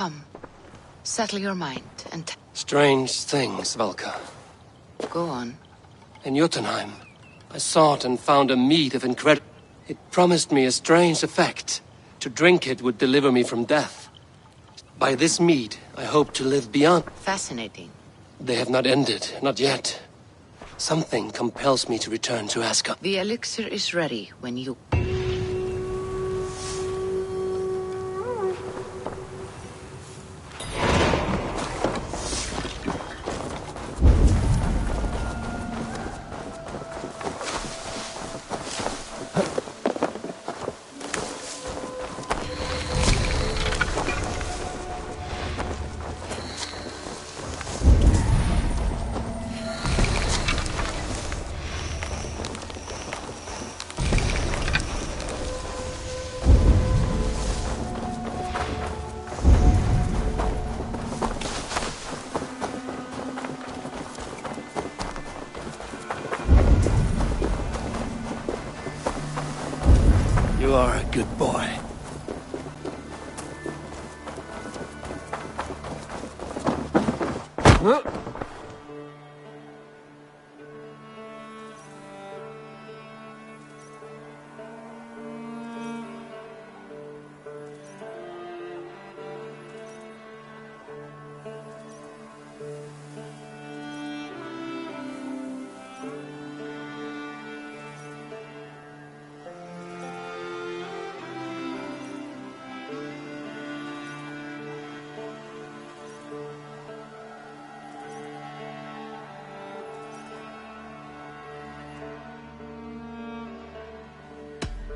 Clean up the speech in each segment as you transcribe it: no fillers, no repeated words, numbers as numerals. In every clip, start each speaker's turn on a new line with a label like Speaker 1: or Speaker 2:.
Speaker 1: Come, settle your mind and...
Speaker 2: Strange things, Valka.
Speaker 1: Go on.
Speaker 2: In Jotunheim, I sought and found a mead of incredible... It promised me a strange effect. To drink it would deliver me from death. By this mead, I hope to live beyond...
Speaker 1: Fascinating.
Speaker 2: They have not ended, not yet. Something compels me to return to Asgard.
Speaker 1: The elixir is ready when you...
Speaker 2: You are a good boy. Huh?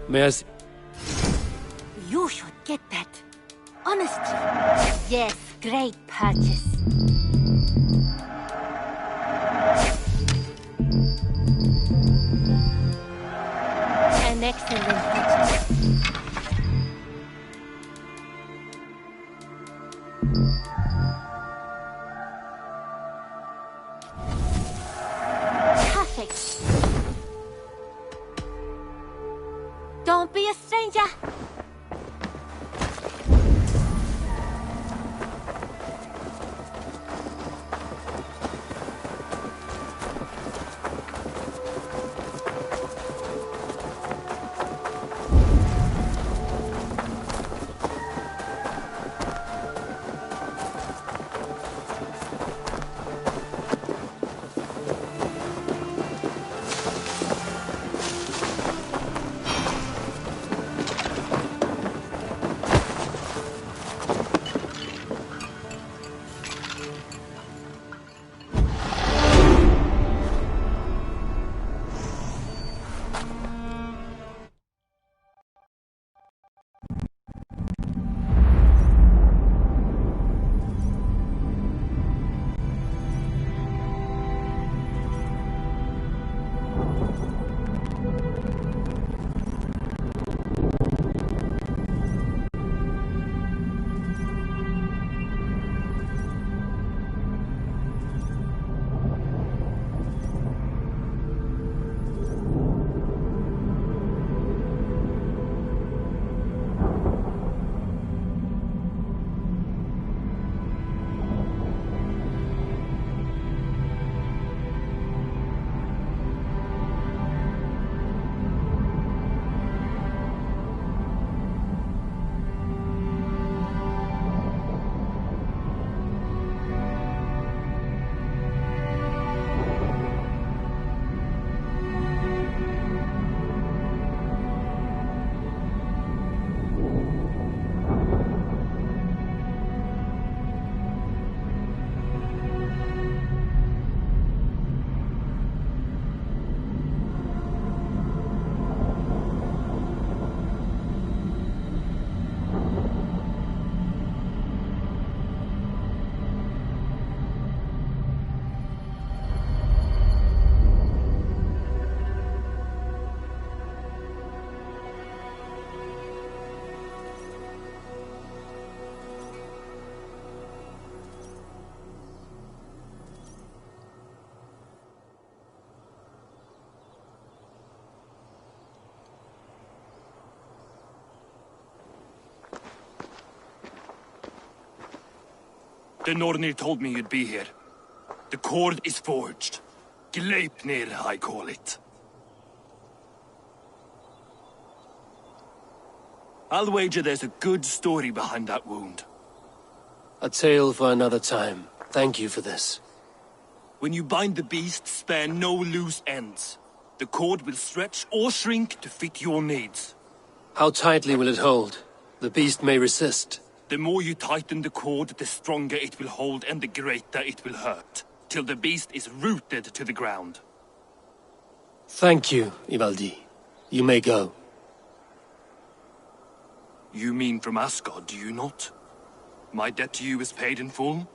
Speaker 2: May I see?
Speaker 3: You should get that. Honestly. Yes, great purchase. An excellent purchase. Perfect. Don't be a stranger.
Speaker 4: The Nornir told me you'd be here. The cord is forged. Gleipnir, I call it. I'll wager there's a good story behind that wound.
Speaker 2: A tale for another time. Thank you for this.
Speaker 4: When you bind the beast, spare no loose ends. The cord will stretch or shrink to fit your needs.
Speaker 2: How tightly will it hold? The beast may resist.
Speaker 4: The more you tighten the cord, the stronger it will hold and the greater it will hurt, till the beast is rooted to the ground.
Speaker 2: Thank you, Ivaldi. You may go.
Speaker 4: You mean from Asgard, do you not? My debt to you is paid in full?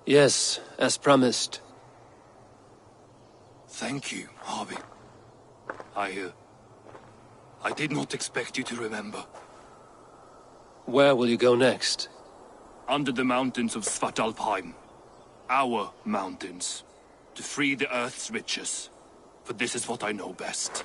Speaker 2: Yes, as promised.
Speaker 4: Thank you, Harvey. I did not expect you to remember.
Speaker 2: Where will you go next?
Speaker 4: Under the mountains of Svartalfheim. Our mountains. To free the Earth's riches. For this is what I know best.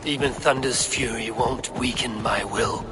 Speaker 2: Even Thunder's fury won't weaken my will.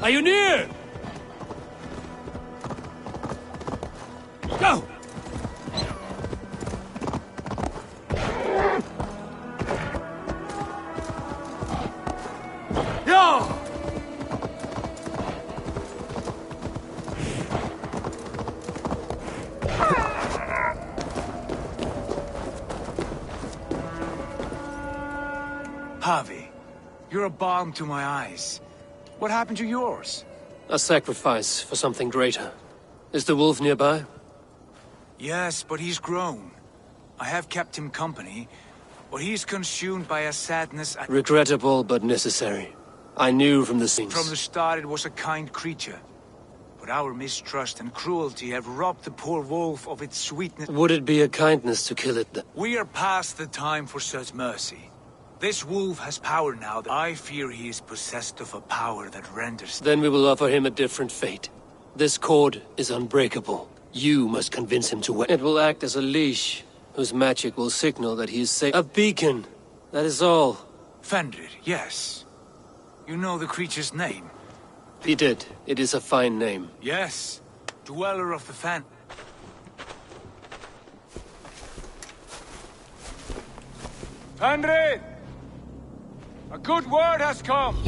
Speaker 2: Are you near? Go! Yo!
Speaker 5: Harvey, you're a balm to my eyes. What happened to yours?
Speaker 2: A sacrifice for something greater. Is the wolf nearby?
Speaker 5: Yes, but he's grown. I have kept him company, but he's consumed by a sadness
Speaker 2: Regrettable but necessary. I knew from the scenes.
Speaker 5: From the start it was a kind creature. but our mistrust and cruelty have robbed the poor wolf of its sweetness.
Speaker 2: Would it be a kindness to kill it then?
Speaker 5: We are past the time for such mercy. This wolf has power now that I fear he is possessed of a power that renders...
Speaker 2: Then we will offer him a different fate. This cord is unbreakable. You must convince him to wait. It will act as a leash, whose magic will signal that he is safe. A beacon, that is all.
Speaker 5: Fenrir, yes. You know the creature's name?
Speaker 2: He did. It is a fine name.
Speaker 5: Yes. Dweller of the Fen... Fenrir! A good word has come!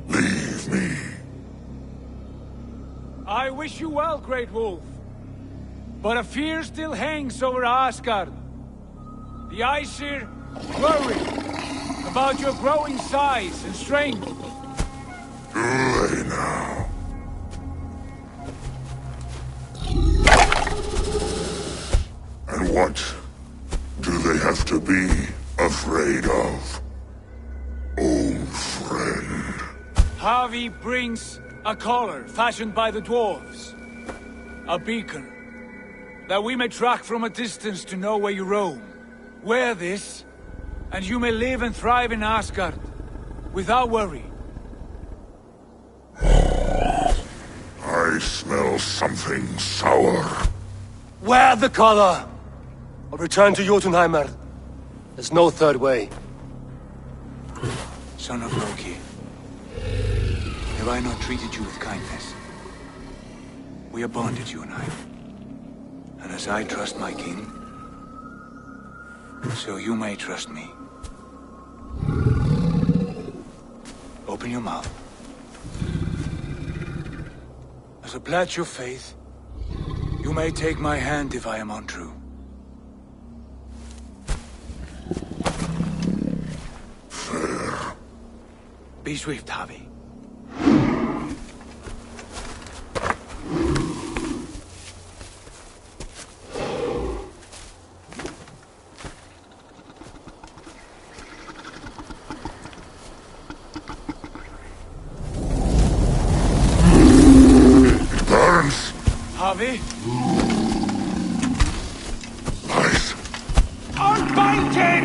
Speaker 6: Leave me.
Speaker 5: I wish you well, Great Wolf. But a fear still hangs over Asgard. The Aesir worry about your growing size and strength.
Speaker 6: Too late now. And what do they have to be afraid of? Old friend.
Speaker 5: Havi brings a collar fashioned by the dwarves. A beacon. That we may track from a distance to know where you roam. Wear this, and you may live and thrive in Asgard. Without worry.
Speaker 6: I smell something sour.
Speaker 2: Wear the collar! Or return to Jotunheimer. There's no third way.
Speaker 5: Son of Loki, have I not treated you with kindness? We are bonded, you and I. And as I trust my king, so you may trust me. Open your mouth. As a pledge of faith, you may take my hand if I am untrue.
Speaker 6: Fair.
Speaker 5: Be swift, Havi.
Speaker 6: Burns.
Speaker 5: Havi?
Speaker 6: Nice.
Speaker 5: Unbiting!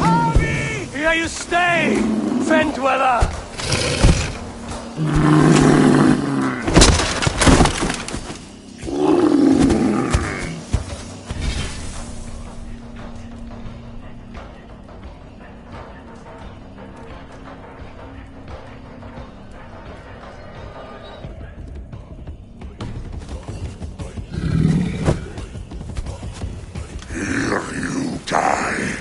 Speaker 5: Havi!
Speaker 2: Here you stay, Fen Dweller!
Speaker 6: Here you die.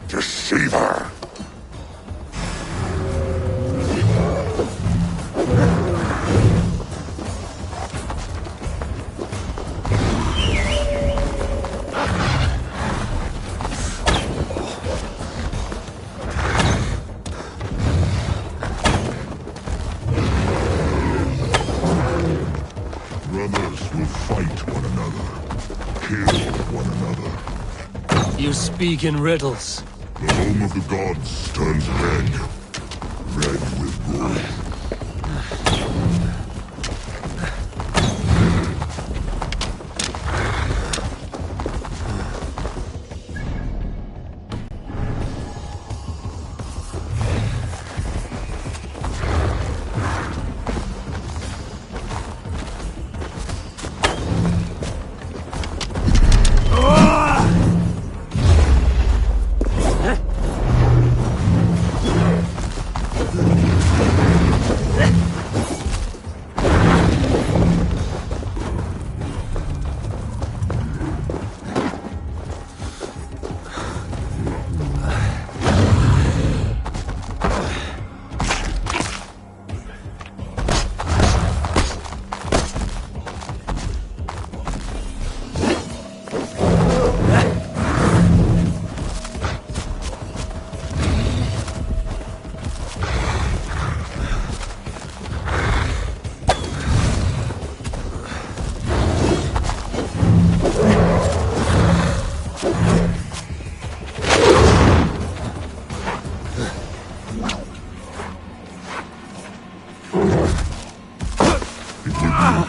Speaker 6: Deceiver. Brothers will fight one another, kill one another.
Speaker 2: You speak in riddles.
Speaker 6: The home of the gods turns red. Red with blood.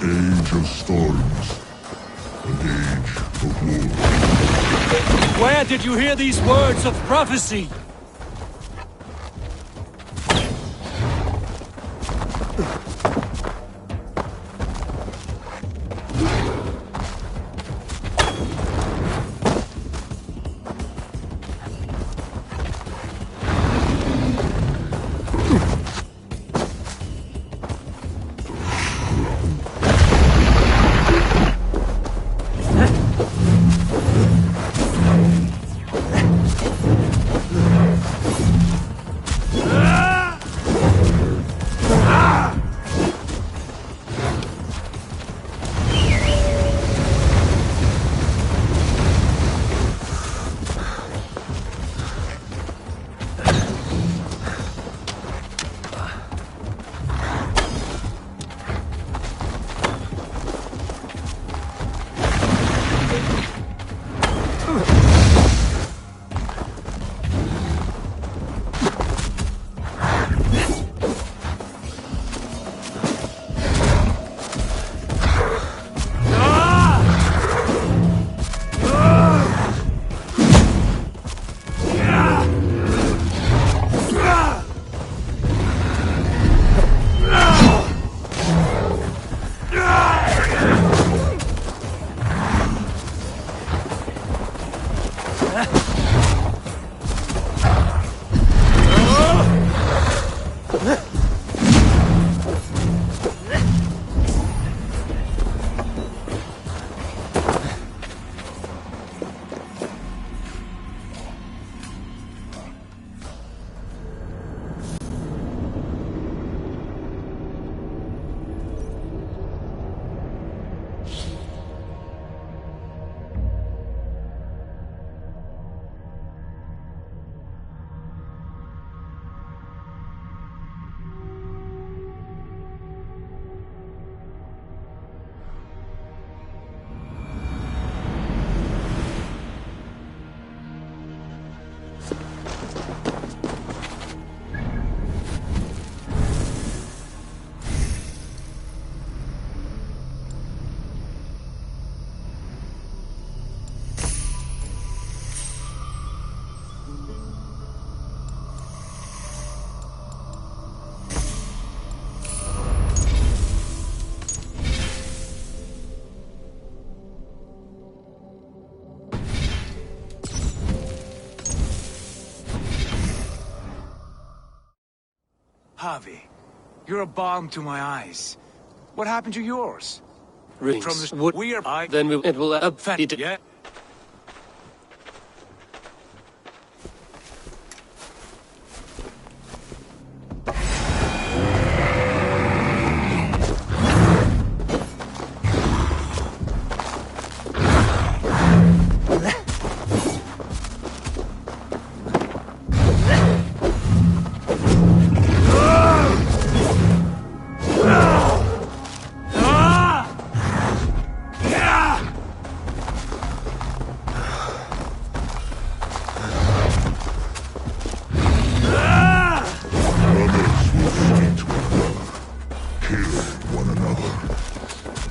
Speaker 6: age of storms. An age of war.
Speaker 5: Where did you hear these words of prophecy? Javi, you're a balm to my eyes. What happened to yours?
Speaker 2: Rings.
Speaker 5: From the
Speaker 2: Wood.
Speaker 5: we are
Speaker 2: Then it will it.
Speaker 5: yeah.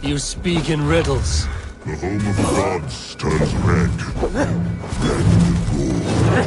Speaker 2: You speak in riddles.
Speaker 6: The home of gods turns red. Red with gore.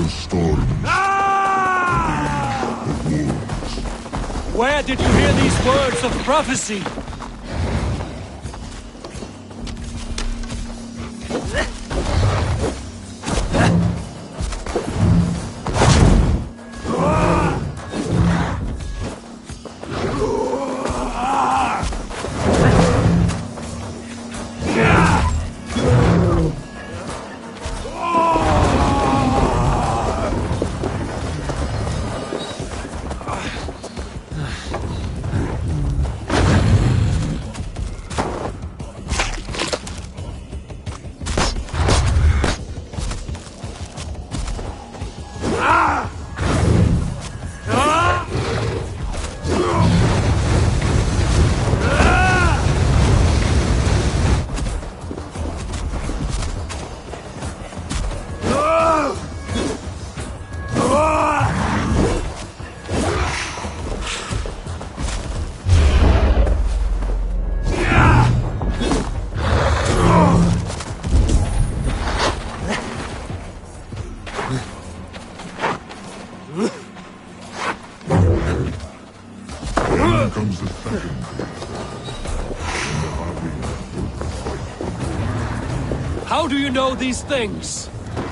Speaker 6: the storms.
Speaker 5: Where did you hear these words of prophecy?
Speaker 6: Then comes the second day.
Speaker 2: How do you know these things?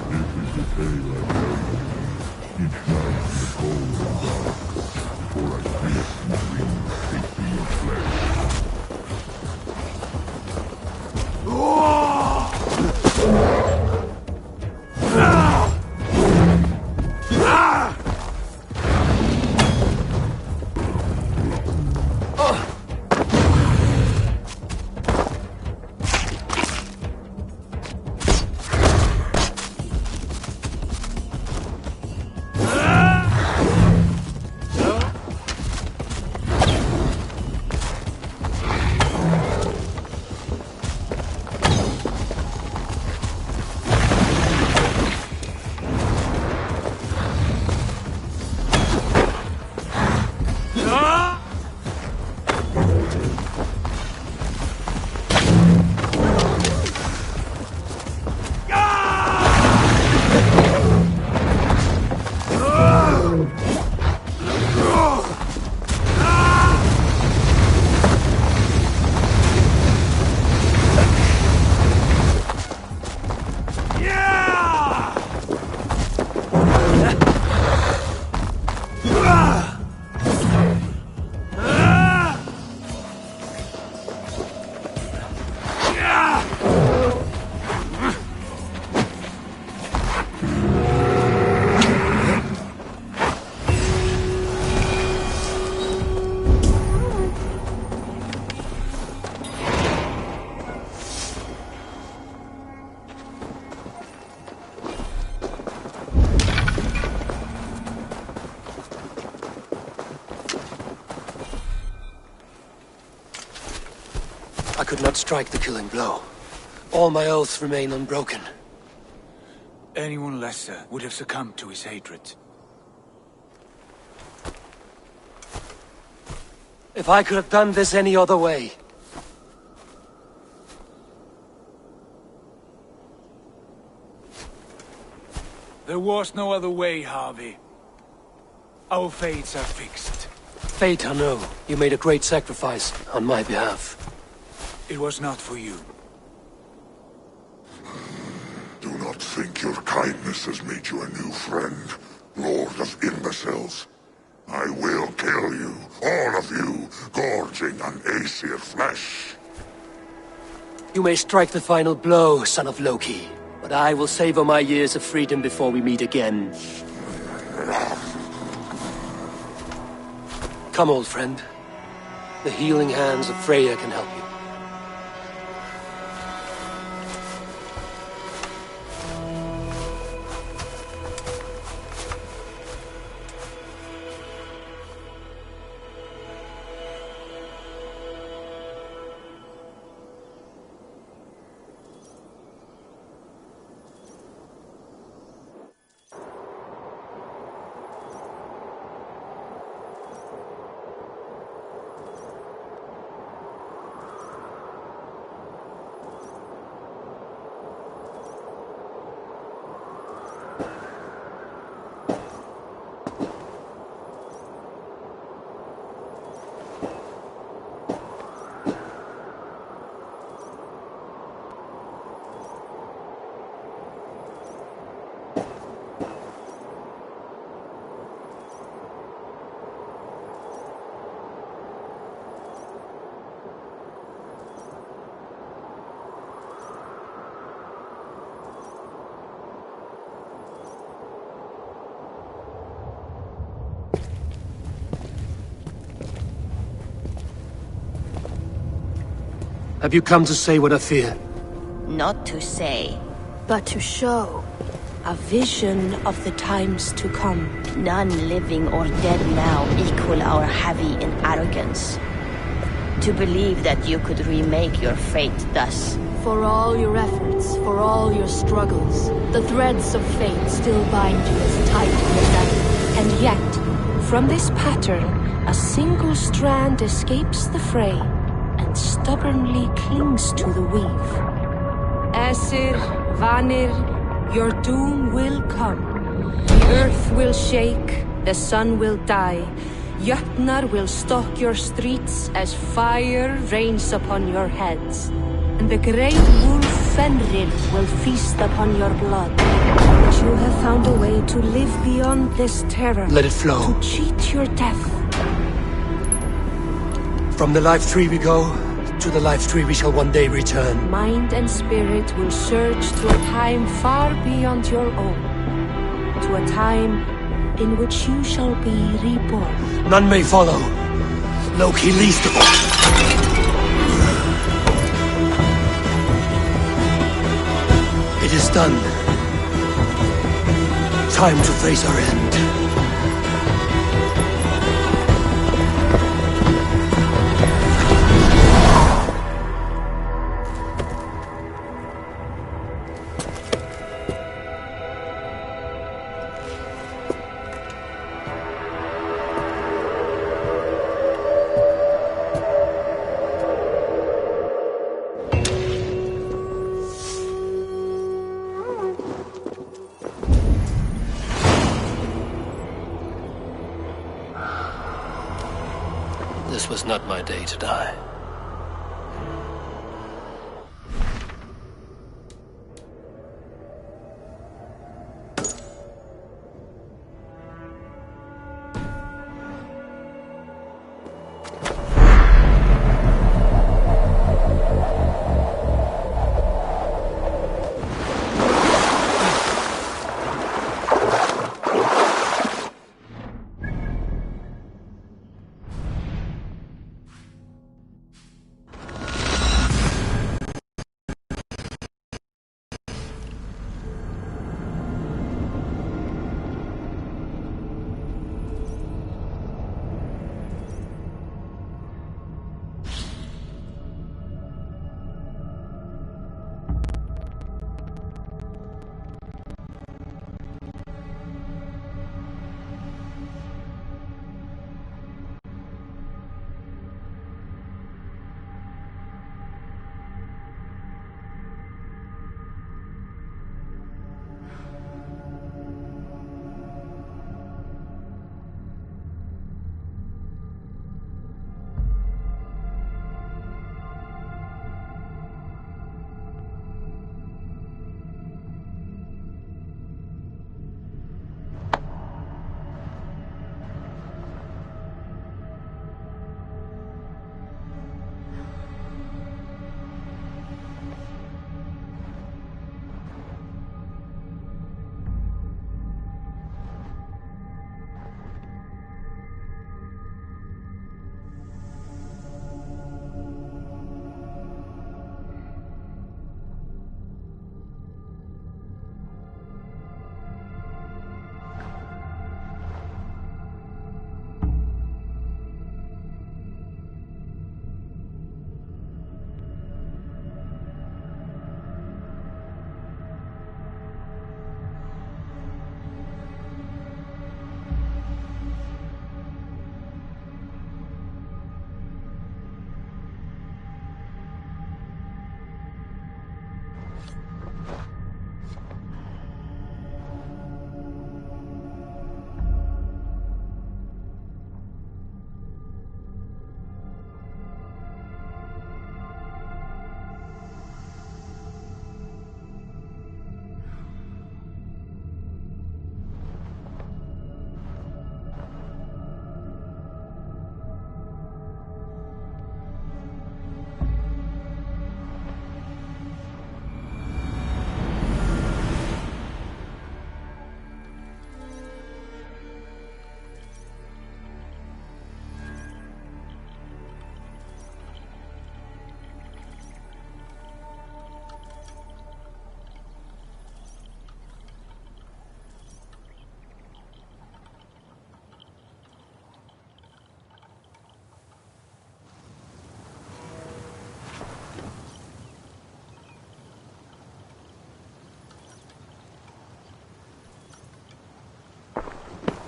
Speaker 6: This is the tale I tell you. Each night in the cold and dark, before I pierce and dream of tasting your flesh.
Speaker 2: I could not strike the killing blow. All my oaths remain unbroken.
Speaker 5: Anyone lesser would have succumbed to his hatred.
Speaker 2: If I could have done this any other way.
Speaker 5: There was no other way, Harvey. Our fates are fixed.
Speaker 2: Fate, I know. You made a great sacrifice on my behalf.
Speaker 5: It was not for you.
Speaker 6: Do not think your kindness has made you a new friend, Lord of Imbeciles. I will kill you, all of you, gorging on Aesir flesh.
Speaker 2: You may strike the final blow, son of Loki, but I will savor my years of freedom before we meet again. Come, old friend. The healing hands of Freya can help you. Have you come to say what I fear?
Speaker 7: Not to say.
Speaker 8: but to show a vision of the times to come.
Speaker 7: None living or dead now equal our heavy in arrogance. To believe that you could remake your fate thus.
Speaker 8: For all your efforts, for all your struggles, the threads of fate still bind you as tight as ever. And yet, from this pattern, a single strand escapes the fray and stubbornly clings to the weave. Aesir, Vanir, your doom will come. The earth will shake, the sun will die. Jötnar will stalk your streets as fire rains upon your heads. And the great wolf Fenrir will feast upon your blood. But you have found a way to live beyond this terror.
Speaker 2: Let it flow.
Speaker 8: To cheat your death.
Speaker 2: From the life tree we go, to the life tree we shall one day return.
Speaker 8: Mind and spirit will surge to a time far beyond your own. To a time in which you shall be reborn.
Speaker 2: None may follow. Loki least of all. It is done. Time to face our end. This was not my day to die.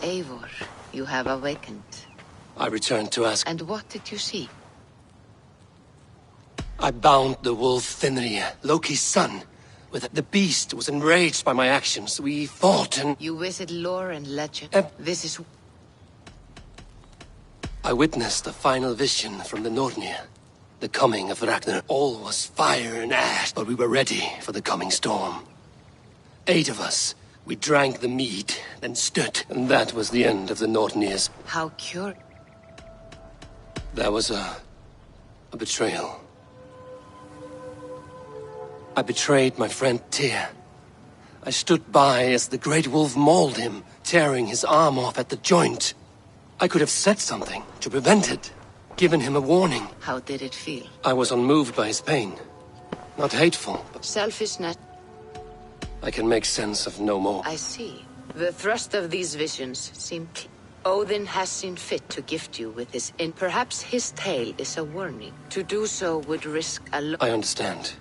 Speaker 1: Eivor, you have awakened.
Speaker 2: I returned to ask.
Speaker 1: And what did you see?
Speaker 2: I bound the wolf Fenrir, Loki's son. The beast was enraged by my actions. We fought and...
Speaker 1: You visit lore and legend. This is...
Speaker 2: I witnessed a final vision from the Nornir. The coming of Ragnar. All was fire and ash, but we were ready for the coming storm. 8 of us. We drank the mead, then stood, and that was the end of the Nornir's.
Speaker 1: How curious.
Speaker 2: There was a betrayal. I betrayed my friend Tyr. I stood by as the great wolf mauled him, tearing his arm off at the joint. I could have said something to prevent it, given him a warning.
Speaker 1: How did it feel?
Speaker 2: I was unmoved by his pain. Not hateful, but...
Speaker 1: Selfishness.
Speaker 2: I can make sense of no more.
Speaker 1: I see. The thrust of these visions seem clear. Odin has seen fit to gift you with his perhaps his tale is a warning. To do so would risk a lot.
Speaker 2: I understand.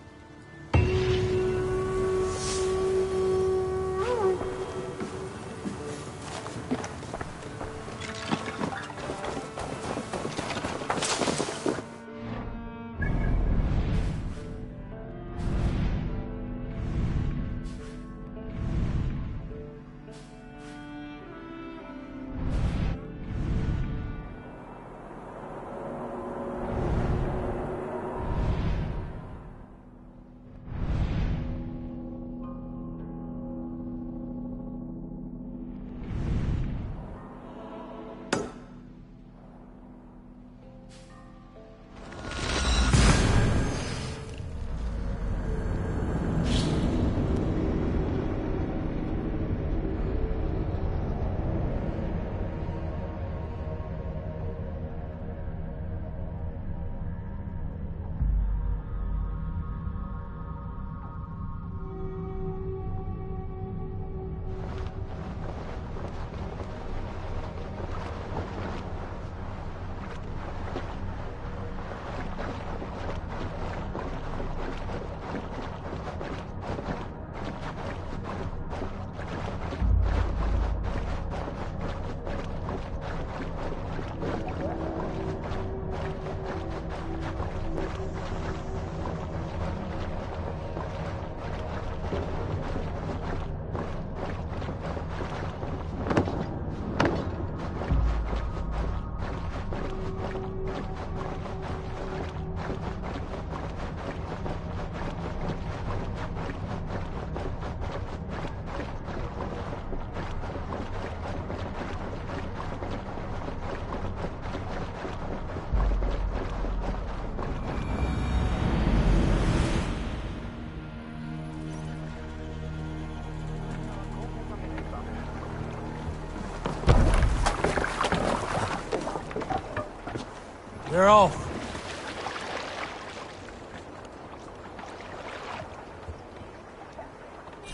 Speaker 5: We're off.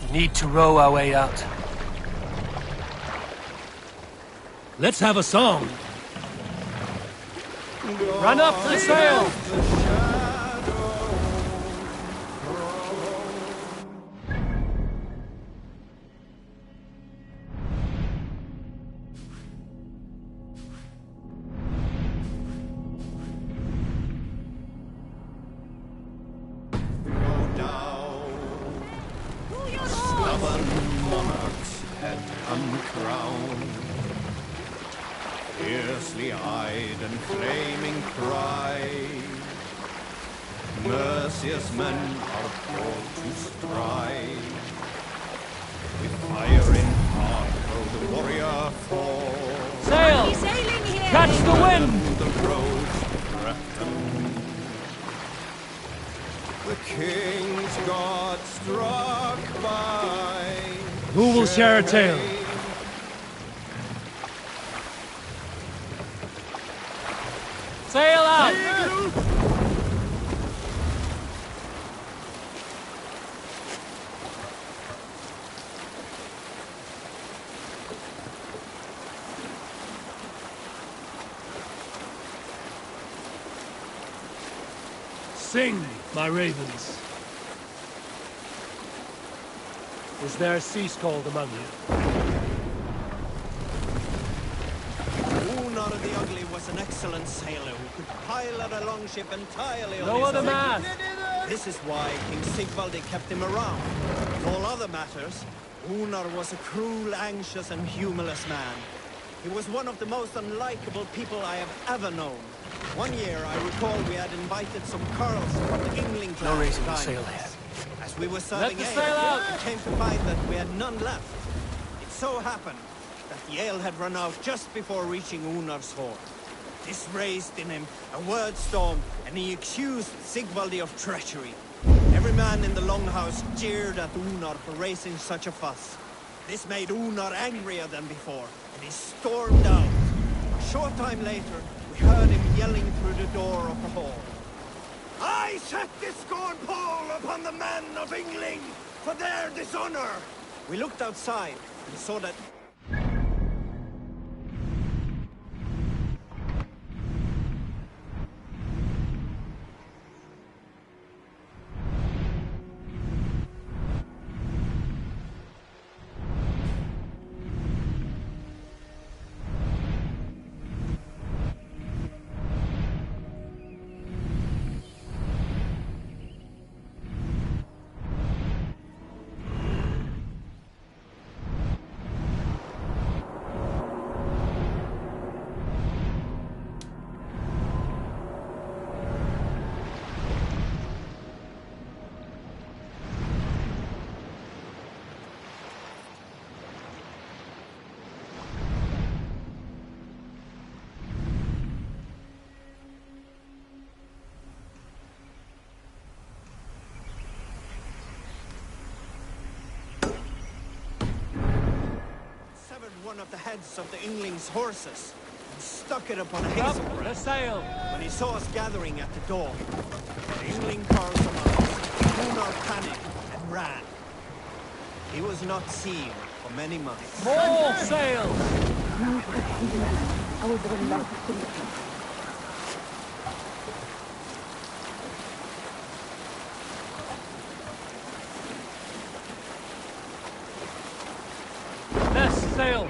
Speaker 2: We need to row our way out.
Speaker 5: Let's have a song. Run up to the sail!
Speaker 9: Fiercely eyed and flaming pride, merciless men are called to strive. With fire in heart, though the warrior falls.
Speaker 5: Sail!
Speaker 3: Sailing here!
Speaker 5: Catch the wind!
Speaker 9: The roads threaten. The king's god struck by.
Speaker 5: Who will share a tale? Sail out! Sing, my ravens. Is there a sea scold among you?
Speaker 9: excellent sailor who could pilot a longship entirely on
Speaker 5: No
Speaker 9: his
Speaker 5: other
Speaker 9: own.
Speaker 5: man!
Speaker 9: This is why King Sigvaldi kept him around. Of all other matters, Unar was a cruel, anxious, and humorless man. He was one of the most unlikable people I have ever known. One year, I recall we had invited some Carls from the Yngling clan.
Speaker 2: No reason
Speaker 9: to
Speaker 2: to
Speaker 9: dine
Speaker 2: sail
Speaker 9: with
Speaker 2: here.
Speaker 9: us. As we were serving
Speaker 5: the
Speaker 9: ale,
Speaker 5: sail out!
Speaker 9: we came to find that we had none left. It so happened that the ale had run out just before reaching Unar's hall. This raised in him a word storm, and he accused Sigvaldi of treachery. Every man in the longhouse jeered at Unar for raising such a fuss. This made Unar angrier than before, and he stormed out. A short time later, we heard him yelling through the door of the hall. I set this scorn pall upon the men of Yngling for their dishonor! We looked outside and saw that one of the heads of the Yngling's horses and stuck it upon a hazel
Speaker 5: Up the
Speaker 9: branch.
Speaker 5: sail!
Speaker 9: When he saw us gathering at the door, the Yngling Carls among us, Unar panicked and ran. He was not seen for many months.
Speaker 5: More sail! Less sail!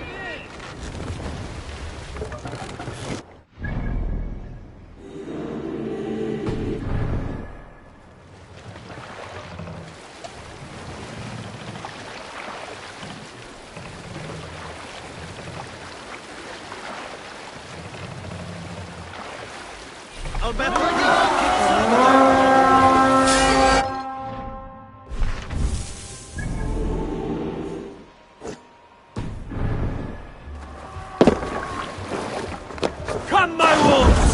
Speaker 5: Come, my wolves!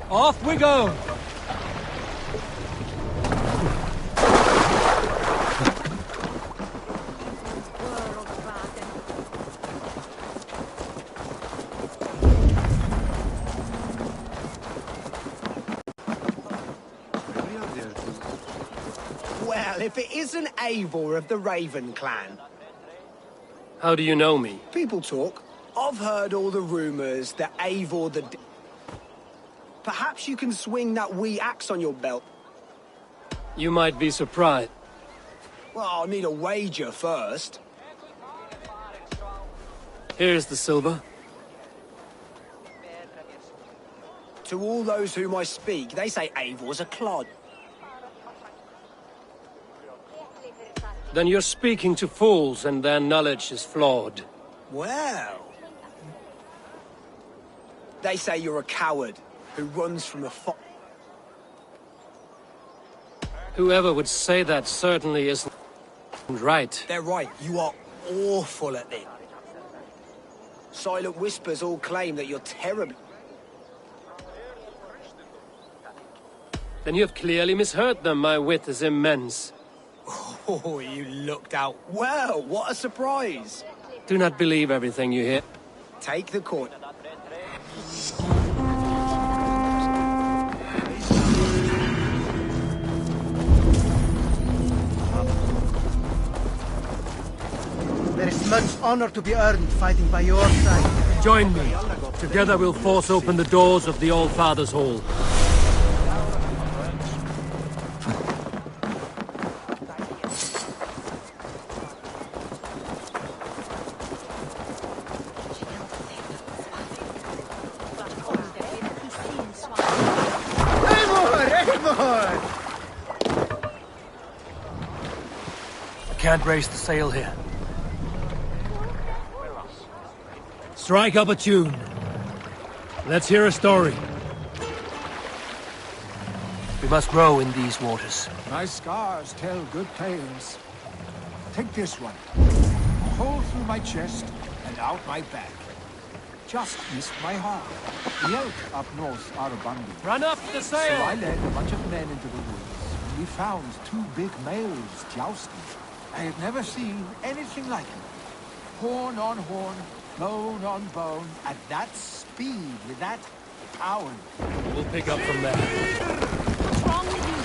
Speaker 5: Off we go!
Speaker 10: Well, if it isn't Eivor of the Raven clan.
Speaker 2: How do you know me?
Speaker 10: People talk. I've heard all the rumors that Eivor the... Perhaps you can swing that wee axe on your belt.
Speaker 2: You might be surprised.
Speaker 10: Well, I'll need a wager first.
Speaker 2: Here's the silver.
Speaker 10: To all those whom I speak, they say Eivor's a clod.
Speaker 2: Then you're speaking to fools and their knowledge is flawed.
Speaker 10: Well... They say you're a coward who runs from a fox.
Speaker 2: Whoever would say that certainly isn't right.
Speaker 10: They're right. You are awful at it. Silent whispers all claim that you're terrible.
Speaker 2: Then you have clearly misheard them. My wit is immense.
Speaker 10: Oh, you looked out. Well, what a surprise.
Speaker 2: Do not believe everything you hear.
Speaker 10: Take the coin.
Speaker 11: There is much honor to be earned fighting by your side.
Speaker 2: Join me. Together we'll force open the doors of the All-Father's Hall. I can't raise the sail here. Strike up a tune. Let's hear a story. We must row in these waters.
Speaker 12: My scars tell good tales. Take this one. A hole through my chest and out my back. Just missed my heart. The elk up north are abundant.
Speaker 2: Run up the sail!
Speaker 12: So I led a bunch of men into the woods, and we found two big males jousting. I had never seen anything like it. Horn on horn, bone on bone, at that speed, with that power.
Speaker 2: We'll pick up from there.
Speaker 3: What's wrong with you?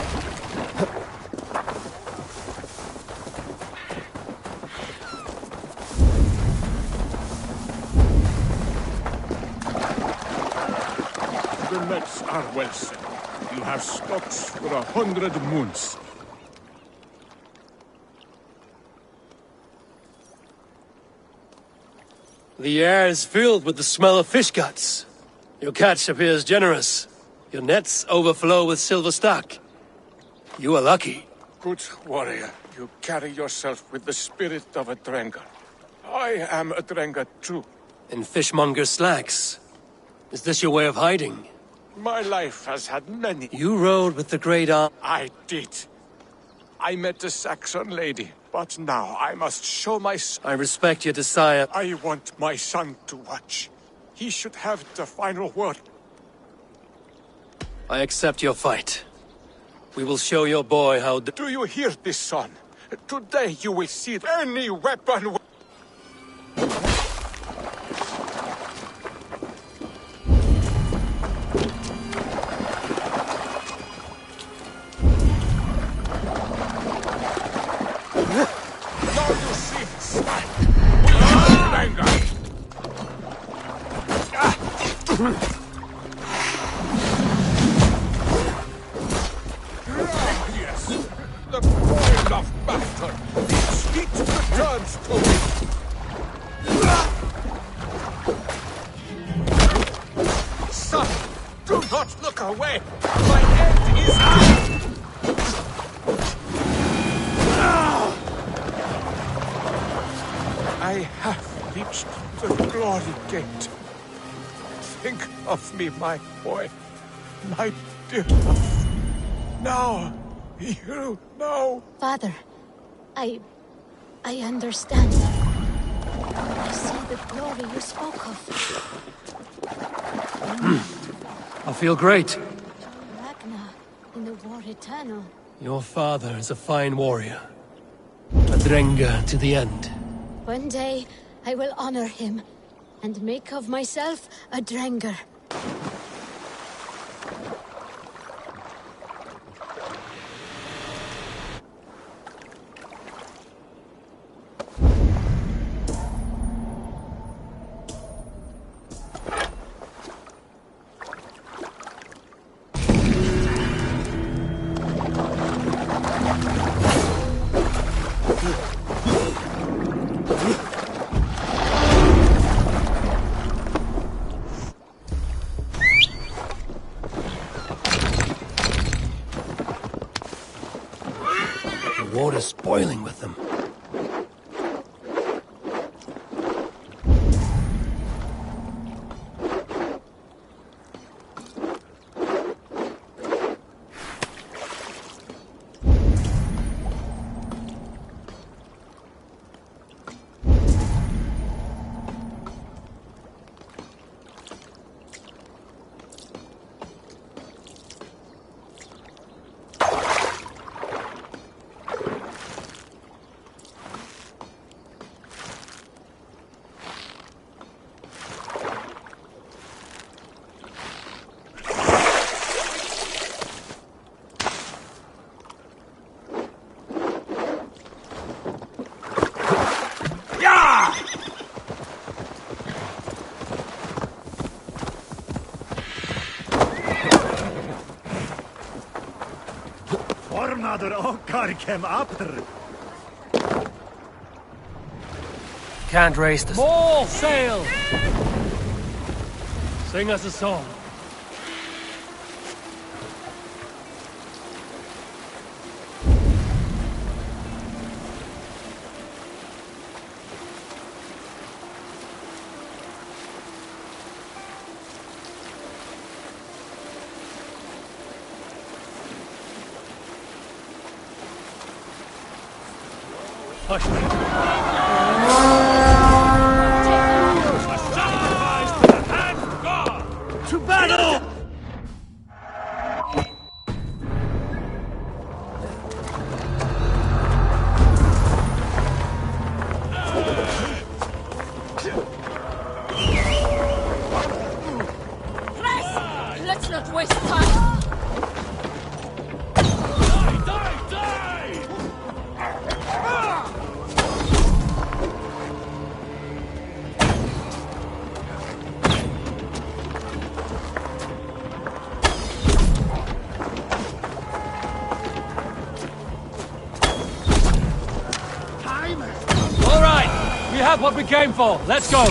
Speaker 13: The nets are well set. You have stocks for 100 moons.
Speaker 2: The air is filled with the smell of fish guts. Your catch appears generous. Your nets overflow with silver stock. You are lucky.
Speaker 13: Good warrior, you carry yourself with the spirit of a Drengar. I am a Drengar too.
Speaker 2: In fishmonger slacks. Is this your way of hiding?
Speaker 13: My life has had many...
Speaker 2: You rode with the great arm.
Speaker 13: I did. I met a Saxon lady, but now I must show my son.
Speaker 2: I respect your desire.
Speaker 13: I want my son to watch. He should have the final word.
Speaker 2: I accept your fight. We will show your boy how...
Speaker 13: Do you hear this, son? Today you will see any weapon... Now you see, swine! Yes, the coin of battle. Its heat returns to me. Son, do not look away. My end is near. I have reached the glory gate. Think of me, my boy. My dear love. Now, you know.
Speaker 8: Father, I understand. I see the glory you spoke of.
Speaker 2: I feel great.
Speaker 8: Ragnar, in the War Eternal.
Speaker 2: Your father is a fine warrior. A Drengar to the end.
Speaker 8: One day, I will honor him, and make of myself a Drengar.
Speaker 2: The water's boiling with them.
Speaker 14: Fornader okkar kem after.
Speaker 2: Can't race this.
Speaker 5: All sail!
Speaker 2: Sing us a song.
Speaker 5: Hush me.
Speaker 14: To battle!
Speaker 3: Let's not waste time.
Speaker 5: All right, we have what we came for. Let's go.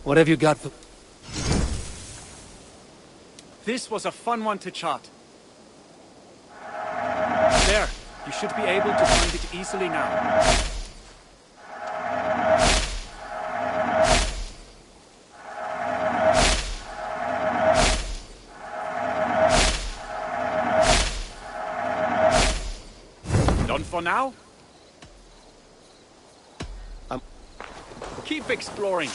Speaker 2: What have you got for...
Speaker 15: This was a fun one to chart. There, you should be able to find it easily now. Done for now? Keep exploring.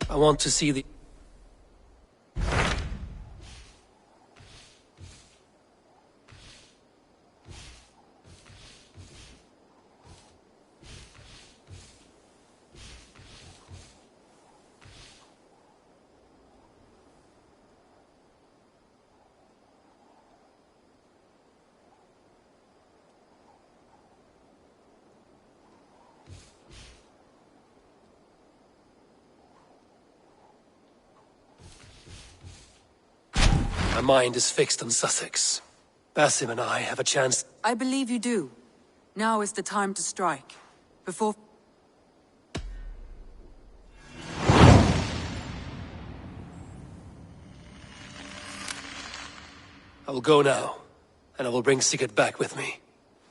Speaker 2: I want to see the... My mind is fixed on Sussex. Basim and I have a chance.
Speaker 16: I believe you do. Now is the time to strike. Before...
Speaker 2: I will go now, and I will bring Sigurd back with me.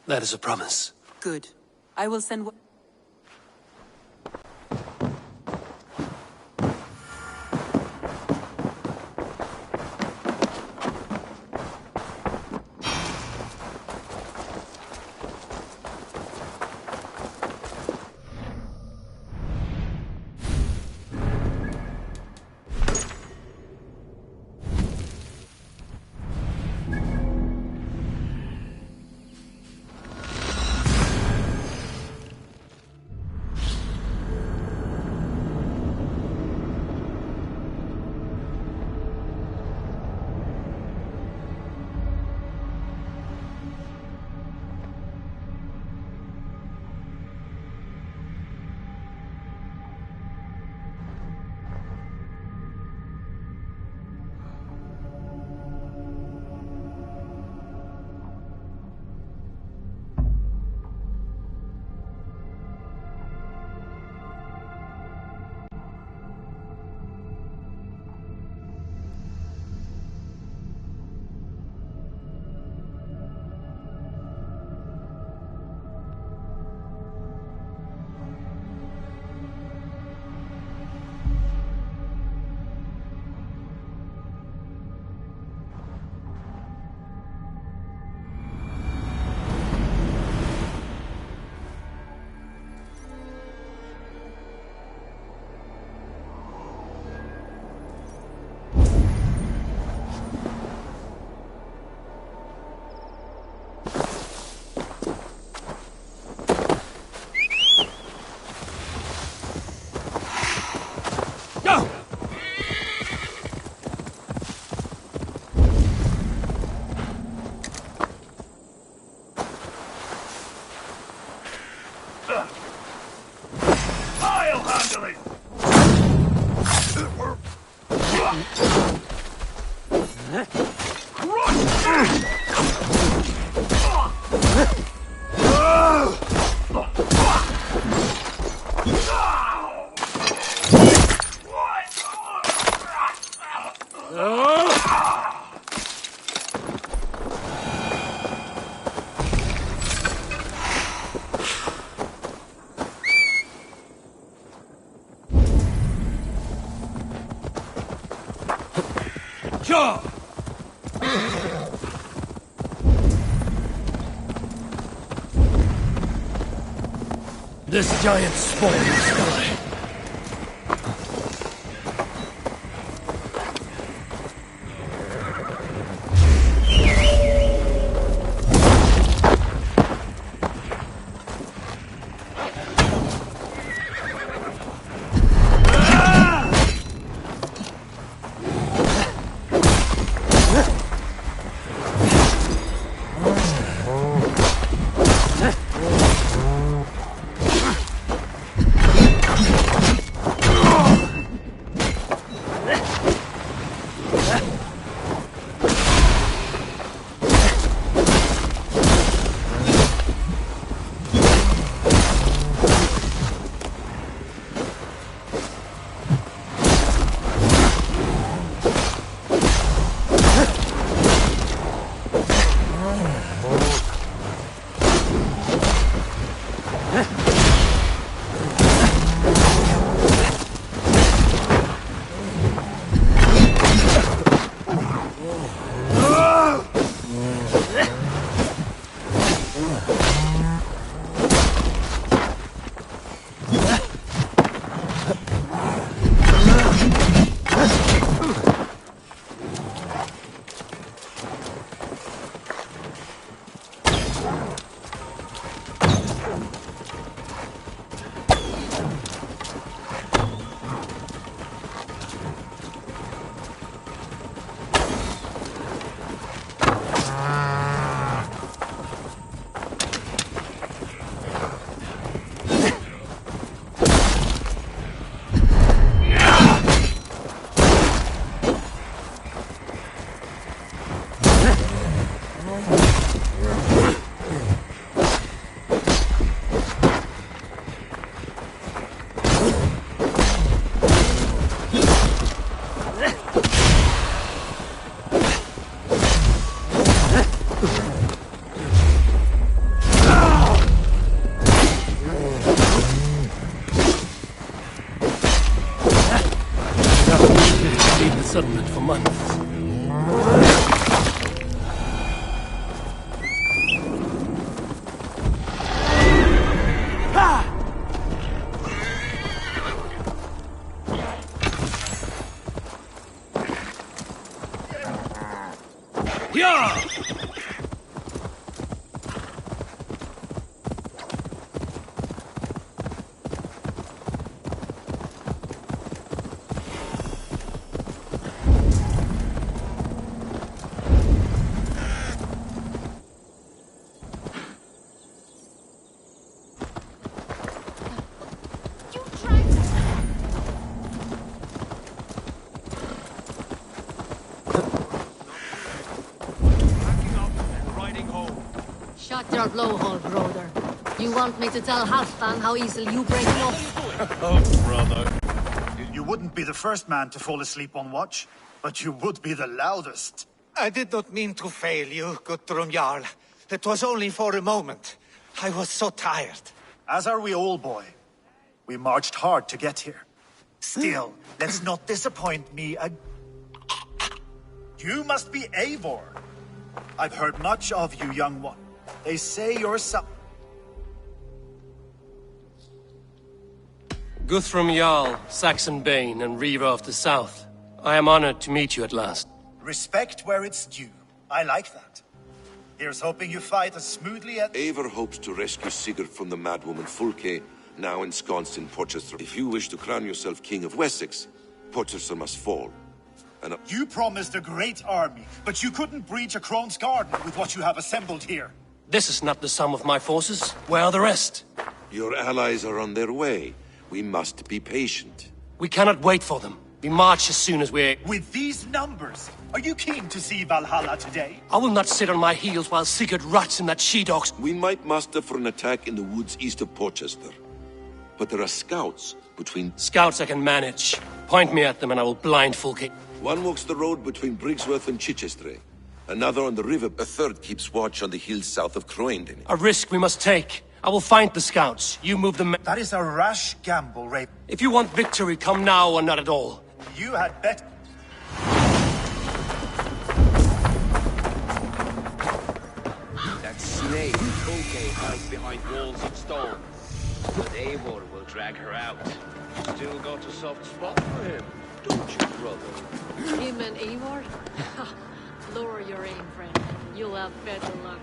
Speaker 2: That is a promise.
Speaker 16: Good. I will send...
Speaker 14: I'll handle it!
Speaker 2: This giant spawn in the sky. Settlement for months. Yeah!
Speaker 8: Shut your blowhole, brother. You want me to tell Halfdan how easily you break off?
Speaker 14: Oh, brother. You wouldn't be the first man to fall asleep on watch, but you would be the loudest.
Speaker 13: I did not mean to fail you, Guthrum Jarl. It was only for a moment. I was so tired.
Speaker 14: As are we all, boy. We marched hard to get here. Still, let's not disappoint me You must be Eivor. I've heard much of you, young one. They say you're
Speaker 2: Guthrum Jarl, Saxon Bane, and Reaver of the South. I am honored to meet you at last.
Speaker 14: Respect where it's due. I like that. Here's hoping you fight as smoothly as...
Speaker 17: Eivor hopes to rescue Sigurd from the madwoman Fulke, now ensconced in Porchester. If you wish to crown yourself King of Wessex, Porchester must fall. And
Speaker 14: You promised a great army, but you couldn't breach a Crone's garden with what you have assembled here.
Speaker 2: This is not the sum of my forces. Where are the rest?
Speaker 17: Your allies are on their way. We must be patient.
Speaker 2: We cannot wait for them. We march as soon as we're...
Speaker 14: With these numbers, are you keen to see Valhalla today?
Speaker 2: I will not sit on my heels while Sigurd rots in that she-dog's...
Speaker 17: We might muster for an attack in the woods east of Porchester. But there are scouts between...
Speaker 2: Scouts I can manage. Point me at them and I will blind Fulke.
Speaker 17: One walks the road between Briggsworth and Chichester. Another on the river. A third keeps watch on the hills south of Croendon.
Speaker 2: A risk we must take. I will find the scouts. You move them...
Speaker 14: That is a rash gamble, Raven.
Speaker 2: If you want victory, come now or not at all.
Speaker 14: You had better...
Speaker 18: That snake Fulke hides behind walls of stone. But Eivor will drag her out. Still got a soft spot for him, don't you, brother?
Speaker 8: Him and Eivor? Lower your aim, friend. You'll have better luck.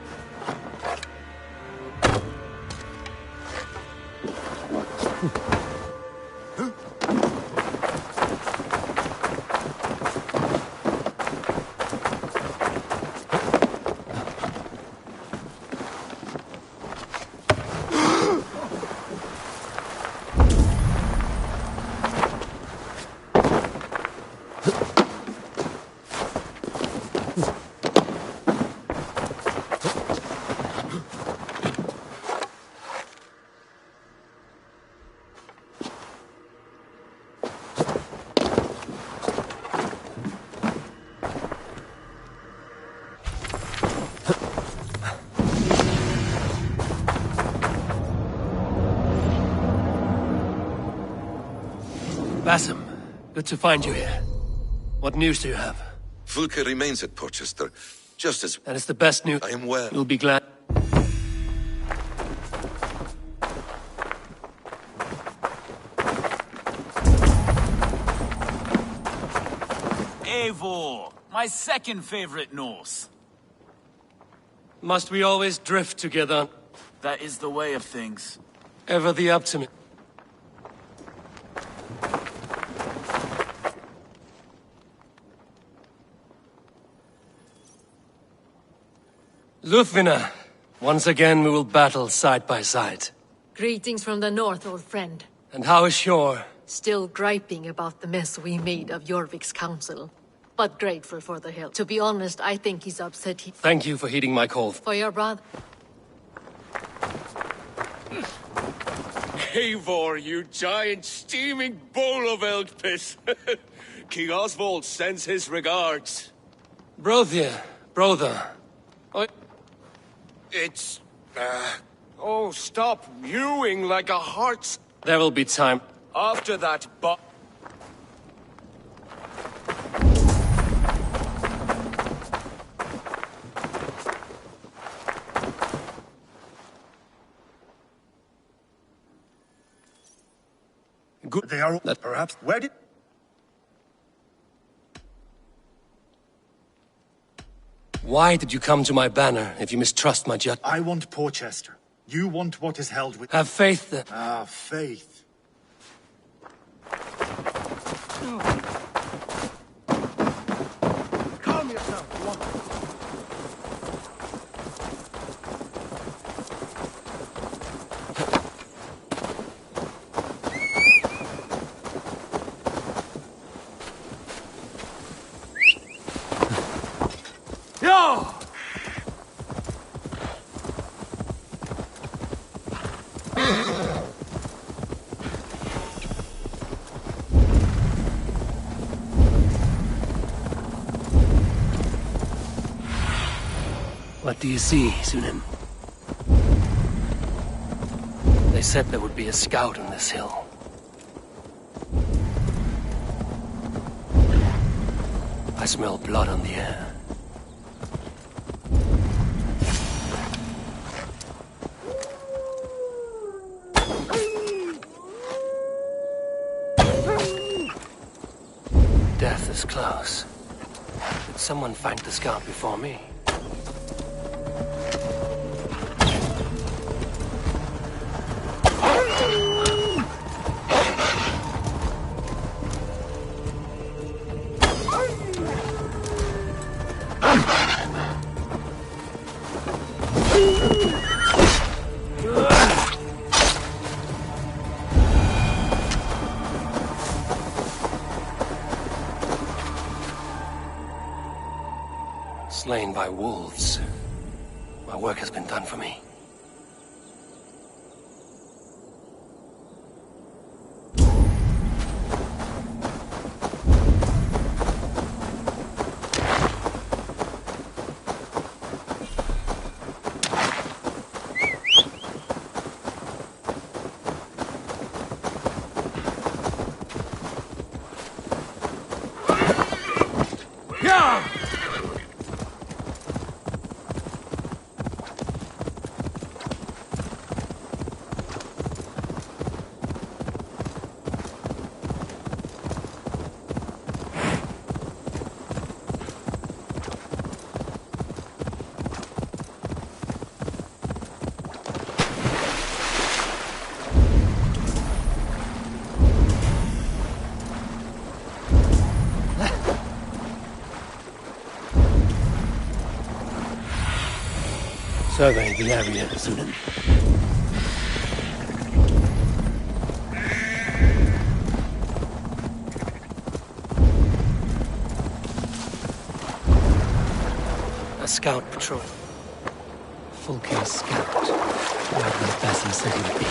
Speaker 2: Basim, good to find you here. What news do you have?
Speaker 17: Fulke remains at Porchester, just as...
Speaker 2: That is the best news.
Speaker 17: I am well.
Speaker 2: You'll be glad.
Speaker 5: Eivor, my second favorite Norse.
Speaker 2: Must we always drift together?
Speaker 5: That is the way of things.
Speaker 2: Ever the optimist. Lufvina, once again we will battle side by side.
Speaker 8: Greetings from the north, old friend.
Speaker 2: And how is Shore?
Speaker 8: Still griping about the mess we made of Jorvik's council. but grateful for the help. To be honest, I think he's upset
Speaker 2: Thank you for heeding my call.
Speaker 8: For your brother.
Speaker 18: Eivor, you giant steaming bowl of elk piss. King Oswald sends his regards.
Speaker 2: Brother.
Speaker 18: It's... Oh, stop mewing like a heart's...
Speaker 2: There will be time.
Speaker 18: After that,
Speaker 2: Good.
Speaker 14: They are... Perhaps... Where did...
Speaker 2: Why did you come to my banner if you mistrust my judgment?
Speaker 14: I want Porchester. You want what is held with...
Speaker 2: Have faith then.
Speaker 14: Ah, faith.
Speaker 11: Calm yourself, one.
Speaker 5: Yeah!
Speaker 2: What do you see, Sunan? They said there would be a scout on this hill. I smell blood on the air. Death is close. Did someone find the scout before me? Slain by wolves. My work has been done for me. Survey the area, Sunan. A scout patrol. Full case scout. Where the Basim said he would be.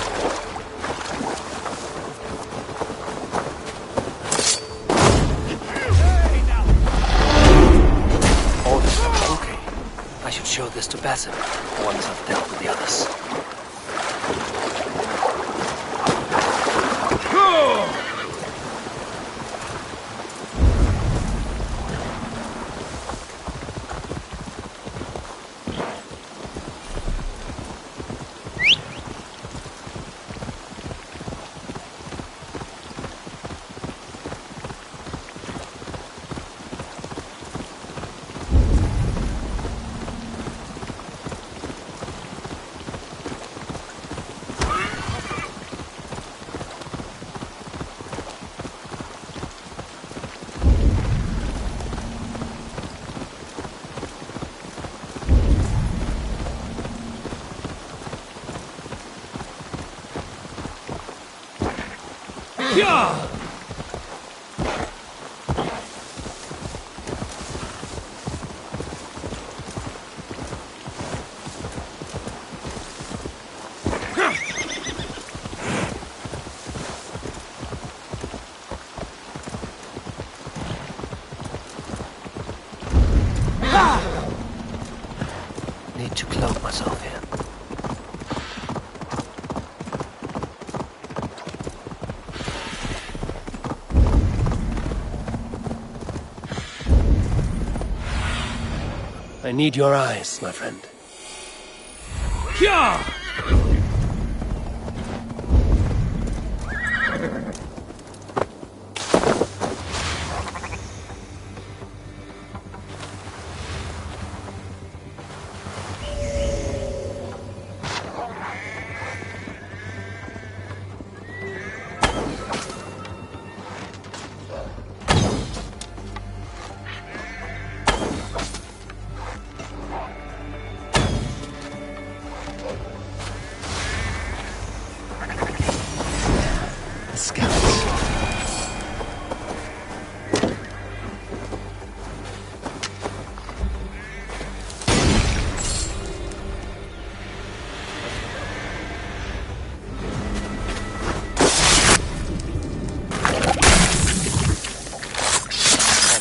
Speaker 2: I should show this to Basim once I've dealt with the others. cloak myself here. I need your eyes, my friend.
Speaker 5: Yeah!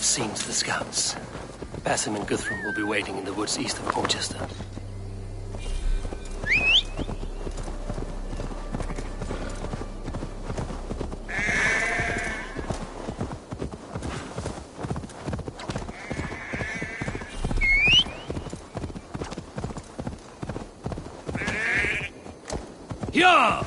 Speaker 2: Seen to the scouts. Basim and Guthrum will be waiting in the woods east of Porchester.
Speaker 5: Yeah!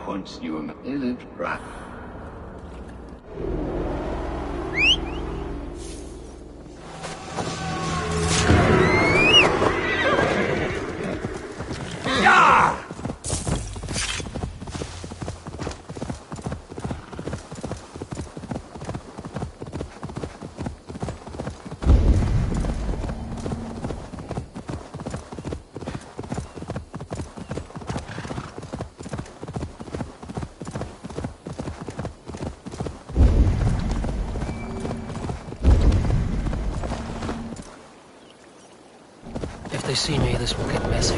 Speaker 18: Once you and they lived right.
Speaker 2: they see me, this will get messy.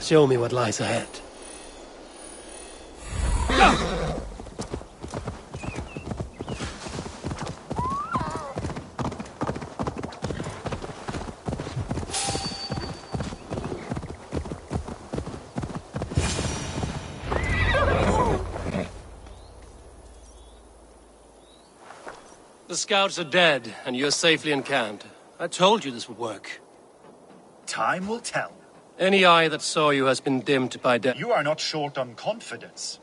Speaker 2: Show me what lies ahead. The scouts are dead, and you're safely encamped. I told you this would work.
Speaker 14: Time will tell.
Speaker 2: Any eye that saw you has been dimmed by death.
Speaker 14: You are not short on confidence.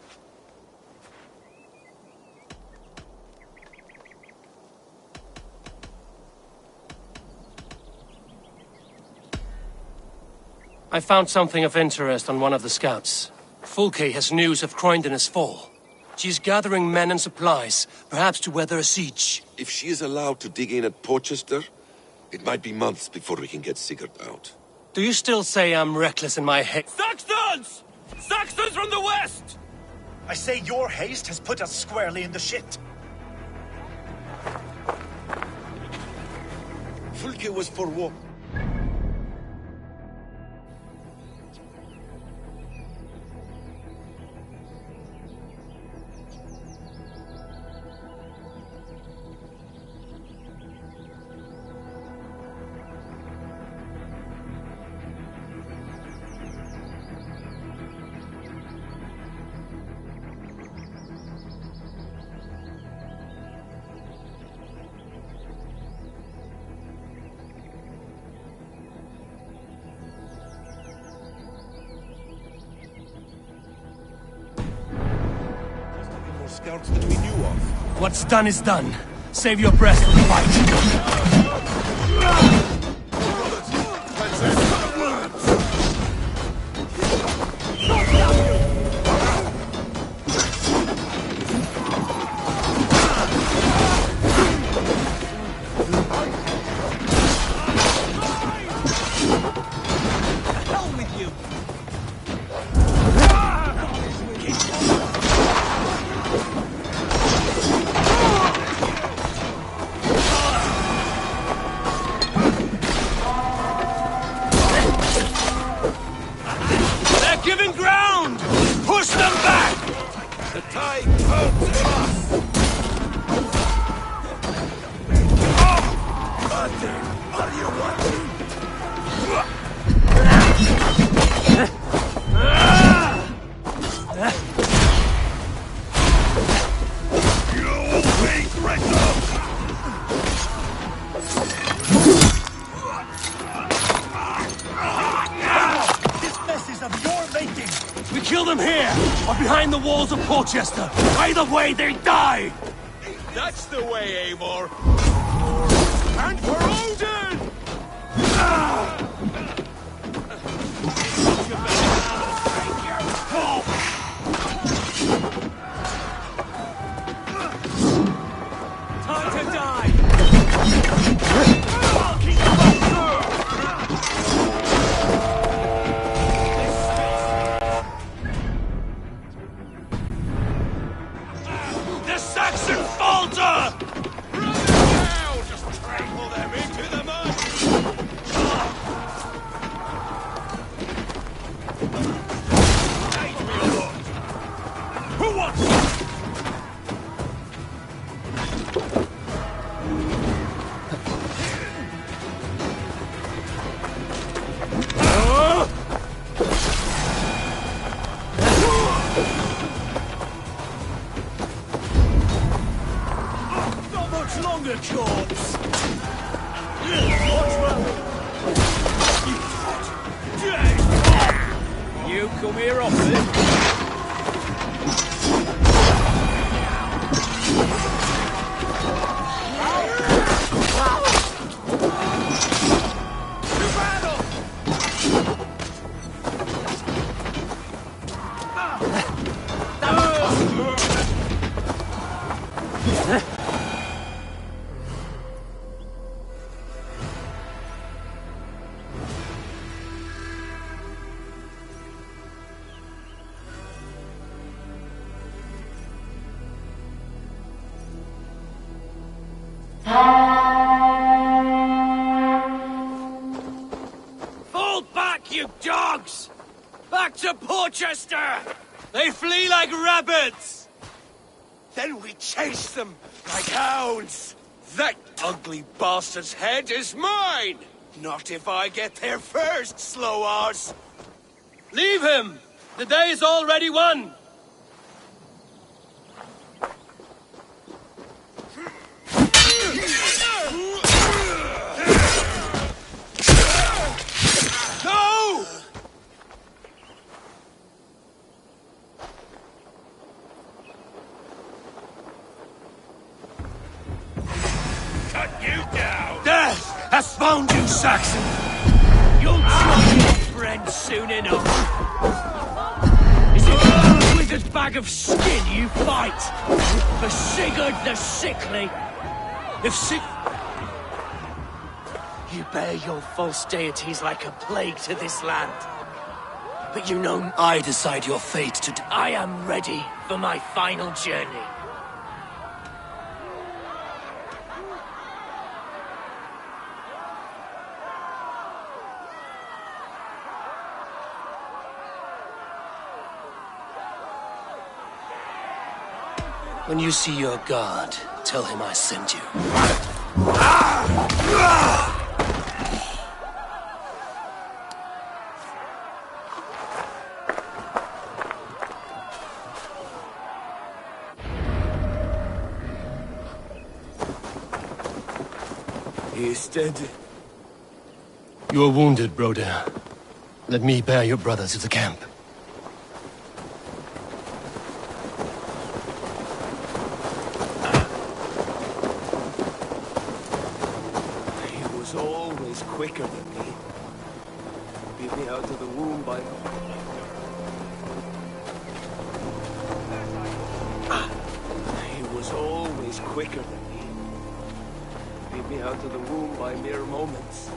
Speaker 2: I found something of interest on one of the scouts. Fulke has news of Croydon's fall. She's gathering men and supplies, perhaps to weather a siege.
Speaker 17: If she is allowed to dig in at Porchester, it might be months before we can get Sigurd out.
Speaker 2: Do you still say I'm reckless in my head?
Speaker 4: Saxons! Saxons from the west!
Speaker 14: I say your haste has put us squarely in the shit.
Speaker 17: Fulke was for war. Scouts that we knew of.
Speaker 2: What's done is done. Save your breath for the fight. We kill them here, or behind the walls of Porchester. Either way, they die!
Speaker 13: That's the way, Eivor! And for Odin!
Speaker 5: Time to die!
Speaker 2: The Saxon falter!
Speaker 13: Now, just trample them into the mud!
Speaker 2: Who wants
Speaker 5: Not much longer, corpse! You come here often?
Speaker 2: Fall back, you dogs! Back to Porchester! They flee like rabbits!
Speaker 13: Then we chase them like hounds! That ugly bastard's head is mine! Not if I get there first, slow-arse!
Speaker 2: Leave him! The day is already won!
Speaker 13: No!
Speaker 2: Cut you down! Death has found you, Saxon! You'll join your friend soon enough! Is it a withered bag of skin you fight? For Sigurd the Sickly? If you bear your false deities like a plague to this land. But you know I decide your fate I am ready for my final journey. When you see your god, tell him I sent you.
Speaker 13: He is dead.
Speaker 2: You are wounded, Broder. Let me bear your brother to the camp.
Speaker 13: He was always quicker than me. Beat me out of the womb by... He was always quicker than me. Beat me out of the womb by mere moments.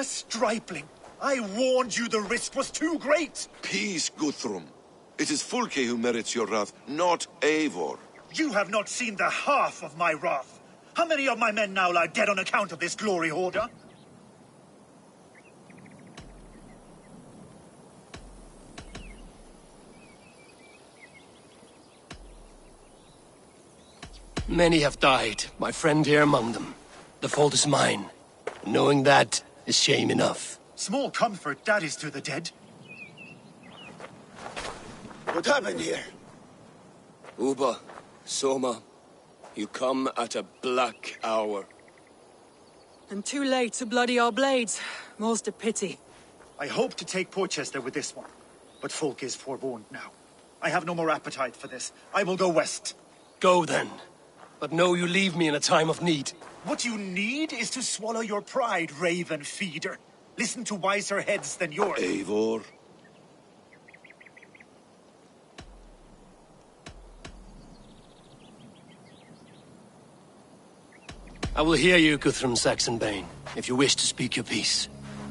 Speaker 14: worthless stripling! I warned you the risk was too great!
Speaker 17: Peace, Guthrum. It is Fulke who merits your wrath, not Eivor.
Speaker 14: You have not seen the half of my wrath. How many of my men now lie dead on account of this glory hoarder?
Speaker 2: Many have died, my friend here among them. The fault is mine. Knowing that is shame enough.
Speaker 14: Small comfort that is to the dead.
Speaker 19: What happened here?
Speaker 20: Uba, Soma, you come at a black hour.
Speaker 16: And too late to bloody our blades. Most a pity.
Speaker 14: I hope to take Porchester with this one, but folk is forewarned now. I have no more appetite for this. I will go west.
Speaker 2: Go then. But know you leave me in a time of need.
Speaker 14: What you need is to swallow your pride, raven feeder. Listen to wiser heads than yours.
Speaker 17: Eivor.
Speaker 2: I will hear you, Guthrum Saxonbane, if you wish to speak your piece.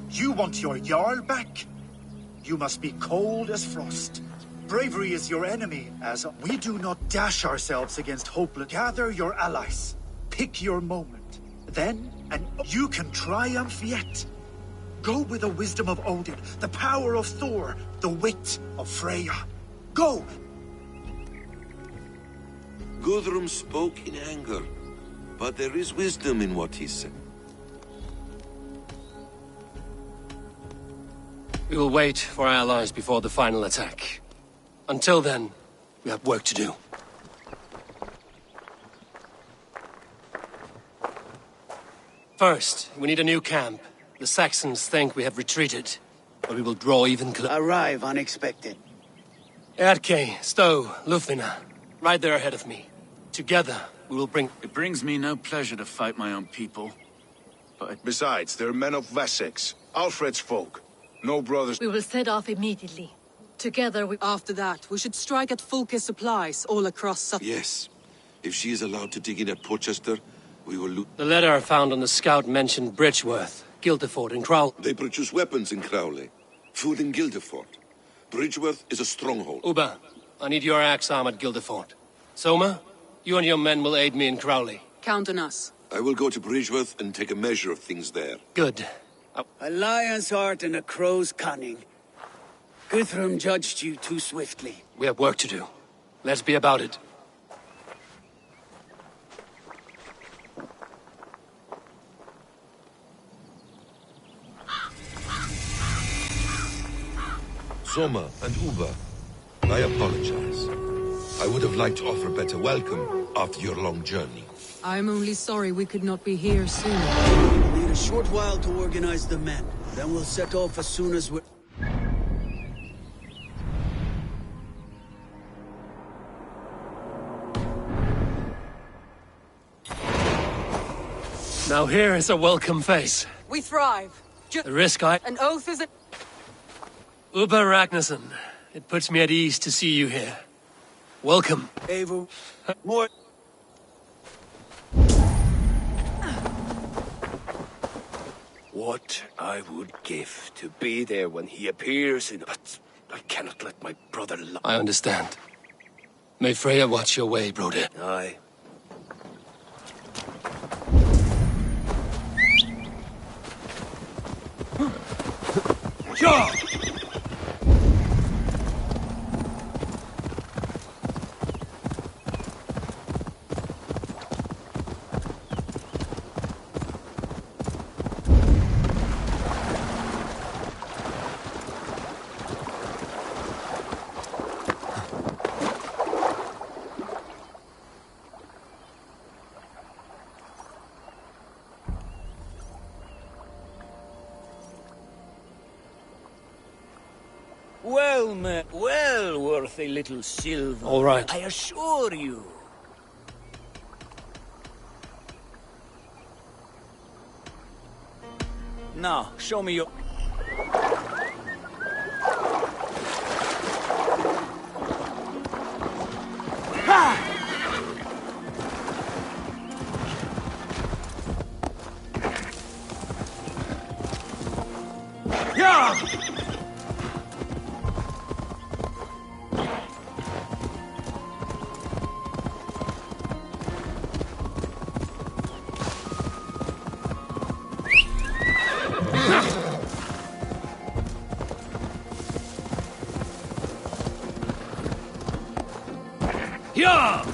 Speaker 14: You want your Jarl back? You must be cold as frost. Bravery is your enemy, as we do not dash ourselves against hopeless. Gather your allies. Pick your moment. Then, and you can triumph yet. Go with the wisdom of Odin, the power of Thor, the wit of Freya. Go!
Speaker 17: Guthrum spoke in anger, but there is wisdom in what he said.
Speaker 2: We will wait for our allies before the final attack. Until then, we have work to do. First, we need a new camp. The Saxons think we have retreated, but we will draw even closer.
Speaker 19: Arrive unexpected.
Speaker 2: Erke, Stowe, Lufina, right there ahead of me. Together, we will bring...
Speaker 5: It brings me no pleasure to fight my own people, but...
Speaker 21: Besides, they're men of Wessex, Alfred's folk. No brothers...
Speaker 3: We will set off immediately. Together we...
Speaker 16: After that, we should strike at Fulke's supplies all across Suffolk.
Speaker 17: Yes. If she is allowed to dig in at Porchester, we will loot...
Speaker 2: The letter found on the scout mentioned Bridgeworth, Guildeford, and Crowley.
Speaker 17: They produce weapons in Crowley, food in Guildeford. Bridgeworth is a stronghold.
Speaker 2: Uba, I need your axe arm at Guildeford. Soma, you and your men will aid me in Crowley.
Speaker 16: Count on us.
Speaker 17: I will go to Bridgeworth and take a measure of things there.
Speaker 2: Good.
Speaker 19: A lion's heart and a crow's cunning. Guthrum judged you too swiftly.
Speaker 2: We have work to do. Let's be about it.
Speaker 17: Soma and Uba, I apologize. I would have liked to offer a better welcome after your long journey.
Speaker 16: I'm only sorry we could not be here sooner.
Speaker 19: We'll need a short while to organize the men. Then we'll set off as soon as we're...
Speaker 2: Now here is a welcome face.
Speaker 16: We thrive.
Speaker 2: The risk
Speaker 16: An oath is it.
Speaker 2: Uba Ragnarsson, it puts me at ease to see you here. Welcome.
Speaker 19: Eivor, more...
Speaker 20: What I would give to be there when he appears in... But I cannot let my brother lie.
Speaker 2: I understand. May Freya watch your way, brother.
Speaker 20: Aye.
Speaker 2: Ja!
Speaker 20: Well, well worth a little silver.
Speaker 2: All right.
Speaker 20: I assure you. Now, show me your...
Speaker 2: Yeah!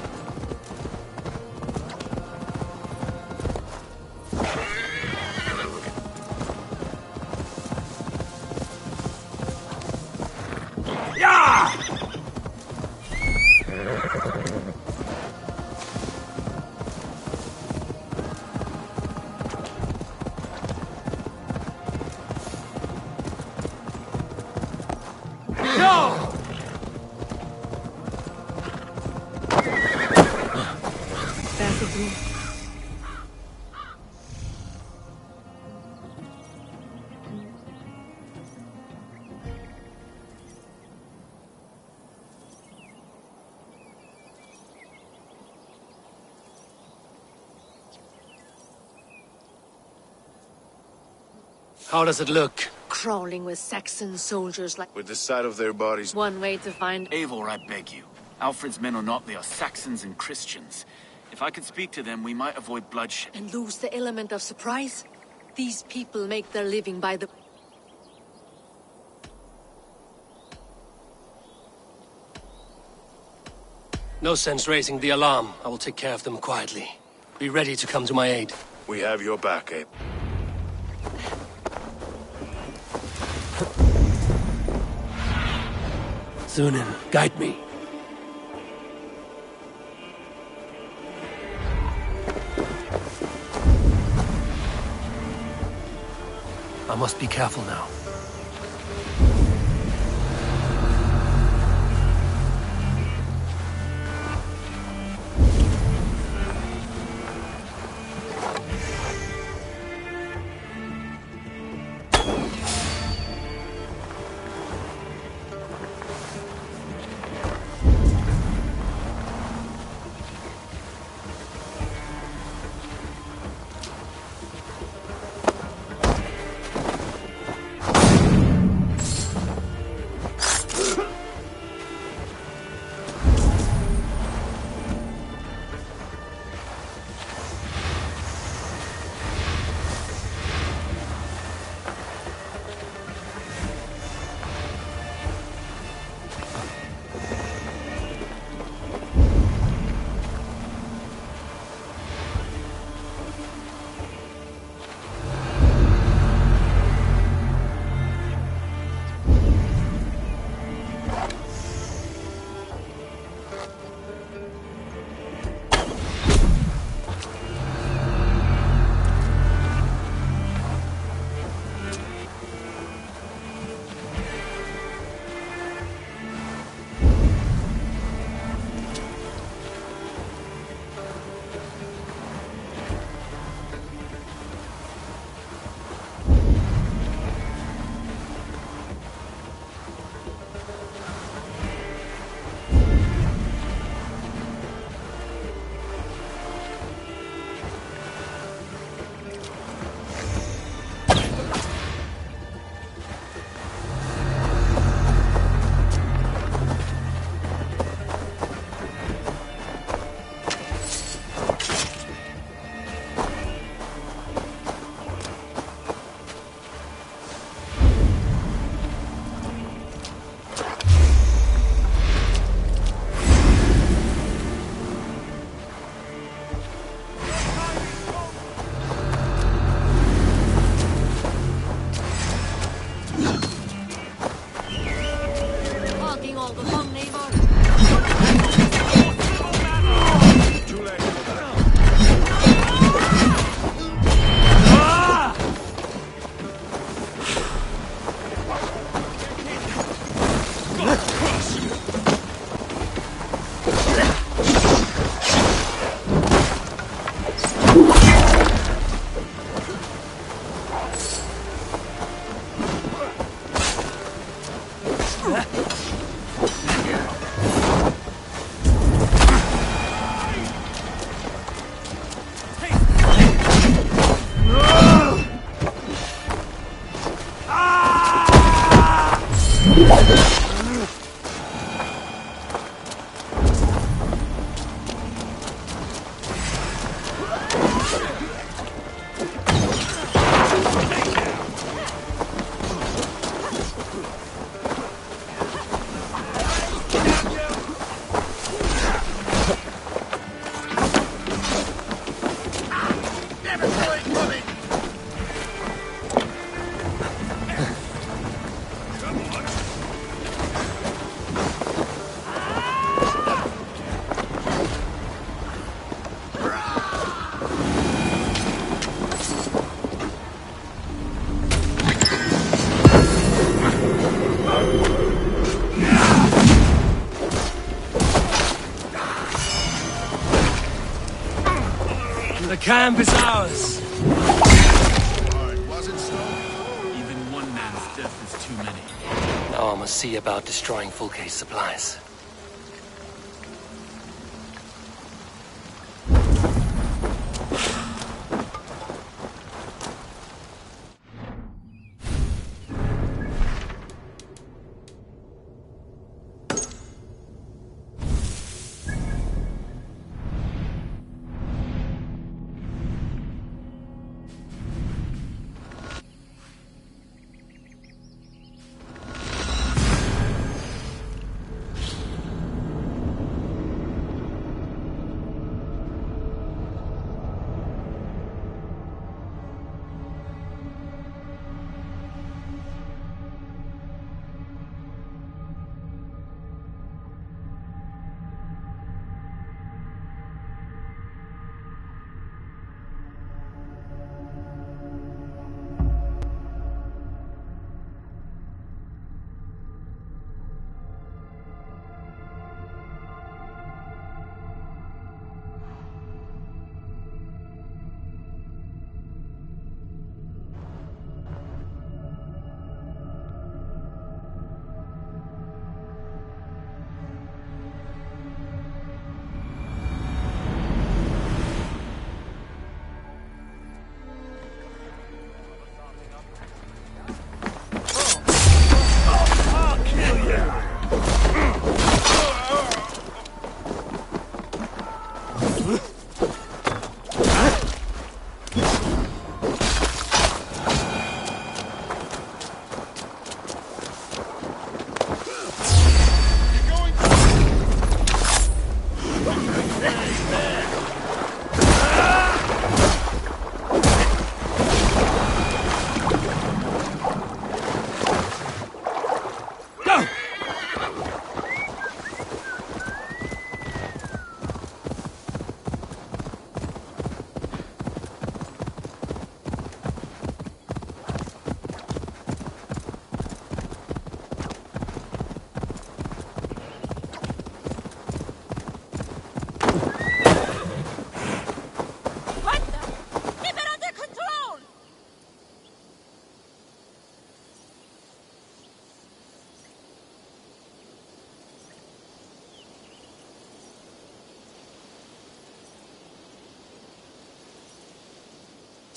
Speaker 2: How does it look?
Speaker 3: Crawling with Saxon soldiers like...
Speaker 21: With the sight of their bodies...
Speaker 3: One way to find...
Speaker 15: Eivor, I beg you. Alfred's men are not, they are Saxons and Christians. If I could speak to them, we might avoid bloodshed.
Speaker 3: And lose the element of surprise? These people make their living by the...
Speaker 2: No sense raising the alarm. I will take care of them quietly. Be ready to come to my aid.
Speaker 21: We have your back, Abe.
Speaker 2: Sunan, guide me. I must be careful now. The camp is ours.
Speaker 21: Was it so?
Speaker 15: Even one man's death is too many.
Speaker 2: Now I must see about destroying Fulke's supplies.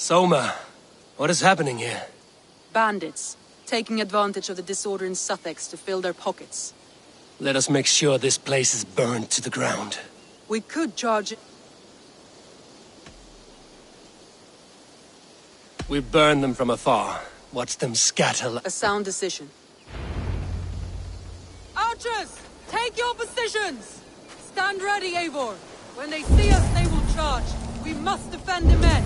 Speaker 2: Soma, what is happening here?
Speaker 16: Bandits, taking advantage of the disorder in Sussex to fill their pockets.
Speaker 2: Let us make sure this place is burned to the ground.
Speaker 16: We could charge it.
Speaker 2: We burn them from afar. Watch them scatter.
Speaker 16: A sound decision. Archers, take your positions! Stand ready, Eivor. When they see us, they will charge. We must defend the men.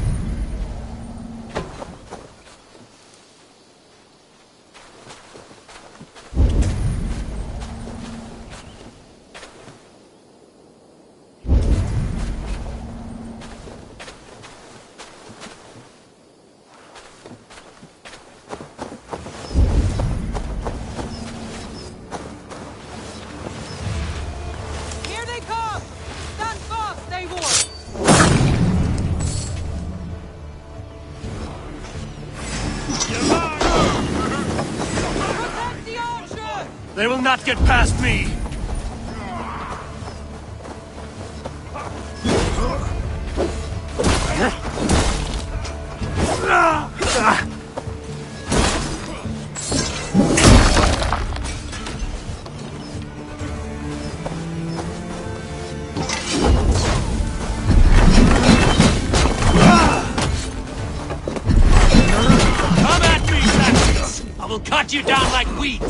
Speaker 2: They will not get past me! Come at me, savages! I will cut you down like wheat!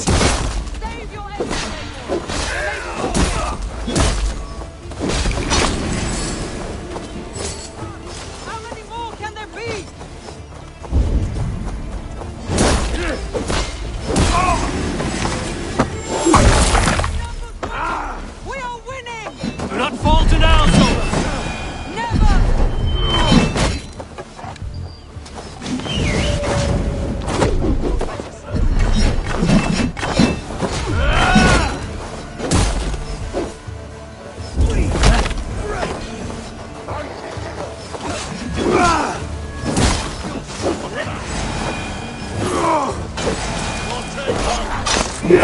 Speaker 2: The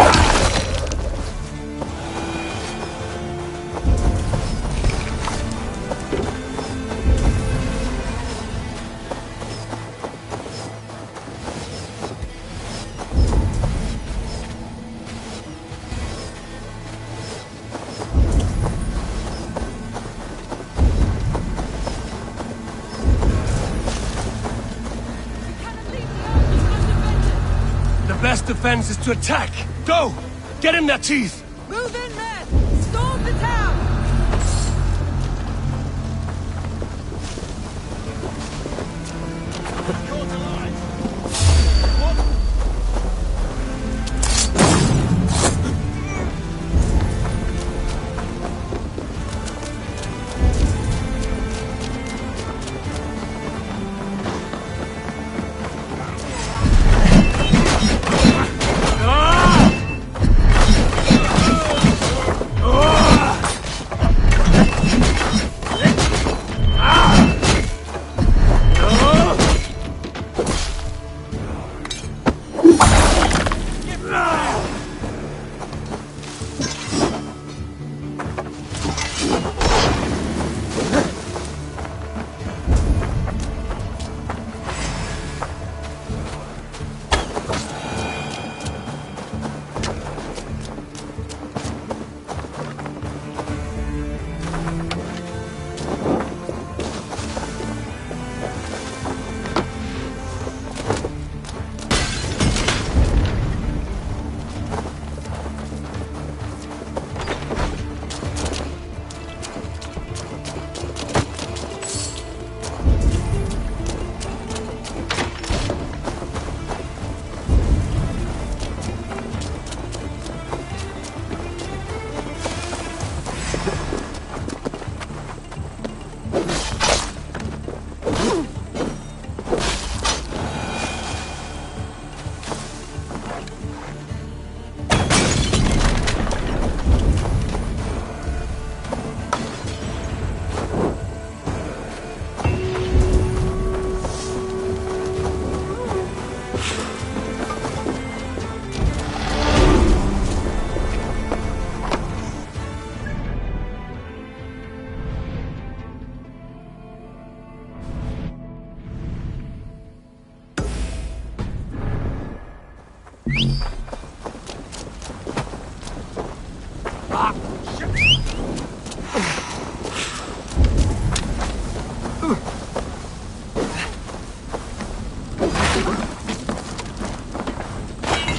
Speaker 2: best defense is to attack! Go! Get in their teeth!
Speaker 16: Move in, men! Storm the town!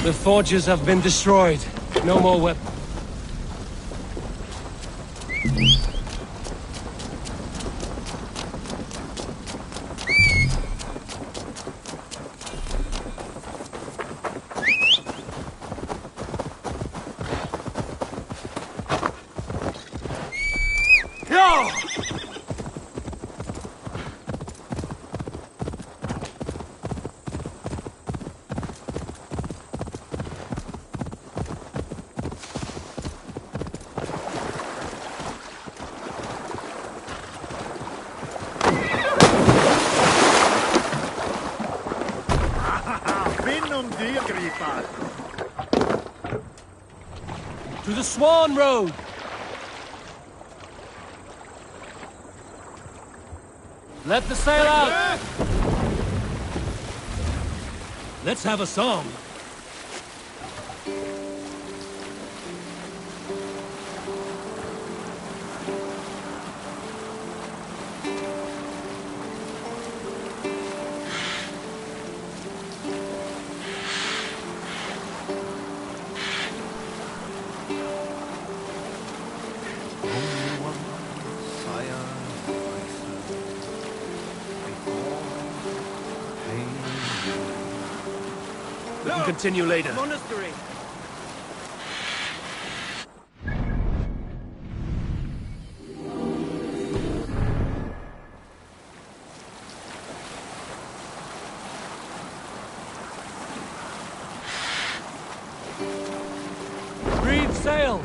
Speaker 2: The forges have been destroyed. No more weapons. To the Swan Road! Let the sail out! Let's have a song. We can continue later.
Speaker 9: Monastery!
Speaker 2: Breathe sail!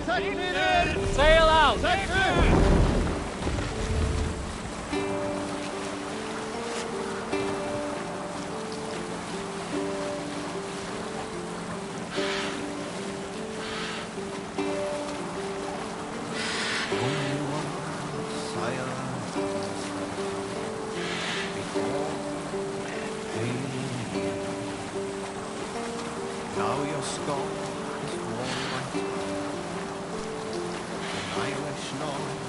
Speaker 2: Sail out!
Speaker 9: Now your skull is warm white. An Irish noise.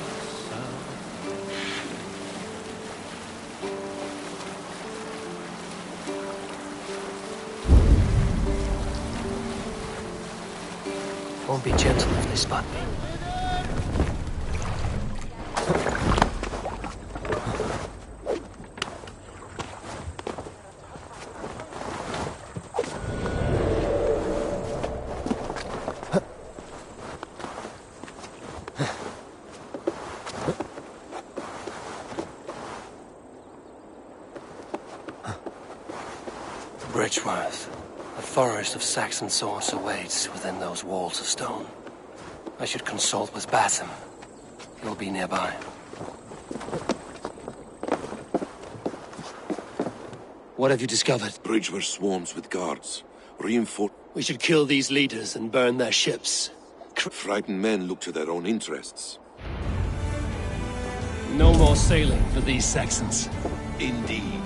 Speaker 2: Won't be gentle if they spot me. Bridgeworth. A forest of Saxon swords awaits within those walls of stone. I should consult with Basim. He'll be nearby. What have you discovered?
Speaker 17: Bridgeworth swarms with guards. Reinforced.
Speaker 2: We should kill these leaders and burn their ships.
Speaker 17: Frightened men look to their own interests.
Speaker 2: No more sailing for these Saxons.
Speaker 17: Indeed.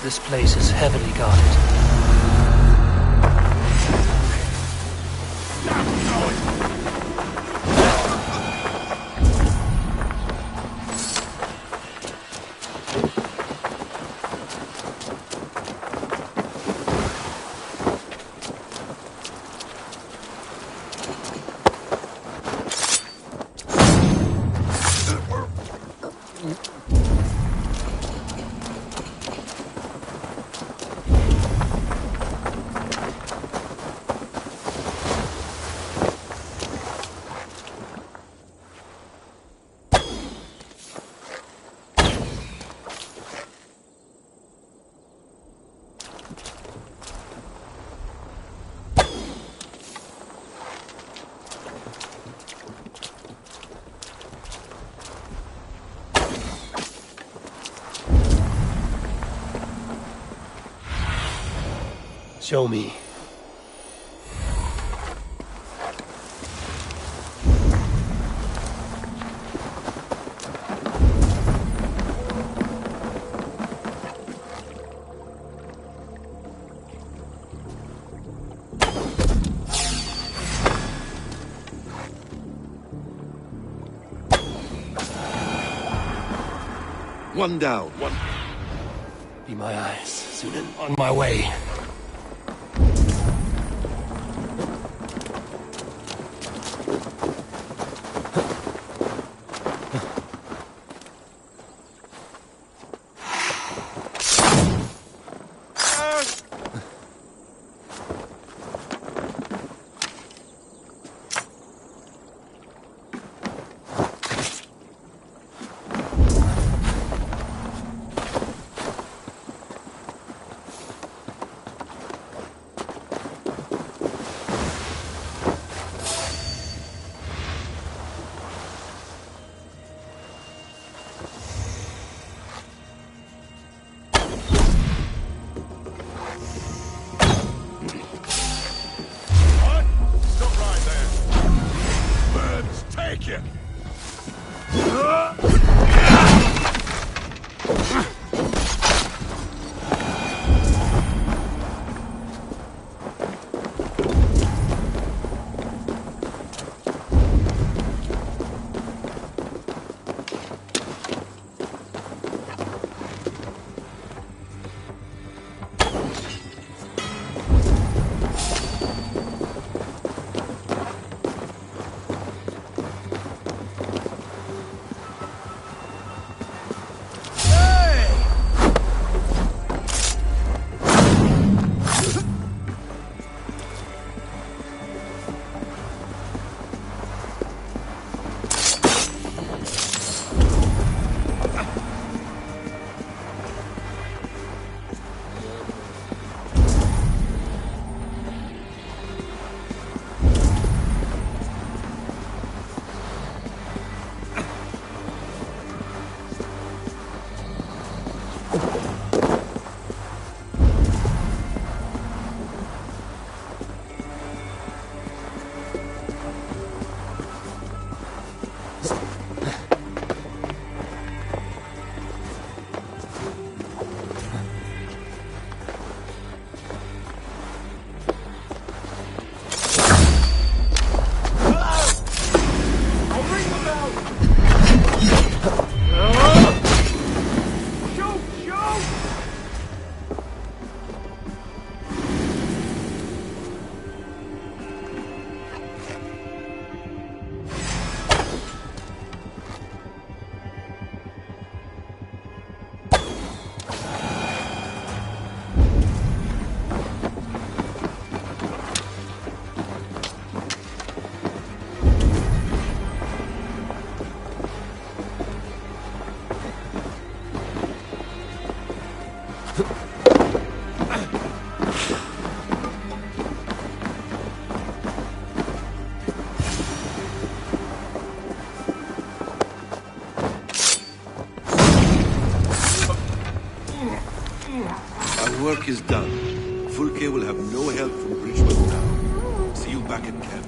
Speaker 2: This place is heavily guarded. Show me.
Speaker 17: One down. One.
Speaker 2: Be my eyes, Sunan. On my way.
Speaker 17: Our work is done. Fulke will have no help from Bridgewood now. See you back at camp.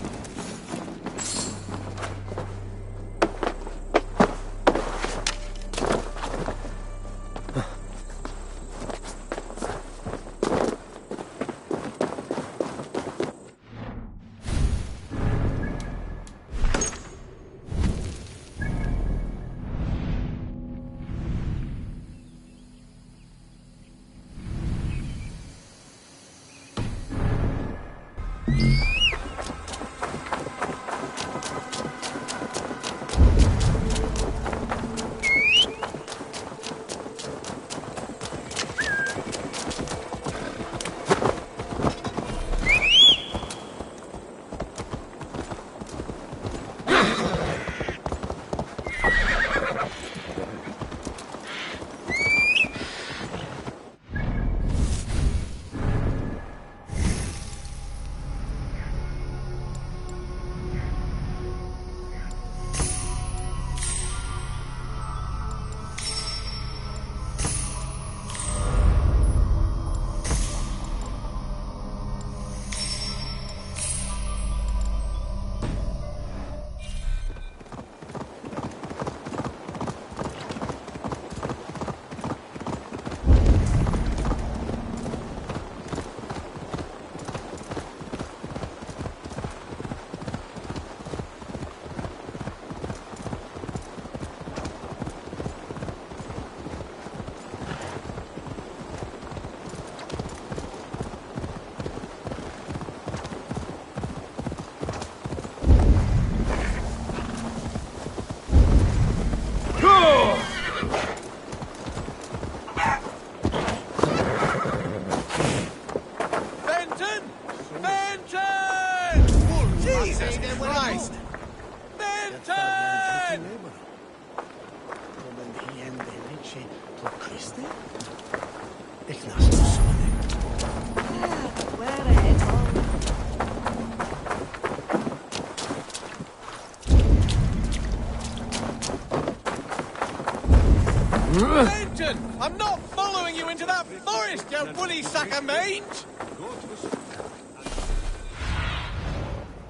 Speaker 9: Benton! I'm not following you into that forest, you woolly sack of mange!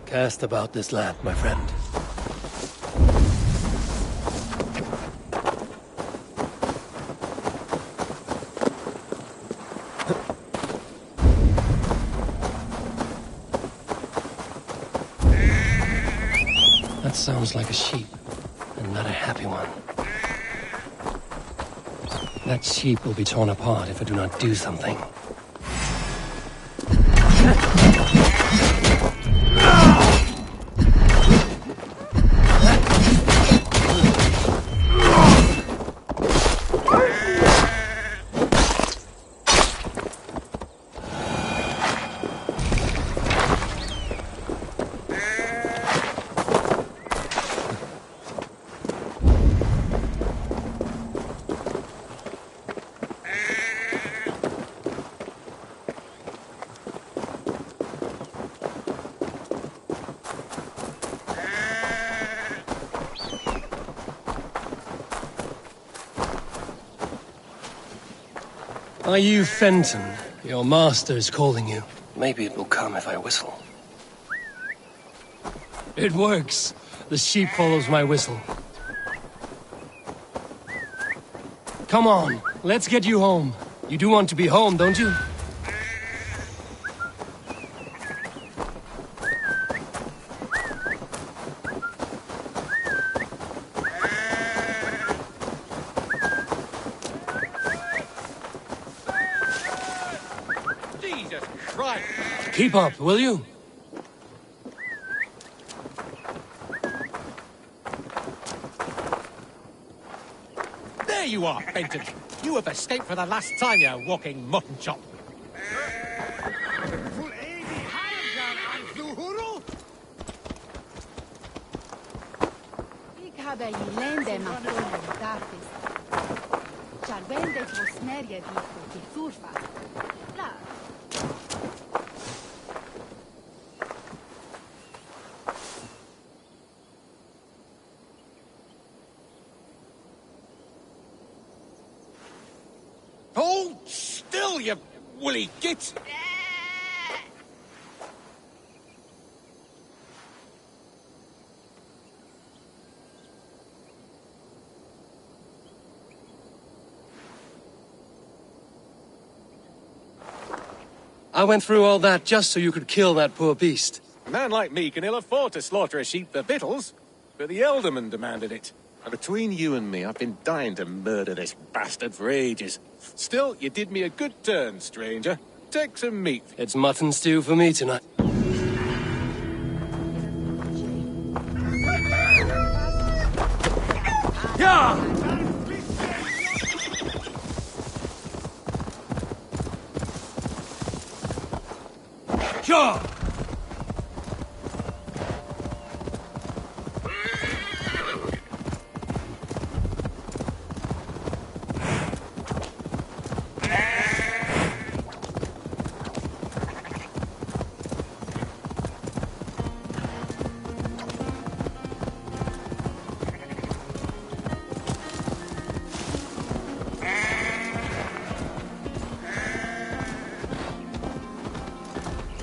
Speaker 2: Cast about this land, my friend. That sounds like a sheep, and not a happy one. That sheep will be torn apart if I do not do something. Are you Fenton? Your master is calling you. Maybe it will come if I whistle. It works. The sheep follows my whistle. Come on, let's get you home. You do want to be home, don't you? Keep up, will you?
Speaker 9: There you are, Benton. You have escaped for the last time, you walking mutton chop.
Speaker 13: Hold still, you woolly git!
Speaker 2: I went through all that just so you could kill that poor beast.
Speaker 13: A man like me can ill afford to slaughter a sheep for victuals, but the Elderman demanded it. And between you and me, I've been dying to murder this bastard for ages. Still, you did me a good turn, stranger. Take some meat.
Speaker 2: It's mutton stew for me tonight.
Speaker 13: Yeah!
Speaker 2: Sure!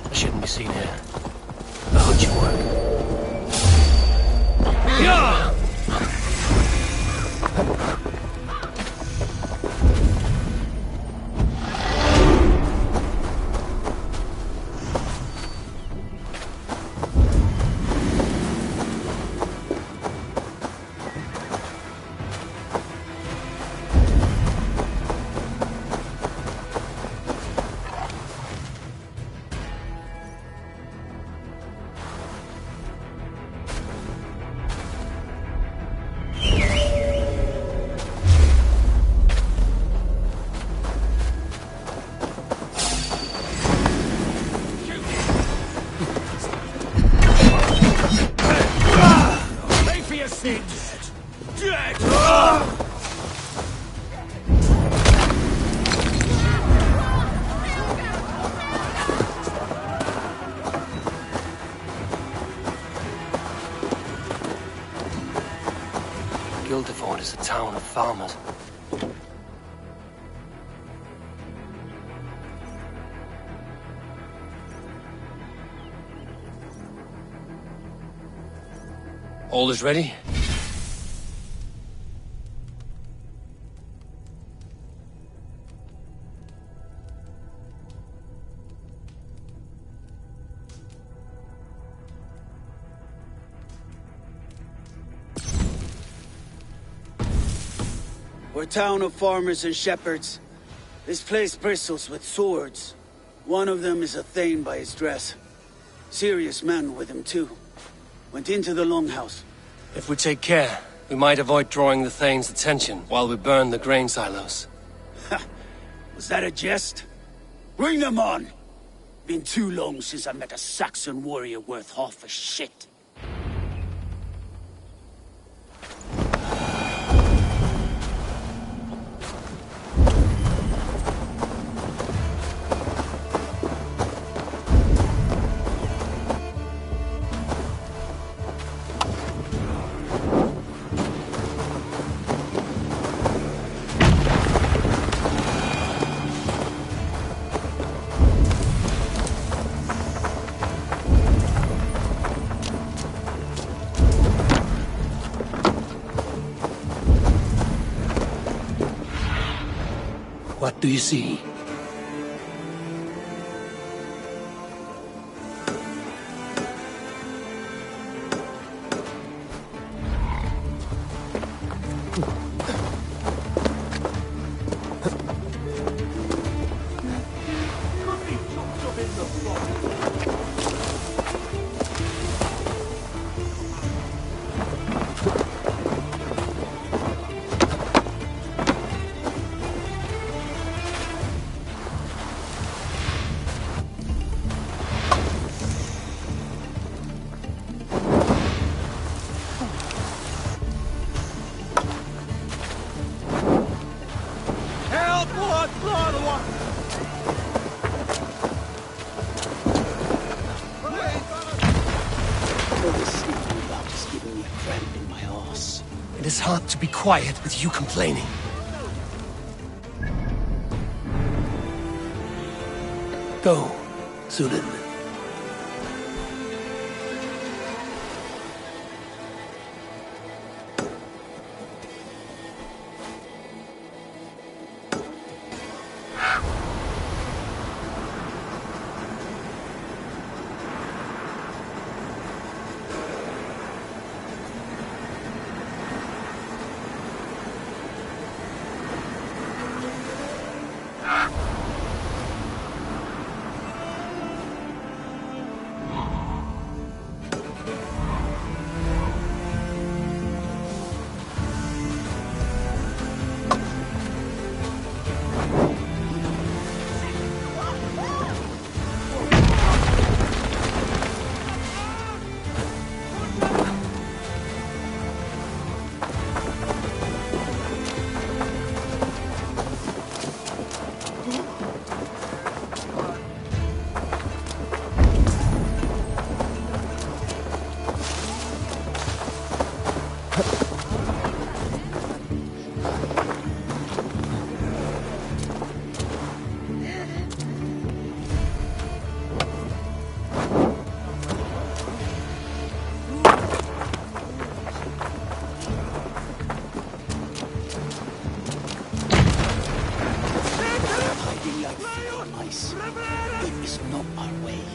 Speaker 2: I shouldn't be seen here. I hope you work. Yeah! Guildeford is a town of farmers. All is ready?
Speaker 19: We're a town of farmers and shepherds. This place bristles with swords. One of them is a Thane by his dress. Serious man with him too. Went into the longhouse.
Speaker 2: If we take care, we might avoid drawing the Thane's attention while we burn the grain silos.
Speaker 19: Was that a jest? Bring them on! Been too long since I met a Saxon warrior worth half a shit.
Speaker 2: What do you see?
Speaker 19: All this sneaking about is giving me a cramp in my arse.
Speaker 2: It is hard to be quiet with you complaining. Go, Zulin.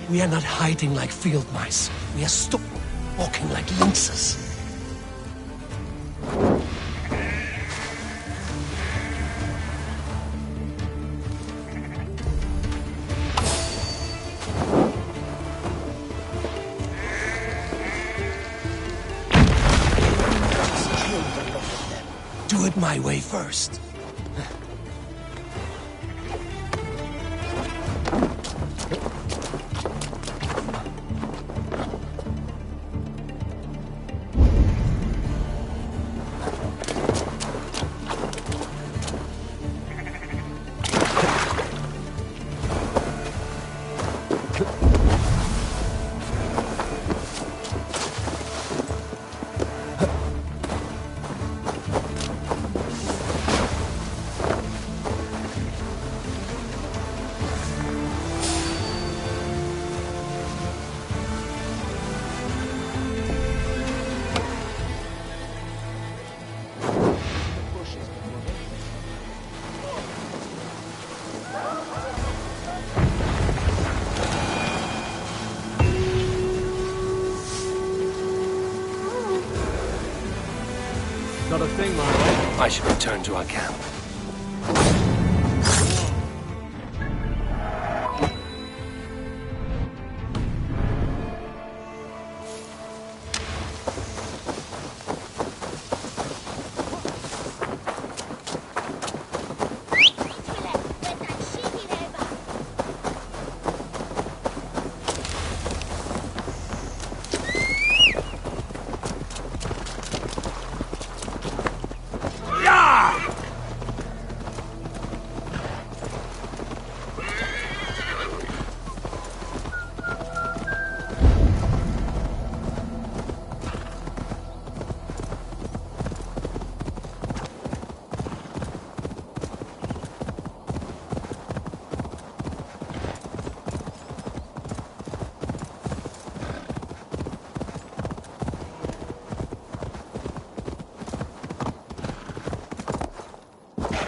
Speaker 2: We are not hiding like field mice. We are walking like lynxes. Do it my way first. Not a thing, my lord. I should return to our camp.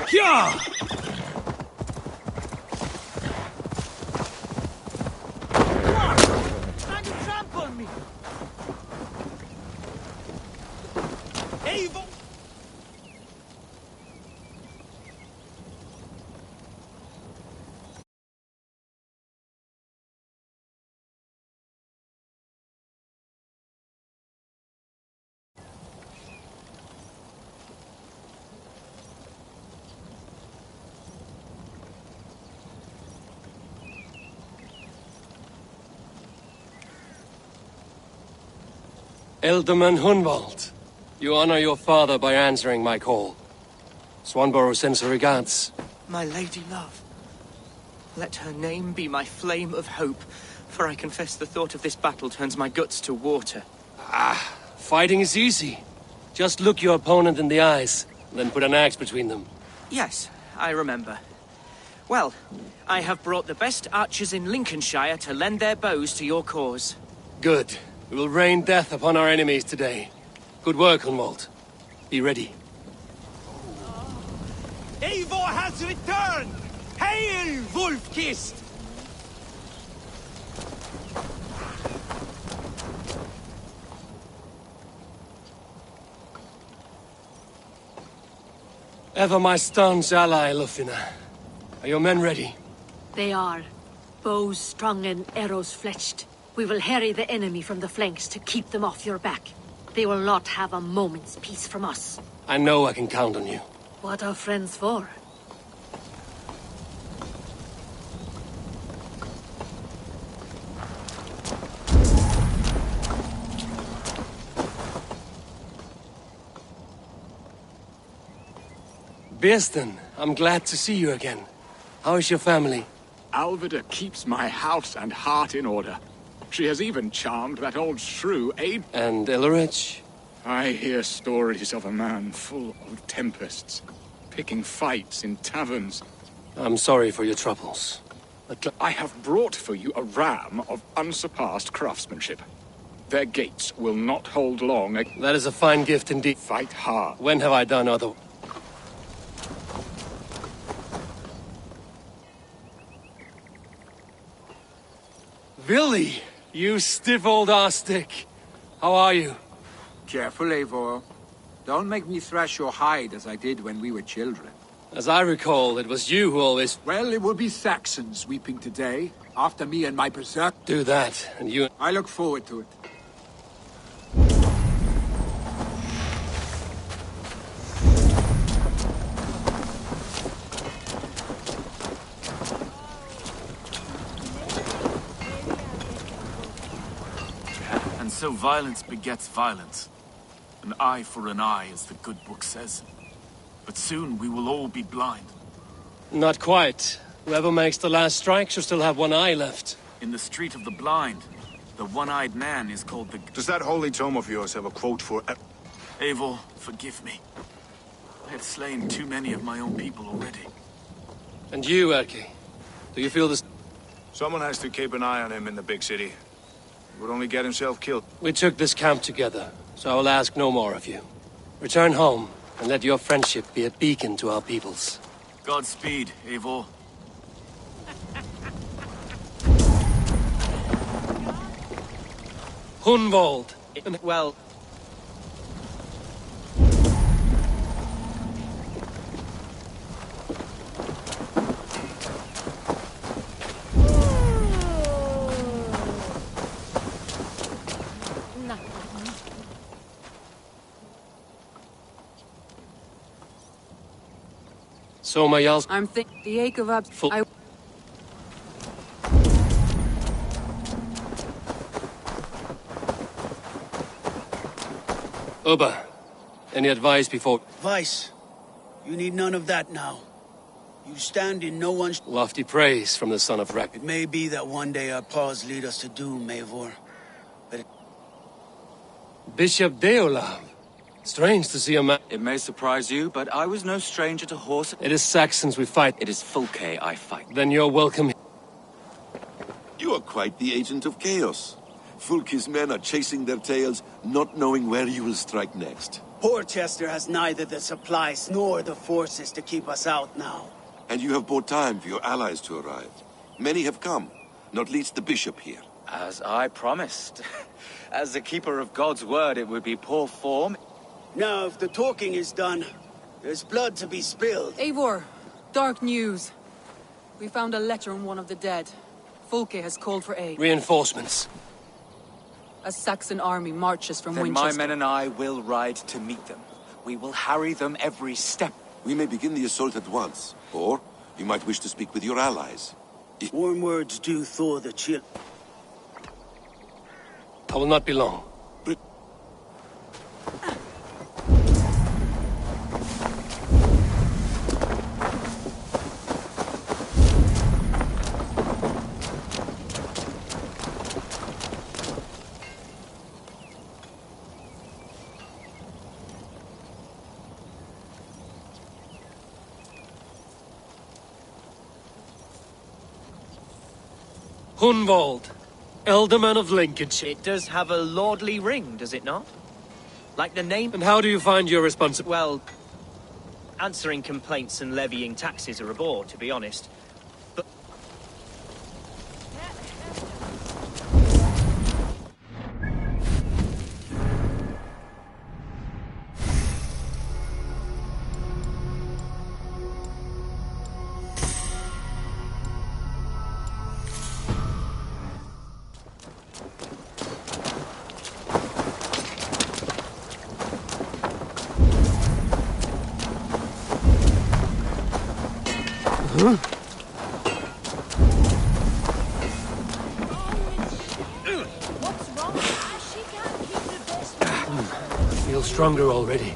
Speaker 5: Yeah!
Speaker 9: Trying to trample me! Evil!
Speaker 2: Elderman Hunwald, you honor your father by answering my call. Swanborough sends her regards.
Speaker 6: my lady love. Let her name be my flame of hope, for I confess the thought of this battle turns my guts to water.
Speaker 2: Fighting is easy. Just look your opponent in the eyes, then put an axe between them.
Speaker 6: Yes, I remember. Well, I have brought the best archers in Lincolnshire to lend their bows to your cause.
Speaker 2: Good. We will rain death upon our enemies today. Good work, Hunwald. Be ready.
Speaker 9: Eivor has returned! Hail, Wolf-Kissed!
Speaker 2: Ever my staunch ally, Lufina. Are your men ready?
Speaker 3: They are. Bows strung and arrows fletched. We will harry the enemy from the flanks to keep them off your back. They will not have a moment's peace from us.
Speaker 2: I know I can count on you.
Speaker 3: What are friends for?
Speaker 2: Birsten, I'm glad to see you again. How is your family?
Speaker 22: Alvida keeps my house and heart in order. She has even charmed that old shrew, Abe.
Speaker 2: And Illerich?
Speaker 22: I hear stories of a man full of tempests, picking fights in taverns.
Speaker 2: I'm sorry for your troubles.
Speaker 22: I have brought for you a ram of unsurpassed craftsmanship. Their gates will not hold long.
Speaker 2: That is a fine gift indeed.
Speaker 22: Fight hard.
Speaker 2: When have I done other? Billy, you stiff old arse-stick. How are you?
Speaker 12: Careful, Eivor. Don't make me thrash your hide as I did when we were children.
Speaker 2: As I recall, it was you who always...
Speaker 12: Well, it will be Saxons weeping today, after me and my berserk.
Speaker 2: Do that, and you...
Speaker 12: I look forward to it.
Speaker 15: So violence begets violence. An eye for an eye, as the good book says. But soon we will all be blind.
Speaker 2: Not quite. Whoever makes the last strike should still have one eye left.
Speaker 15: In the Street of the Blind, the one-eyed man is called the...
Speaker 21: Does that holy tome of yours have a quote for...
Speaker 15: Eivor, forgive me. I have slain too many of my own people already.
Speaker 2: And you, Erki? Do you feel this?
Speaker 21: Someone has to keep an eye on him in the big city. He would only get himself killed.
Speaker 2: We took this camp together, so I will ask no more of you. Return home, and let your friendship be a beacon to our peoples.
Speaker 15: Godspeed, Eivor.
Speaker 2: Hunwald!
Speaker 6: Well...
Speaker 2: So my yells.
Speaker 16: I'm the ache of
Speaker 2: Ubba, any advice before...
Speaker 19: Vice. You need none of that now. You stand in no one's...
Speaker 2: Lofty praise from the son of Rek.
Speaker 19: It may be that one day our paths lead us to doom, Eivor. But...
Speaker 2: Bishop Deolav. Strange to see a man...
Speaker 23: It may surprise you, but I was no stranger to horse...
Speaker 2: It is Saxons we fight.
Speaker 23: It is Fulke I fight.
Speaker 2: Then you're welcome.
Speaker 17: You are quite the agent of chaos. Fulke's men are chasing their tails, not knowing where you will strike next.
Speaker 19: Porchester has neither the supplies nor the forces to keep us out now.
Speaker 17: And you have bought time for your allies to arrive. Many have come, not least the bishop here.
Speaker 23: As I promised. As the keeper of God's word, it would be poor form.
Speaker 19: Now, if the talking is done, there's blood to be spilled.
Speaker 16: Eivor, dark news. We found a letter on one of the dead. Fulke has called for aid.
Speaker 2: Reinforcements.
Speaker 16: A Saxon army marches from
Speaker 23: Then
Speaker 16: Winchester.
Speaker 23: my men and I will ride to meet them. We will harry them every step.
Speaker 17: We may begin the assault at once, or you might wish to speak with your allies.
Speaker 19: Warm words do thaw the chill.
Speaker 2: I will not be long. Hunwald, Elderman of Lincolnshire.
Speaker 6: It does have a lordly ring, does it not? Like the name...
Speaker 2: And how do you find your responsibility?
Speaker 6: Well, answering complaints and levying taxes are a bore, to be honest. But...
Speaker 2: I feel stronger already.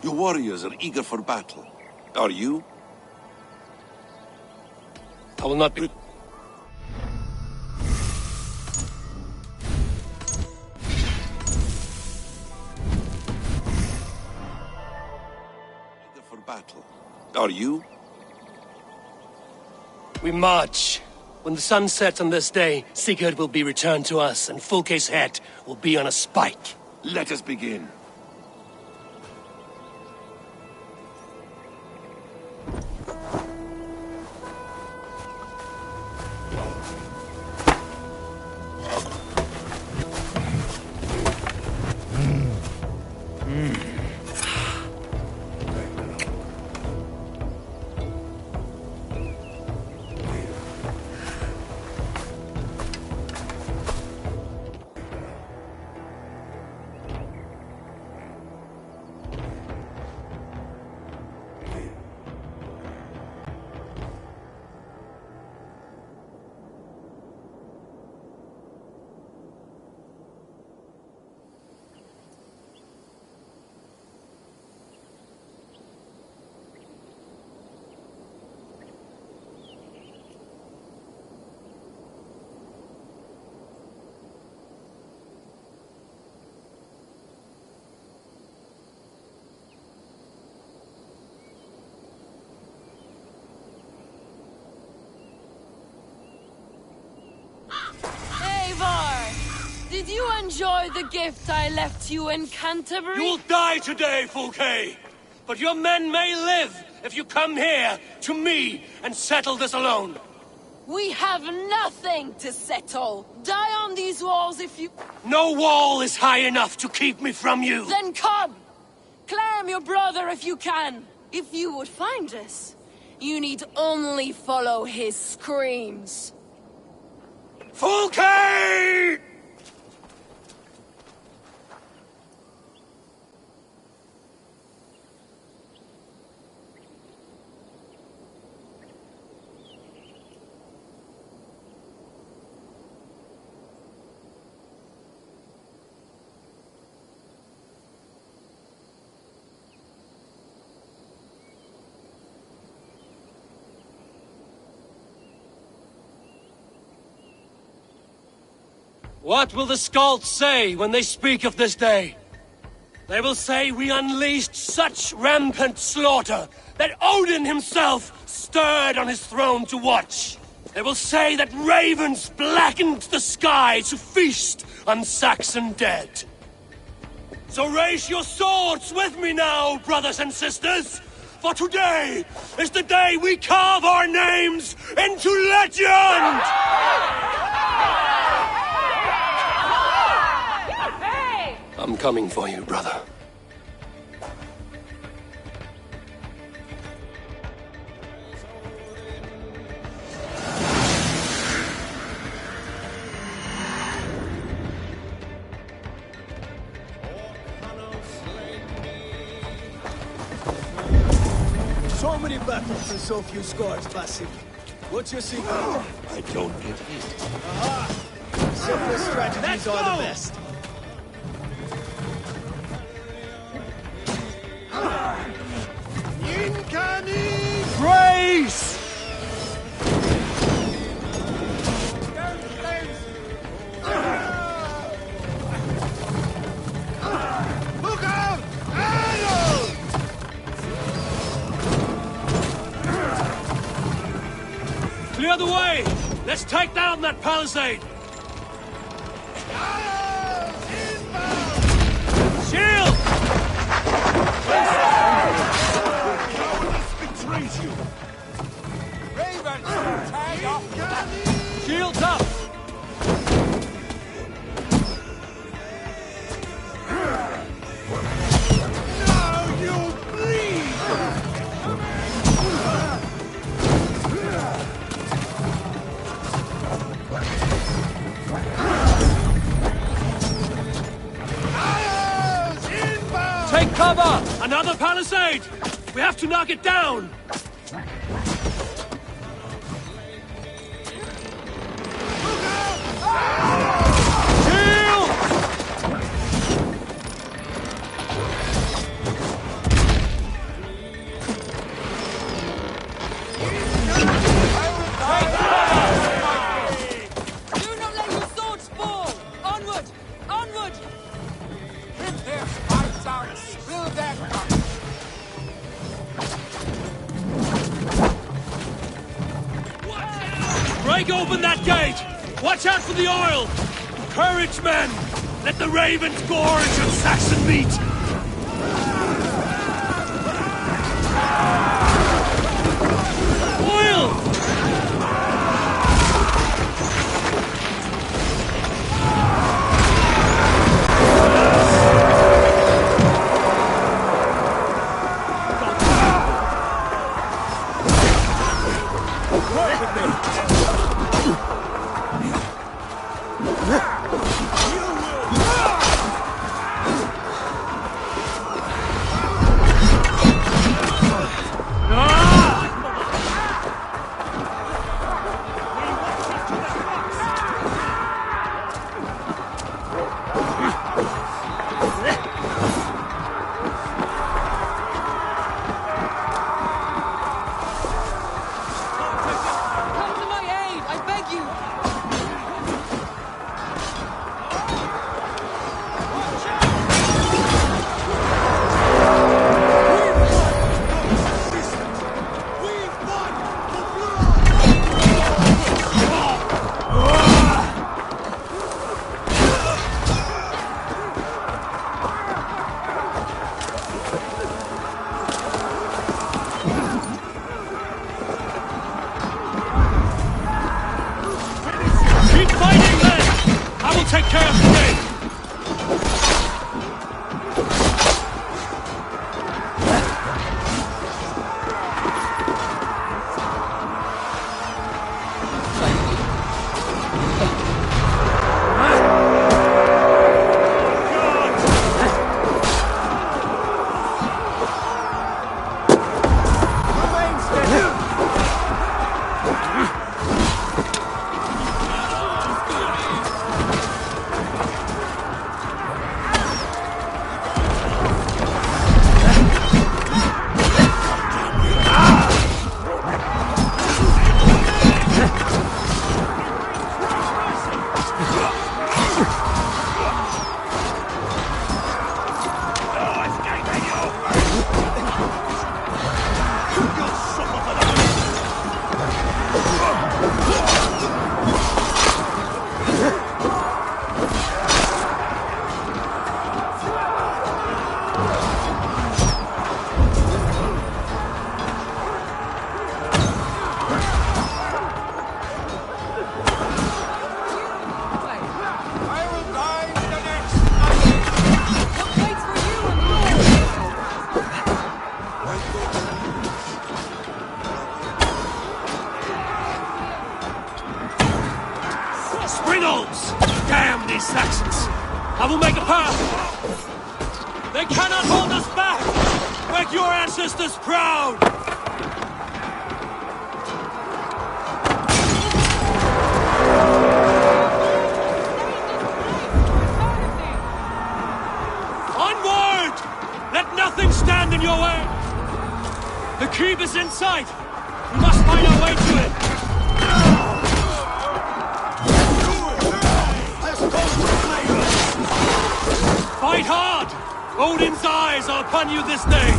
Speaker 17: Your warriors are eager for battle. Are you?
Speaker 2: I will not be...
Speaker 17: For battle. Are you?
Speaker 2: We march. When the sun sets on this day, Sigurd will be returned to us, and Fulke's head will be on a spike.
Speaker 17: Let us begin.
Speaker 16: Did you enjoy the gift I left you in Canterbury?
Speaker 2: You'll die today, Fulke! But your men may live if you come here, to me, and settle this alone.
Speaker 16: We have nothing to settle. Die on these walls if you...
Speaker 2: No wall is high enough to keep me from you.
Speaker 16: Then come! Claim your brother if you can. If you would find us, you need only follow his screams.
Speaker 2: Fulke! What will the Skalds say when they speak of this day? They will say we unleashed such rampant slaughter that Odin himself stirred on his throne to watch. They will say that ravens blackened the sky to feast on Saxon dead. So raise your swords with me now, brothers and sisters, for today is the day we carve our names into legend! I'm coming for you, brother.
Speaker 9: So many battles and so few scores, Basim. What's your secret?
Speaker 17: I don't get hit.
Speaker 9: Aha! Simple strategies are the best.
Speaker 2: Grace! Let's take down that palisade! Shield!
Speaker 12: Betrays you! Raven, tag off!
Speaker 2: Shields up!
Speaker 12: Now you bleed!
Speaker 2: Take cover! Another palisade! We have to knock it down! Break open that gate! Watch out for the oil! Courage, men! Let the ravens gorge on Saxon meat! Oil! Take care of the gate! Damn these Saxons! I will make a path! They cannot hold us back! Make your ancestors proud! Onward! Let nothing stand in your way! The keep is in sight! We must find our way to it! Fight hard! Odin's eyes are upon you this day!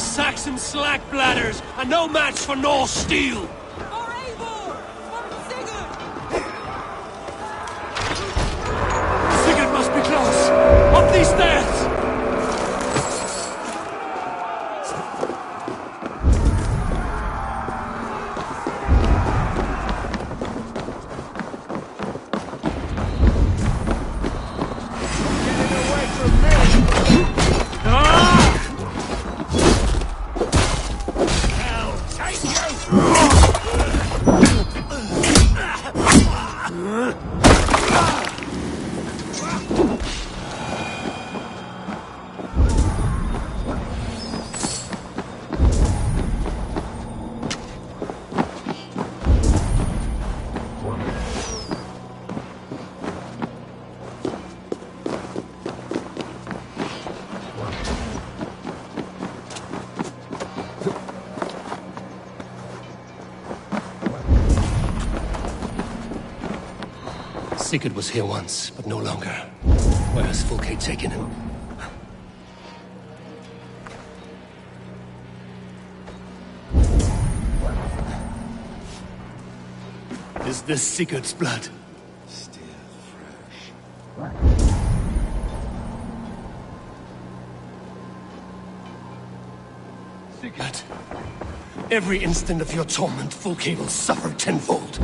Speaker 2: These Saxon slack bladders are no match for Norse steel! Sigurd must be close! Up these stairs! Sigurd was here once, but no longer. Where has Fulke taken him? Is this Sigurd's blood?
Speaker 17: Still fresh.
Speaker 2: Sigurd, every instant of your torment, Fulke will suffer tenfold.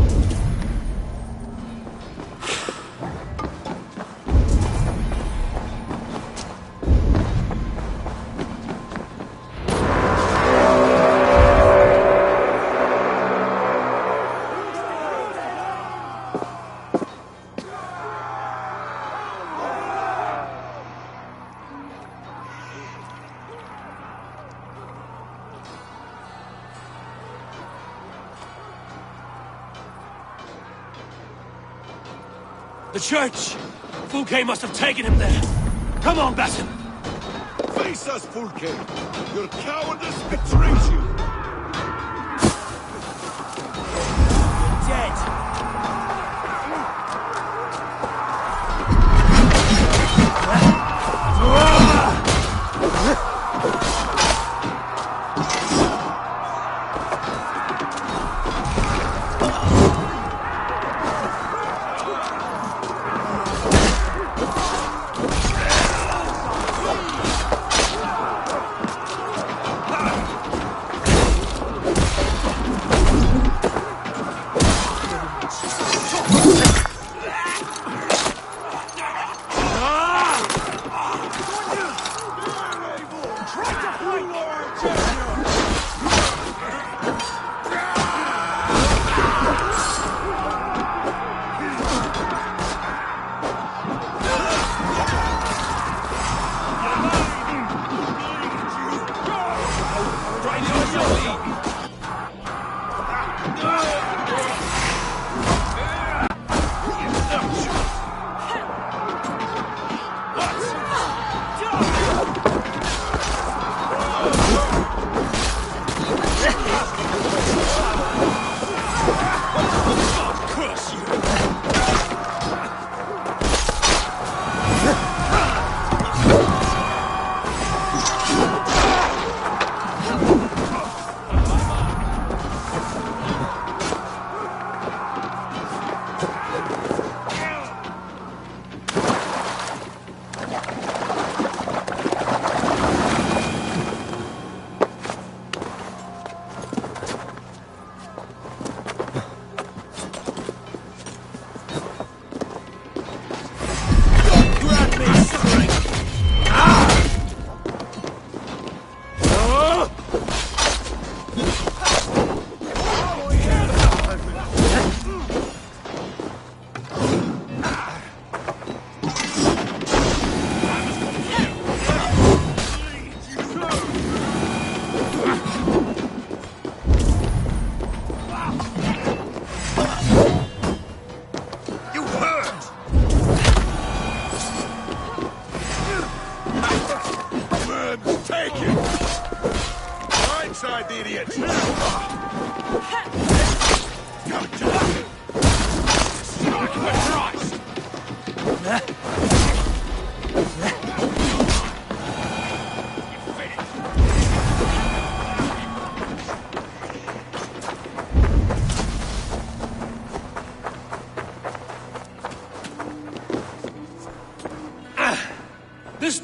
Speaker 2: The church! Fulke must have taken him there! Come on, Batten!
Speaker 17: Face us, Fulke! Your cowardice betrays you!
Speaker 9: Dead!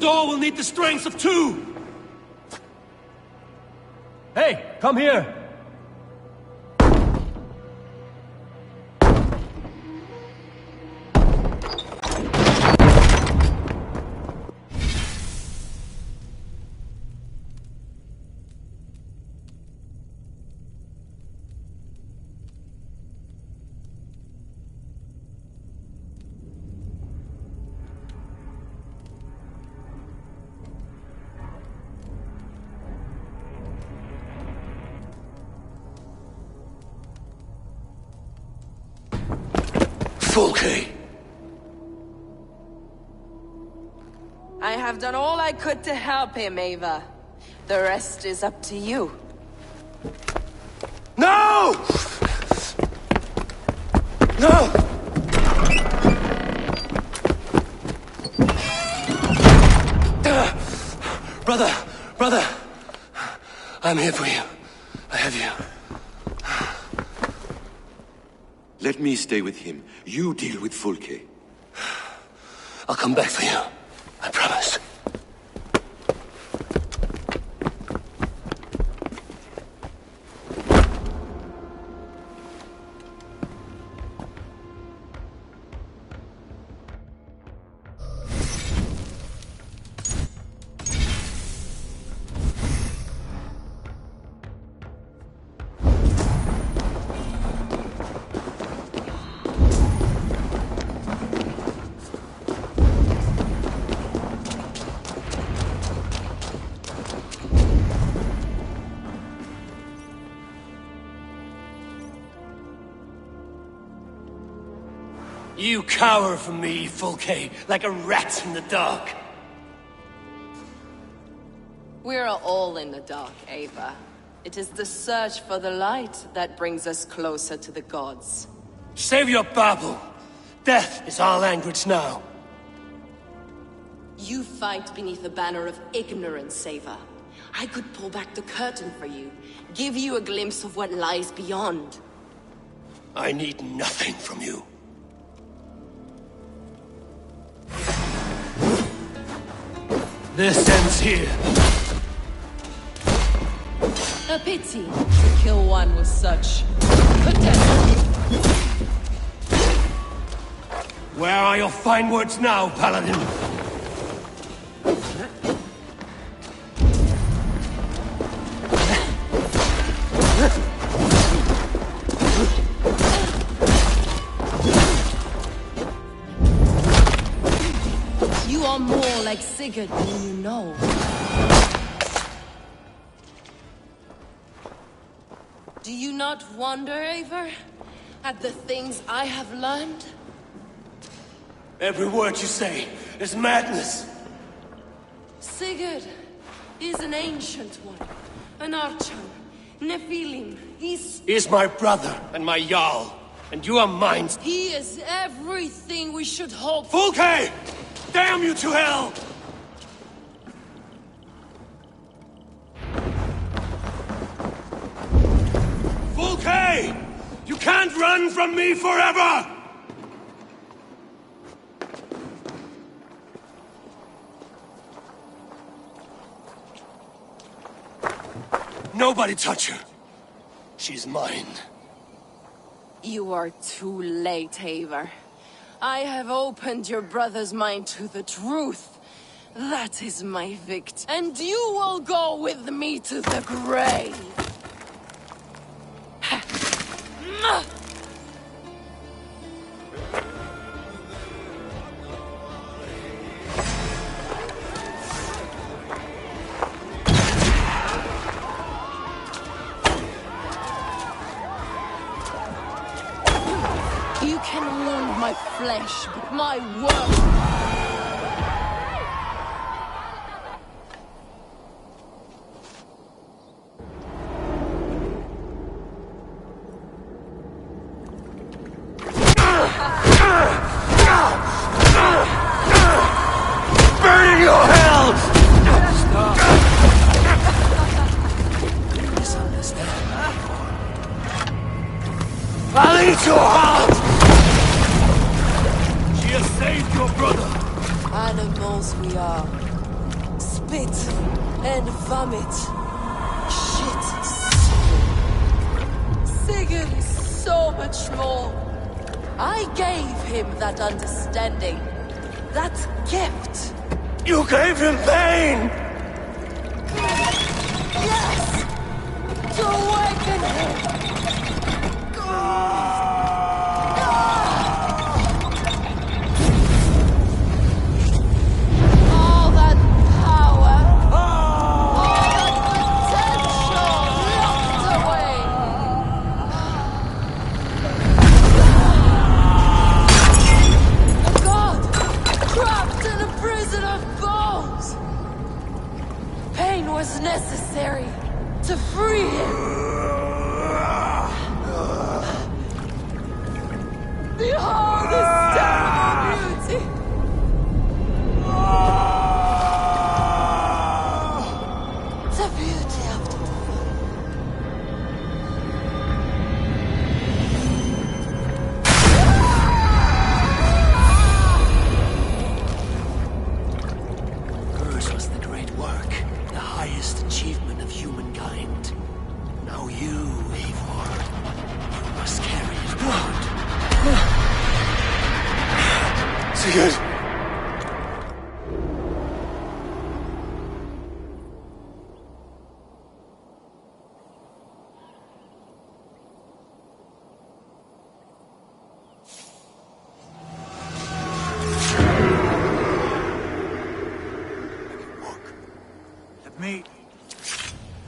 Speaker 2: door will need the strength of 2!
Speaker 1: Hey, come here!
Speaker 2: Fulke!
Speaker 16: I have done all I could to help him, Ava. The rest is up to you.
Speaker 2: No! No! Brother! I'm here for you. I have you.
Speaker 17: Let me stay with him. You deal with Fulke.
Speaker 2: I'll come back for you. I promise. You cower from me, Fulke, like a rat in the dark.
Speaker 16: We're all in the dark, Ava. It is the search for the light that brings us closer to the gods.
Speaker 2: Save your babble. Death is our language now.
Speaker 16: You fight beneath a banner of ignorance, Ava. I could pull back the curtain for you, give you a glimpse of what lies beyond.
Speaker 2: I need nothing from you. This ends here.
Speaker 16: A pity to kill one with such potential.
Speaker 2: Where are your fine words now, Paladin?
Speaker 16: You are more like Sigurd than you know. Do you not wonder, Eivor, at the things I have learned?
Speaker 2: Every word you say is madness.
Speaker 16: Sigurd is an ancient one, an archer, Nephilim.
Speaker 2: He's my brother and my Jarl, and you are mine.
Speaker 16: He is everything we should hope for.
Speaker 2: Fulke! Damn you to hell! Fulke! You can't run from me forever! Nobody touch her. She's mine.
Speaker 16: You are too late, Eivor. I have opened your brother's mind to the truth. That is my victim. And you will go with me to the grave. You can wound my flesh, but my word...
Speaker 2: Burn in your hell! Stop. You misunderstand. I'll eat your heart! She has saved your brother!
Speaker 16: Animals we are. spit and vomit. Shit. Sigurd is so much more. I gave him that understanding. That gift.
Speaker 1: You gave him pain!
Speaker 16: Yes! To awaken him! All that power, all that potential locked away! A god trapped in a prison of bones! Pain was necessary to free him! Behold this terrible beauty! The beauty of the
Speaker 1: Hers was the great work, the highest achievement of humankind. Now you, Eivor, you must carry it forward.
Speaker 2: Sigurd!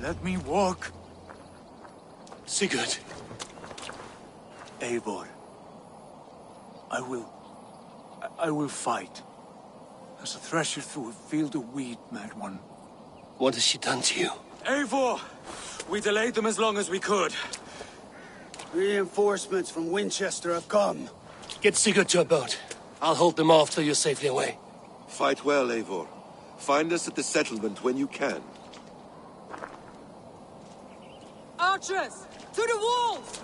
Speaker 5: Let me walk.
Speaker 1: Sigurd.
Speaker 5: Eivor. I will fight. As a thresher through a field of wheat, mad one.
Speaker 2: What has she done to you?
Speaker 6: Eivor! We delayed them as long as we could.
Speaker 19: Reinforcements from Winchester have come.
Speaker 2: Get Sigurd to a boat. I'll hold them off till you're safely away.
Speaker 17: Fight well, Eivor. Find us at the settlement when you can.
Speaker 16: Archers! To the walls!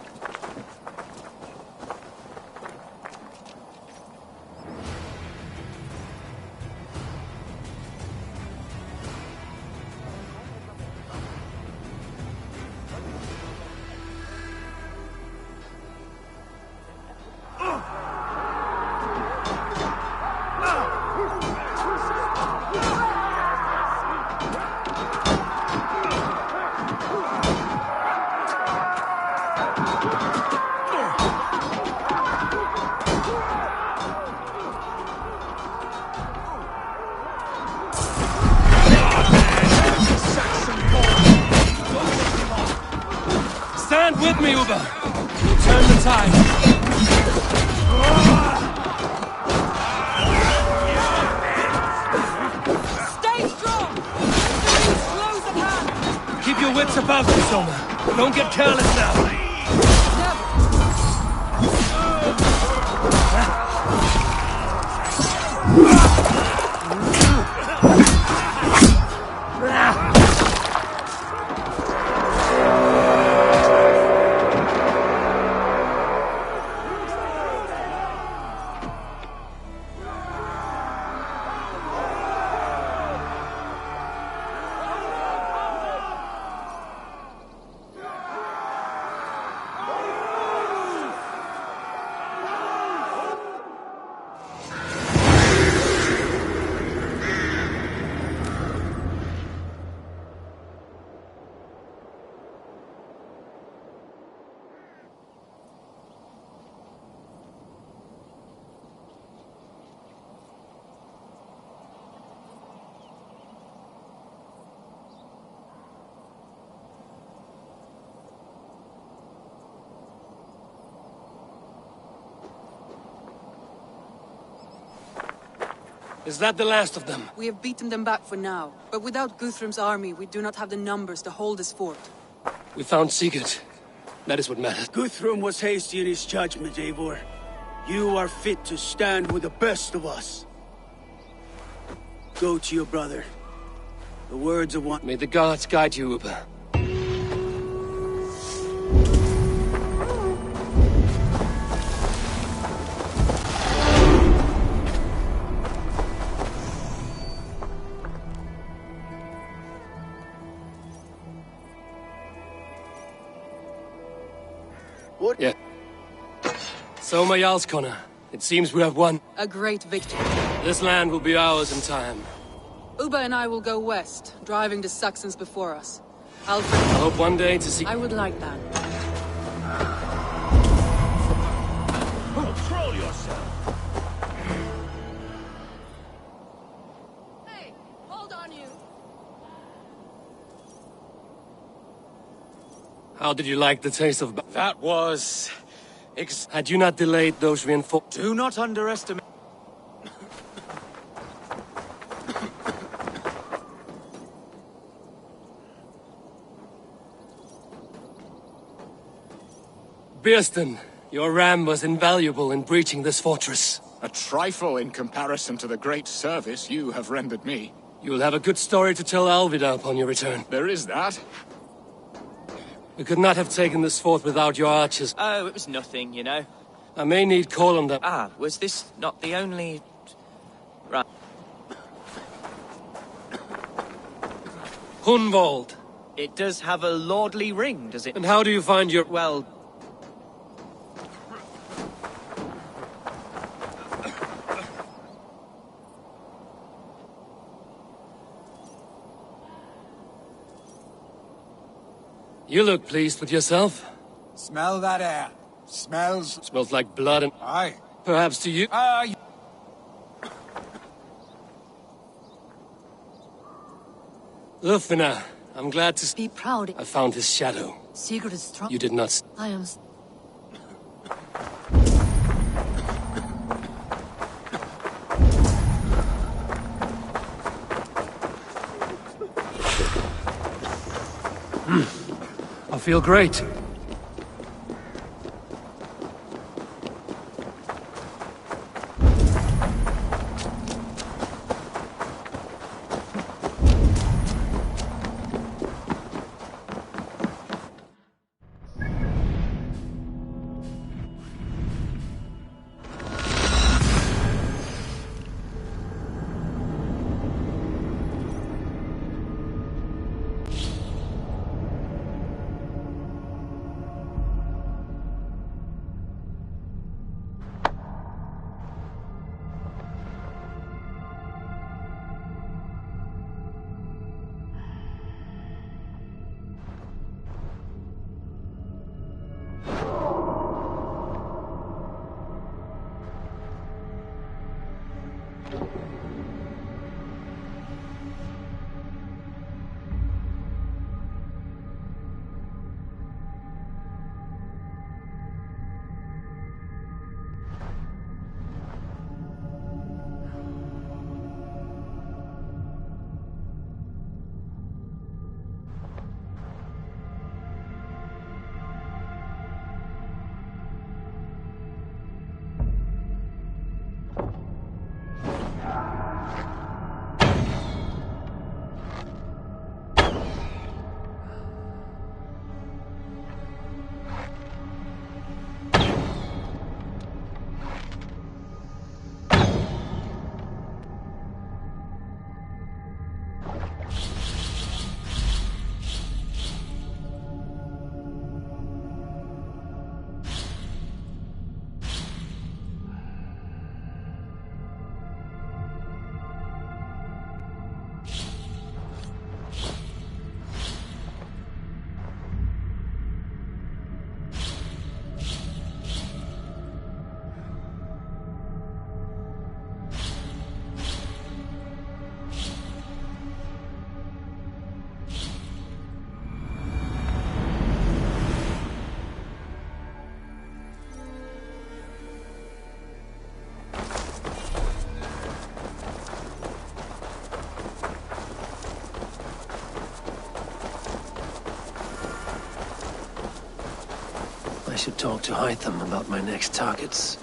Speaker 2: Stand with me, Uber! We'll turn the tide.
Speaker 16: Stay strong! Victory is close at hand!
Speaker 2: Keep your wits about you, Soma. Don't get careless now. Is that the last of them?
Speaker 7: We have beaten them back for now, but without Guthrum's army, we do not have the numbers to hold this fort.
Speaker 2: We found Sigurd. That is what matters.
Speaker 19: Guthrum was hasty in his judgment, Eivor. You are fit to stand with the best of us. Go to your brother. The words of one...
Speaker 2: May the gods guide you, Uber.
Speaker 19: What?
Speaker 2: Yeah. So, my Jarlskona, it seems we have won.
Speaker 7: A great victory.
Speaker 2: This land will be ours in time.
Speaker 7: Uba and I will go west, driving the Saxons before us. Alfred...
Speaker 2: I hope one day to see...
Speaker 7: I would like that.
Speaker 18: Control yourself!
Speaker 16: Hey, hold on you!
Speaker 2: How did you like the taste of...
Speaker 23: That was...
Speaker 2: Had you not delayed those reinforcements...
Speaker 23: Do not underestimate...
Speaker 2: Birsten, your ram was invaluable in breaching this fortress.
Speaker 22: A trifle in comparison to the great service you have rendered me.
Speaker 2: You will have a good story to tell Alvida upon your return.
Speaker 22: There is that.
Speaker 2: We could not have taken this fort without your archers.
Speaker 6: Oh, it was nothing, you know.
Speaker 2: I may need call on them.
Speaker 6: Ah, was this not the only... Right.
Speaker 2: Hunwald.
Speaker 6: It does have a lordly ring, does it?
Speaker 2: And how do you find your...
Speaker 6: Well...
Speaker 2: You look pleased with yourself.
Speaker 12: Smell that air.
Speaker 2: Smells like blood and...
Speaker 12: Aye.
Speaker 2: Perhaps to you... Lufina, I'm glad to...
Speaker 3: Be proud.
Speaker 2: I found his shadow.
Speaker 3: Sigurd is strong.
Speaker 2: You did not...
Speaker 3: I am...
Speaker 2: I feel great. I should talk to Hytham about my next targets.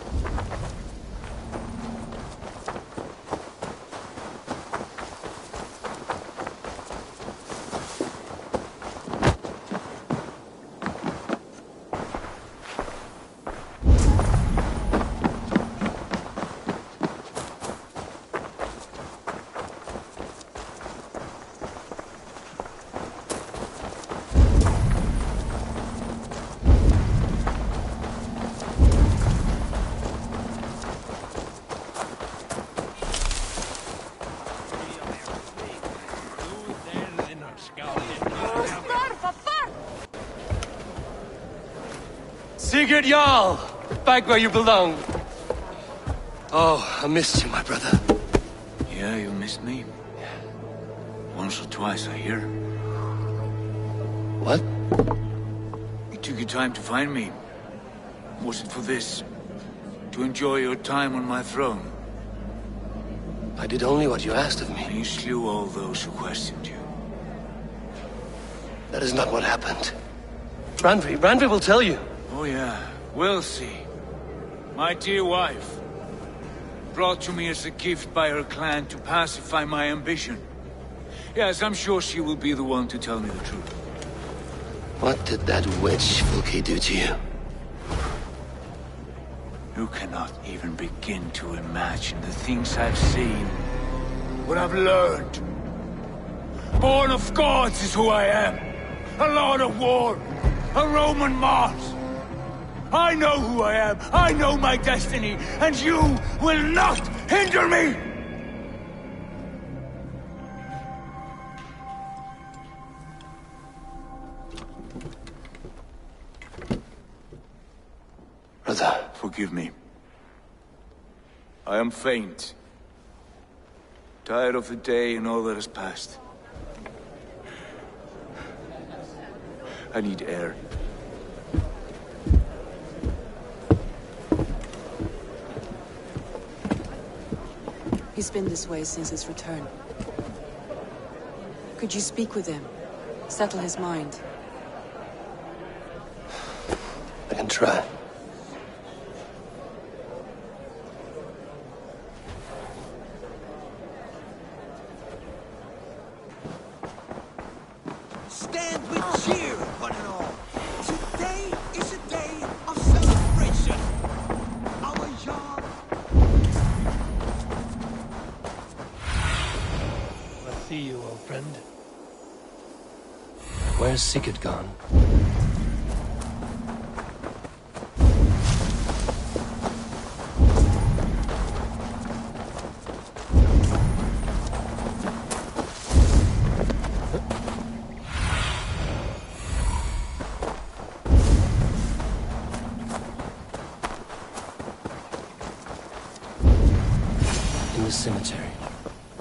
Speaker 2: Sigurd Jarl! Back where you belong. Oh, I missed you, my brother.
Speaker 5: Yeah, you missed me. Once or twice, I hear.
Speaker 2: What?
Speaker 5: You took your time to find me. Was it for this? To enjoy your time on my throne?
Speaker 2: I did only what you asked of me.
Speaker 5: You slew all those who questioned you.
Speaker 2: That is not what happened. Randvi will tell you.
Speaker 5: Oh yeah, we'll see. My dear wife, brought to me as a gift by her clan to pacify my ambition. Yes, I'm sure she will be the one to tell me the truth.
Speaker 2: What did that witch Fulke do to you?
Speaker 5: You cannot even begin to imagine the things I've seen, what I've learned. Born of gods is who I am. A lord of war, a Roman Mars. I know who I am, I know my destiny, and you will not hinder me!
Speaker 2: Brother.
Speaker 5: Forgive me. I am faint. Tired of the day and all that has passed. I need air.
Speaker 7: He's been this way since his return. Could you speak with him? Settle his mind?
Speaker 2: I can try.
Speaker 9: Stand with cheer, one and all. Today is a day of celebration. Our Jarl.
Speaker 2: I see you, old friend. Where's Sigurd gone? In the cemetery.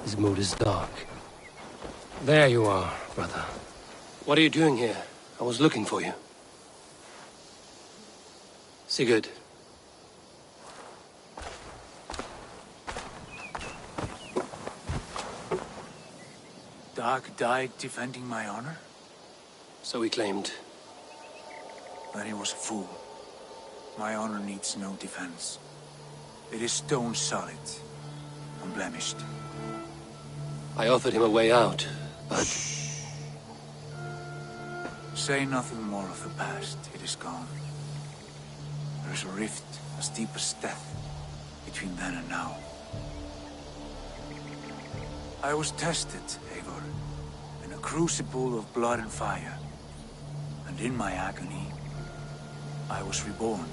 Speaker 2: His mood is dark. There you are, brother. What are you doing here? I was looking for you. Sigurd.
Speaker 5: Dag died defending my honor?
Speaker 2: So he claimed.
Speaker 5: Then he was a fool. My honor needs no defense. It is stone solid, unblemished.
Speaker 2: I offered him a way out, but...
Speaker 5: Say nothing more of the past. It is gone. There is a rift as deep as death between then and now. I was tested, Eivor, in a crucible of blood and fire. And in my agony, I was reborn.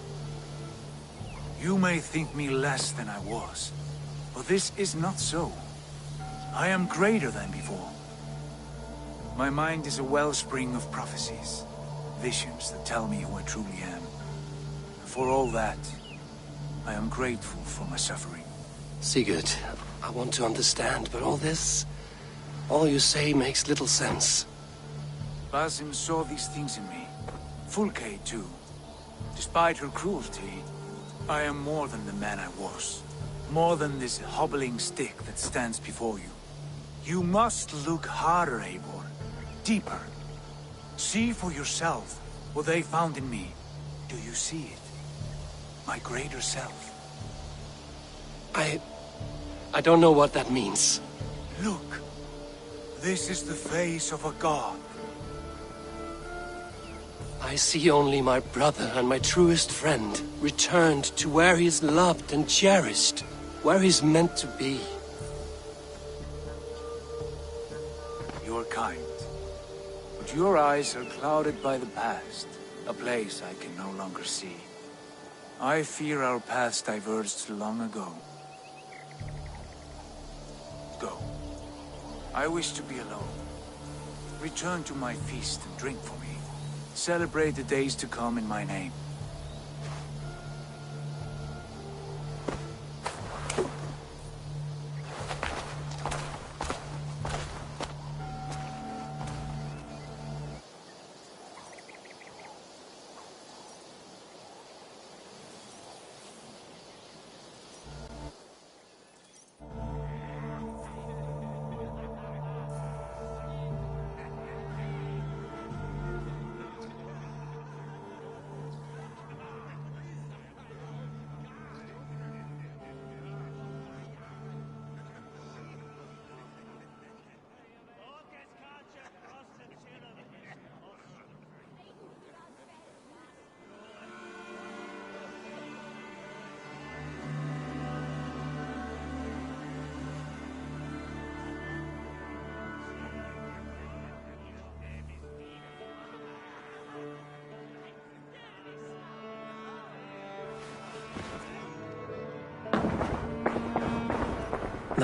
Speaker 5: You may think me less than I was, but this is not so. I am greater than before. My mind is a wellspring of prophecies, visions that tell me who I truly am. For all that, I am grateful for my suffering.
Speaker 2: Sigurd, I want to understand, but all you say makes little sense.
Speaker 5: Basim saw these things in me. Fulke, too. Despite her cruelty, I am more than the man I was. More than this hobbling stick that stands before you. You must look harder, Eivor. Deeper. See for yourself what they found in me. Do you see it? My greater self.
Speaker 2: I don't know what that means.
Speaker 5: Look. This is the face of a god.
Speaker 2: I see only my brother and my truest friend returned to where he is loved and cherished, where he's meant to be.
Speaker 5: You're kind. But your eyes are clouded by the past, a place I can no longer see. I fear our paths diverged long ago. Go. I wish to be alone. Return to my feast and drink for me. Celebrate the days to come in my name.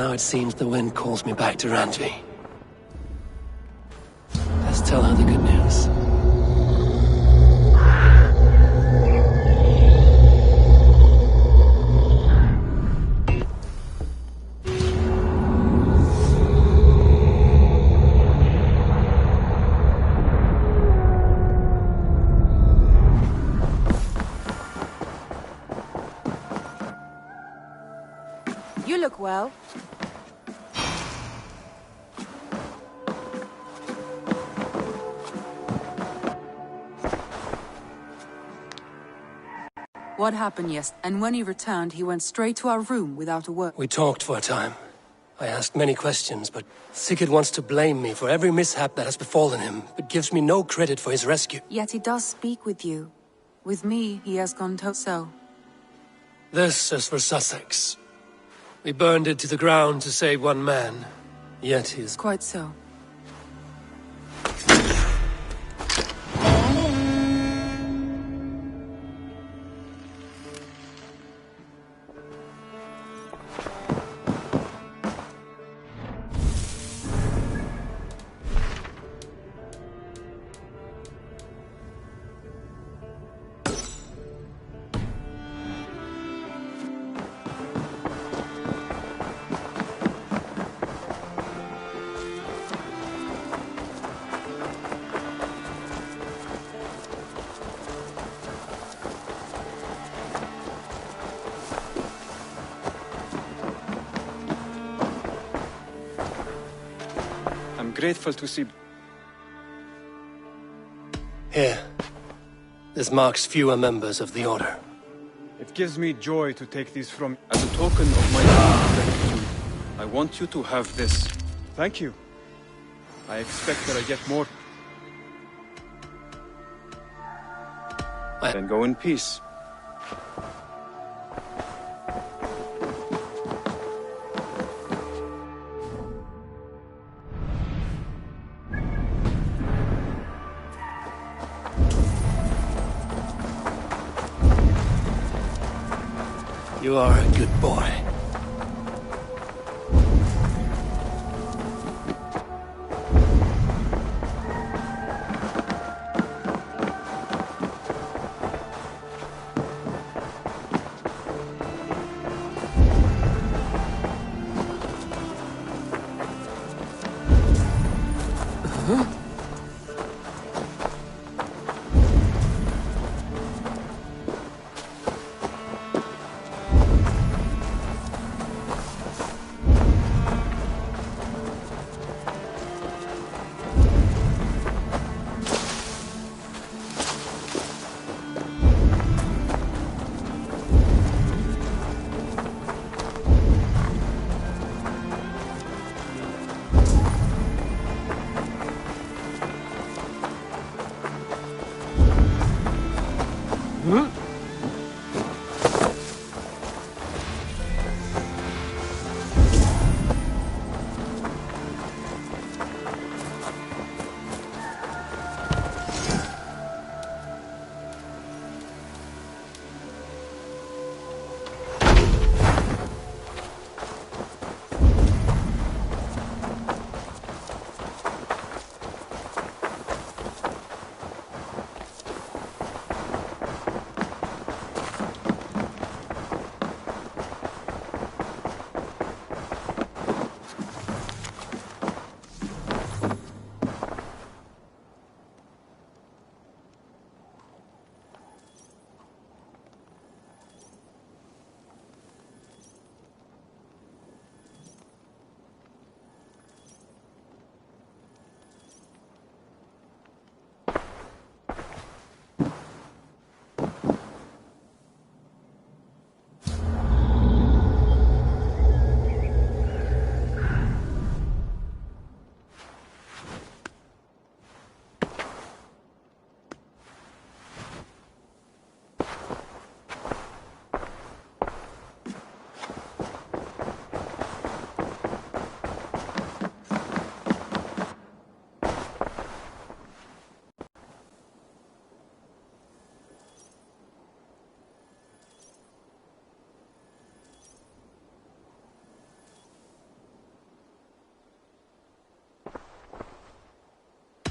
Speaker 2: Now it seems the wind calls me back to Randvi. Let's tell her the good news.
Speaker 7: You look well. What happened yesterday? And when he returned, he went straight to our room without a word.
Speaker 2: We talked for a time. I asked many questions, but Sigurd wants to blame me for every mishap that has befallen him, but gives me no credit for his rescue.
Speaker 7: Yet he does speak with you. With me, he has gone so.
Speaker 2: This is for Sussex. We burned it to the ground to save one man, yet he's...
Speaker 7: Quite so.
Speaker 8: I'm grateful to see...
Speaker 2: Here. This marks fewer members of the Order.
Speaker 8: It gives me joy to take these from... As a token of my gratitude, I want you to have this. Thank you. I expect that I get more. Then go in peace.
Speaker 2: You are a good boy.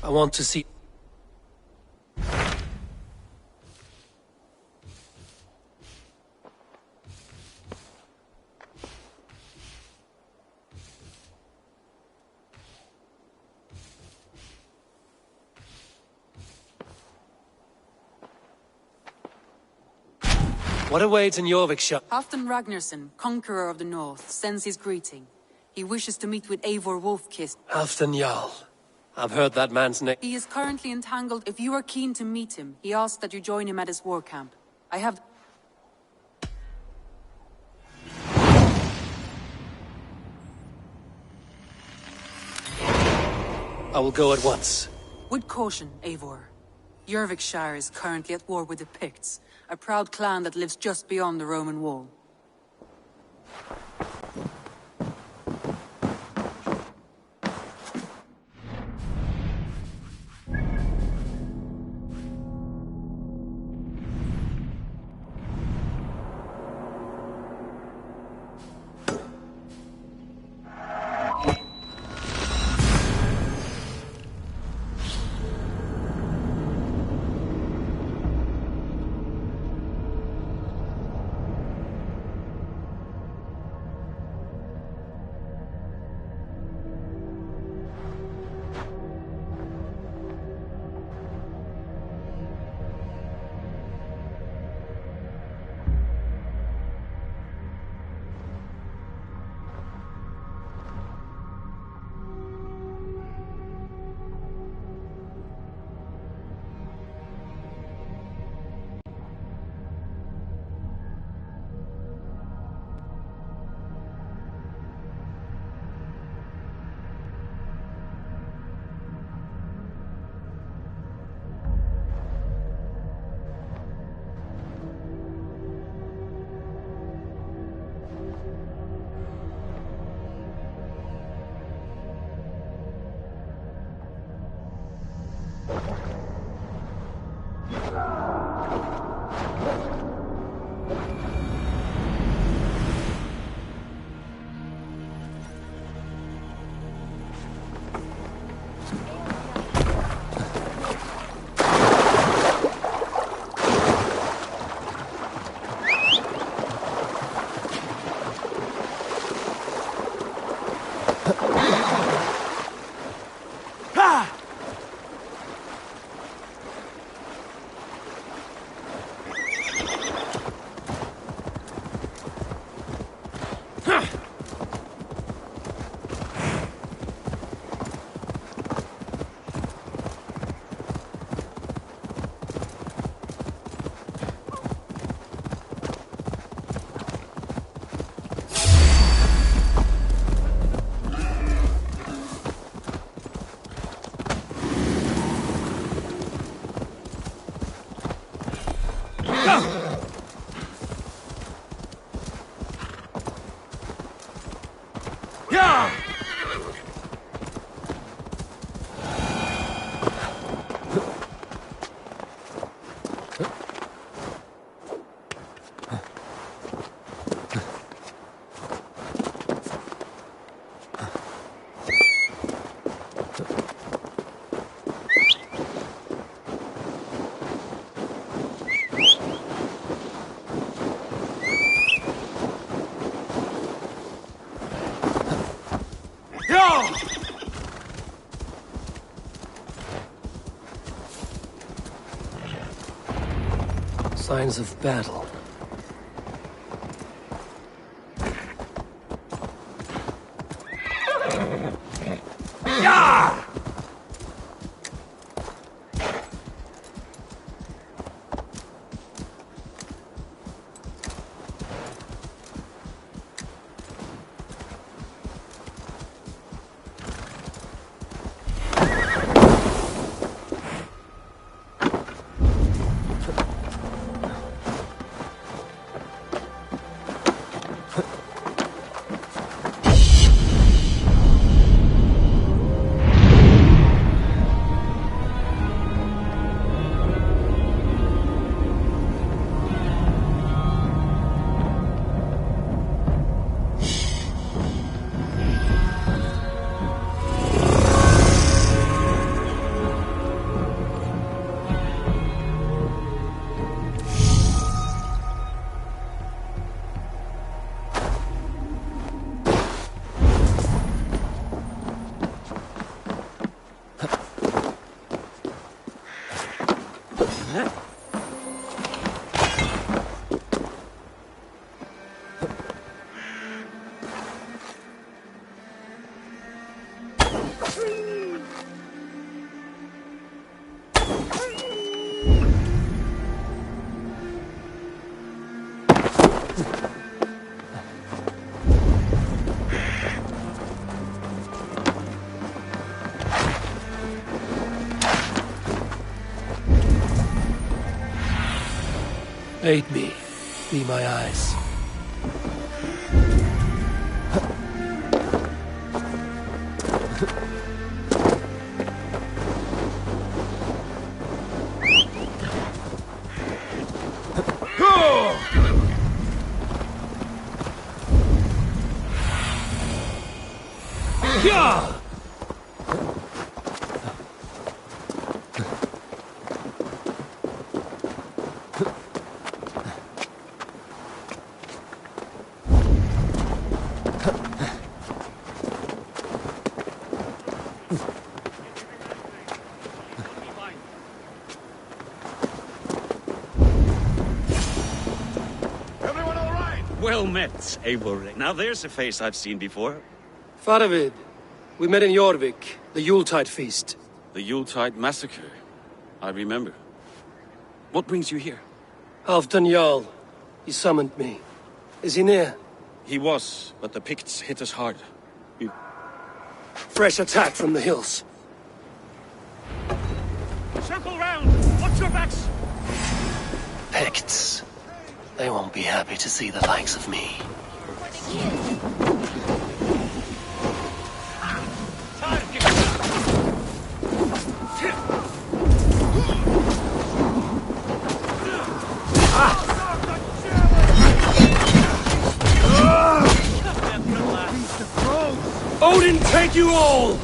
Speaker 2: I want to see... What awaits in Jorvikshire?
Speaker 7: Halfdan Ragnarsson, conqueror of the north, sends his greeting. He wishes to meet with Eivor Wolfkiss.
Speaker 2: Halfdan Jarl. I've heard that man's name.
Speaker 7: He is currently entangled. If you are keen to meet him, he asks that you join him at his war camp. I have...
Speaker 2: I will go at once.
Speaker 7: With caution, Eivor. Jorvikshire is currently at war with the Picts, a proud clan that lives just beyond the Roman wall.
Speaker 2: Signs of battle. Aid me. Be my eyes.
Speaker 4: Well met, Eivor. Now there's a face I've seen before.
Speaker 2: Faravid, we met in Jorvik, the Yuletide feast.
Speaker 4: The Yuletide massacre. I remember. What brings you here?
Speaker 2: Halfdan Jarl. He summoned me. Is he near?
Speaker 4: He was, but the Picts hit us hard.
Speaker 2: Fresh attack from the hills.
Speaker 4: Circle round! Watch your backs!
Speaker 1: Picts. They won't be happy to see the likes of me.
Speaker 2: Odin, take you all!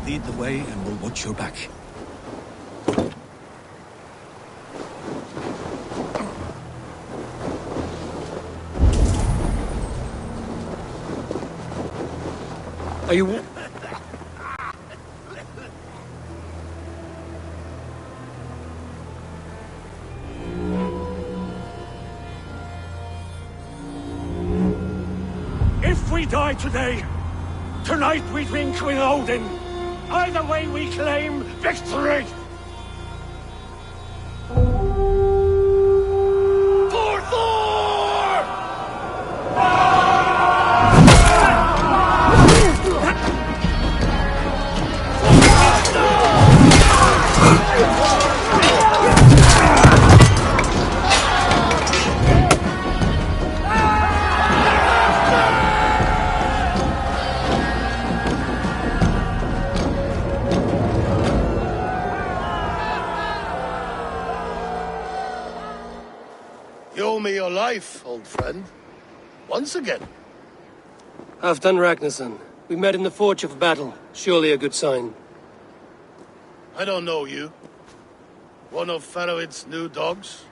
Speaker 1: Lead the way and we'll watch your back.
Speaker 2: Are you...
Speaker 10: If we die today, tonight we drink with Odin. Either way we claim victory! For Thor!
Speaker 11: You owe me your life, old friend. Once again.
Speaker 2: Halfdan Ragnarsson. We met in the Forge of Battle. Surely a good sign.
Speaker 11: I don't know you. One of Faroid's new dogs?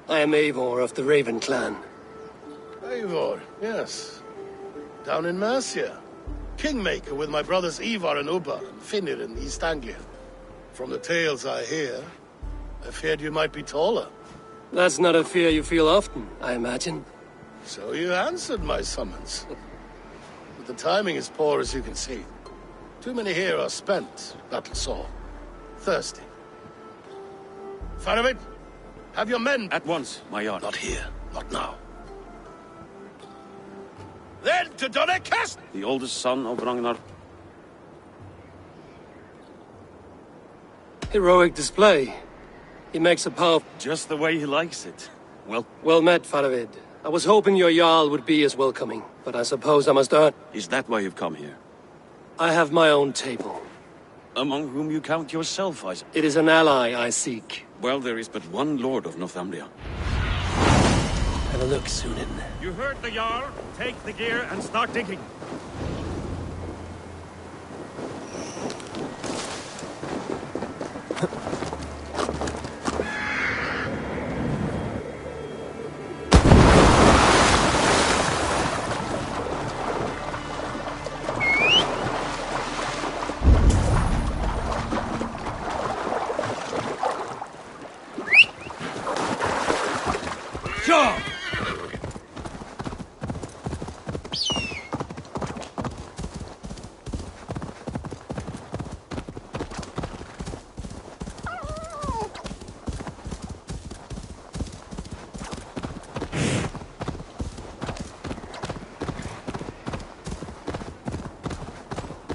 Speaker 2: I am Eivor of the Raven clan.
Speaker 11: Eivor, yes. Down in Mercia. Kingmaker with my brothers Ivar and Ubba and Finnr in East Anglia. From the tales I hear, I feared you might be taller.
Speaker 2: That's not a fear you feel often, I imagine.
Speaker 11: So you answered my summons. But the timing is poor, as you can see. Too many here are spent, battle-sore, thirsty. Faramir, have your men...
Speaker 4: At once, my Jarl.
Speaker 11: Not here, not now. Then to Donnercast!
Speaker 4: The oldest son of Ragnar.
Speaker 2: Heroic display. He makes a powerful...
Speaker 4: Just the way he likes it.
Speaker 2: Well met, Faravid. I was hoping your Jarl would be as welcoming, but I suppose I must earn...
Speaker 4: Is that why you've come here?
Speaker 2: I have my own table.
Speaker 4: Among whom you count yourself, I...
Speaker 2: It is an ally I seek.
Speaker 4: Well, there is but one lord of Northumbria.
Speaker 2: have a look, Sunan.
Speaker 10: You heard the Jarl. Take the gear and start digging.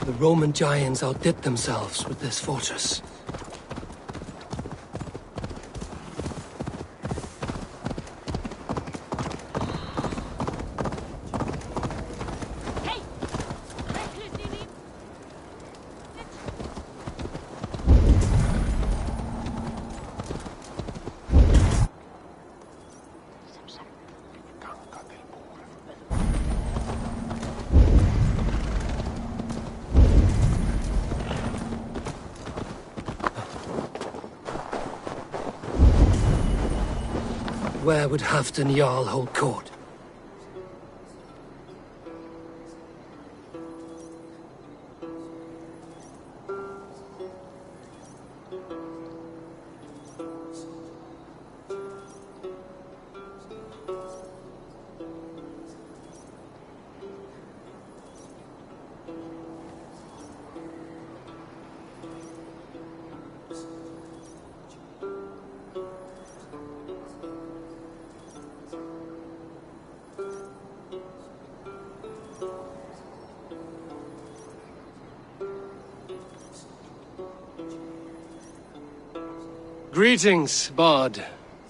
Speaker 2: The Roman giants outdid themselves with this fortress. Where would Halfdan Jarl hold court? Greetings, Bard.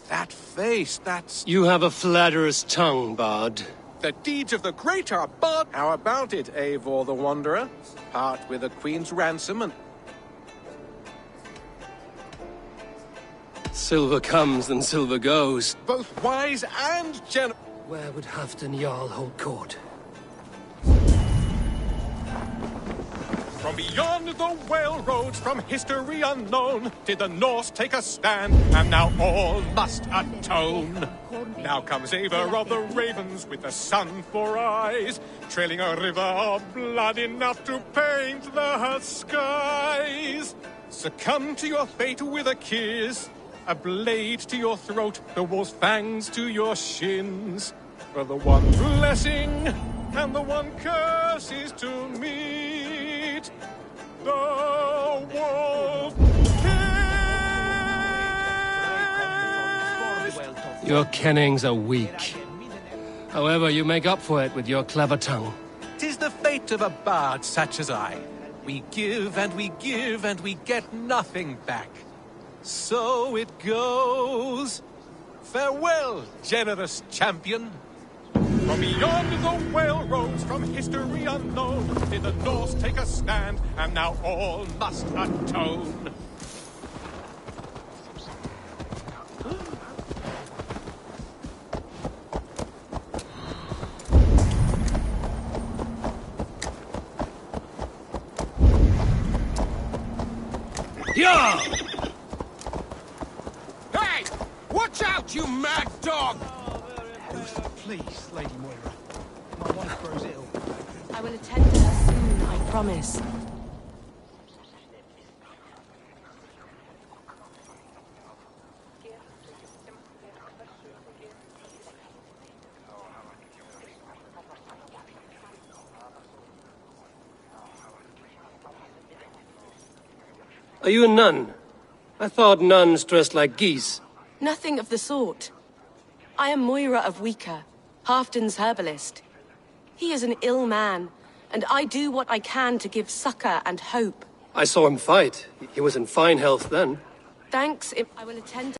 Speaker 13: That face, that's...
Speaker 2: You have a flatterer's tongue, Bard.
Speaker 13: The deeds of the great are Bard. How about it, Eivor the Wanderer? Part with a queen's ransom and...
Speaker 2: Silver comes and silver goes.
Speaker 13: Both wise and generous.
Speaker 2: Where would Halfdan Jarl hold court?
Speaker 13: From beyond the whale roads, from history unknown, did the Norse take a stand, and now all must atone. Now comes Eivor of the Ravens with the sun for eyes, trailing a river of blood enough to paint the skies. Succumb to your fate with a kiss, a blade to your throat, the wolf's fangs to your shins. For the one blessing and the one curse is to meet the wolf kiss.
Speaker 2: Your kennings are weak. However, you make up for it with your clever tongue.
Speaker 13: 'Tis the fate of a bard such as I. We give and we give and we get nothing back. So it goes. Farewell, generous champion. From beyond the whale roads, from history unknown, did the Norse take a stand, and now all must atone.
Speaker 2: Yeah!
Speaker 13: Hey! Watch out, you mad dog!
Speaker 12: Please, Lady Moira. My wife grows ill.
Speaker 16: I will attend to her soon, I promise.
Speaker 2: Are you a nun? I thought nuns dressed like geese.
Speaker 16: Nothing of the sort. I am Moira of Wika, Halfdan's herbalist. He is an ill man, and I do what I can to give succor and hope.
Speaker 2: I saw him fight. He was in fine health then.
Speaker 16: Thanks, I will attend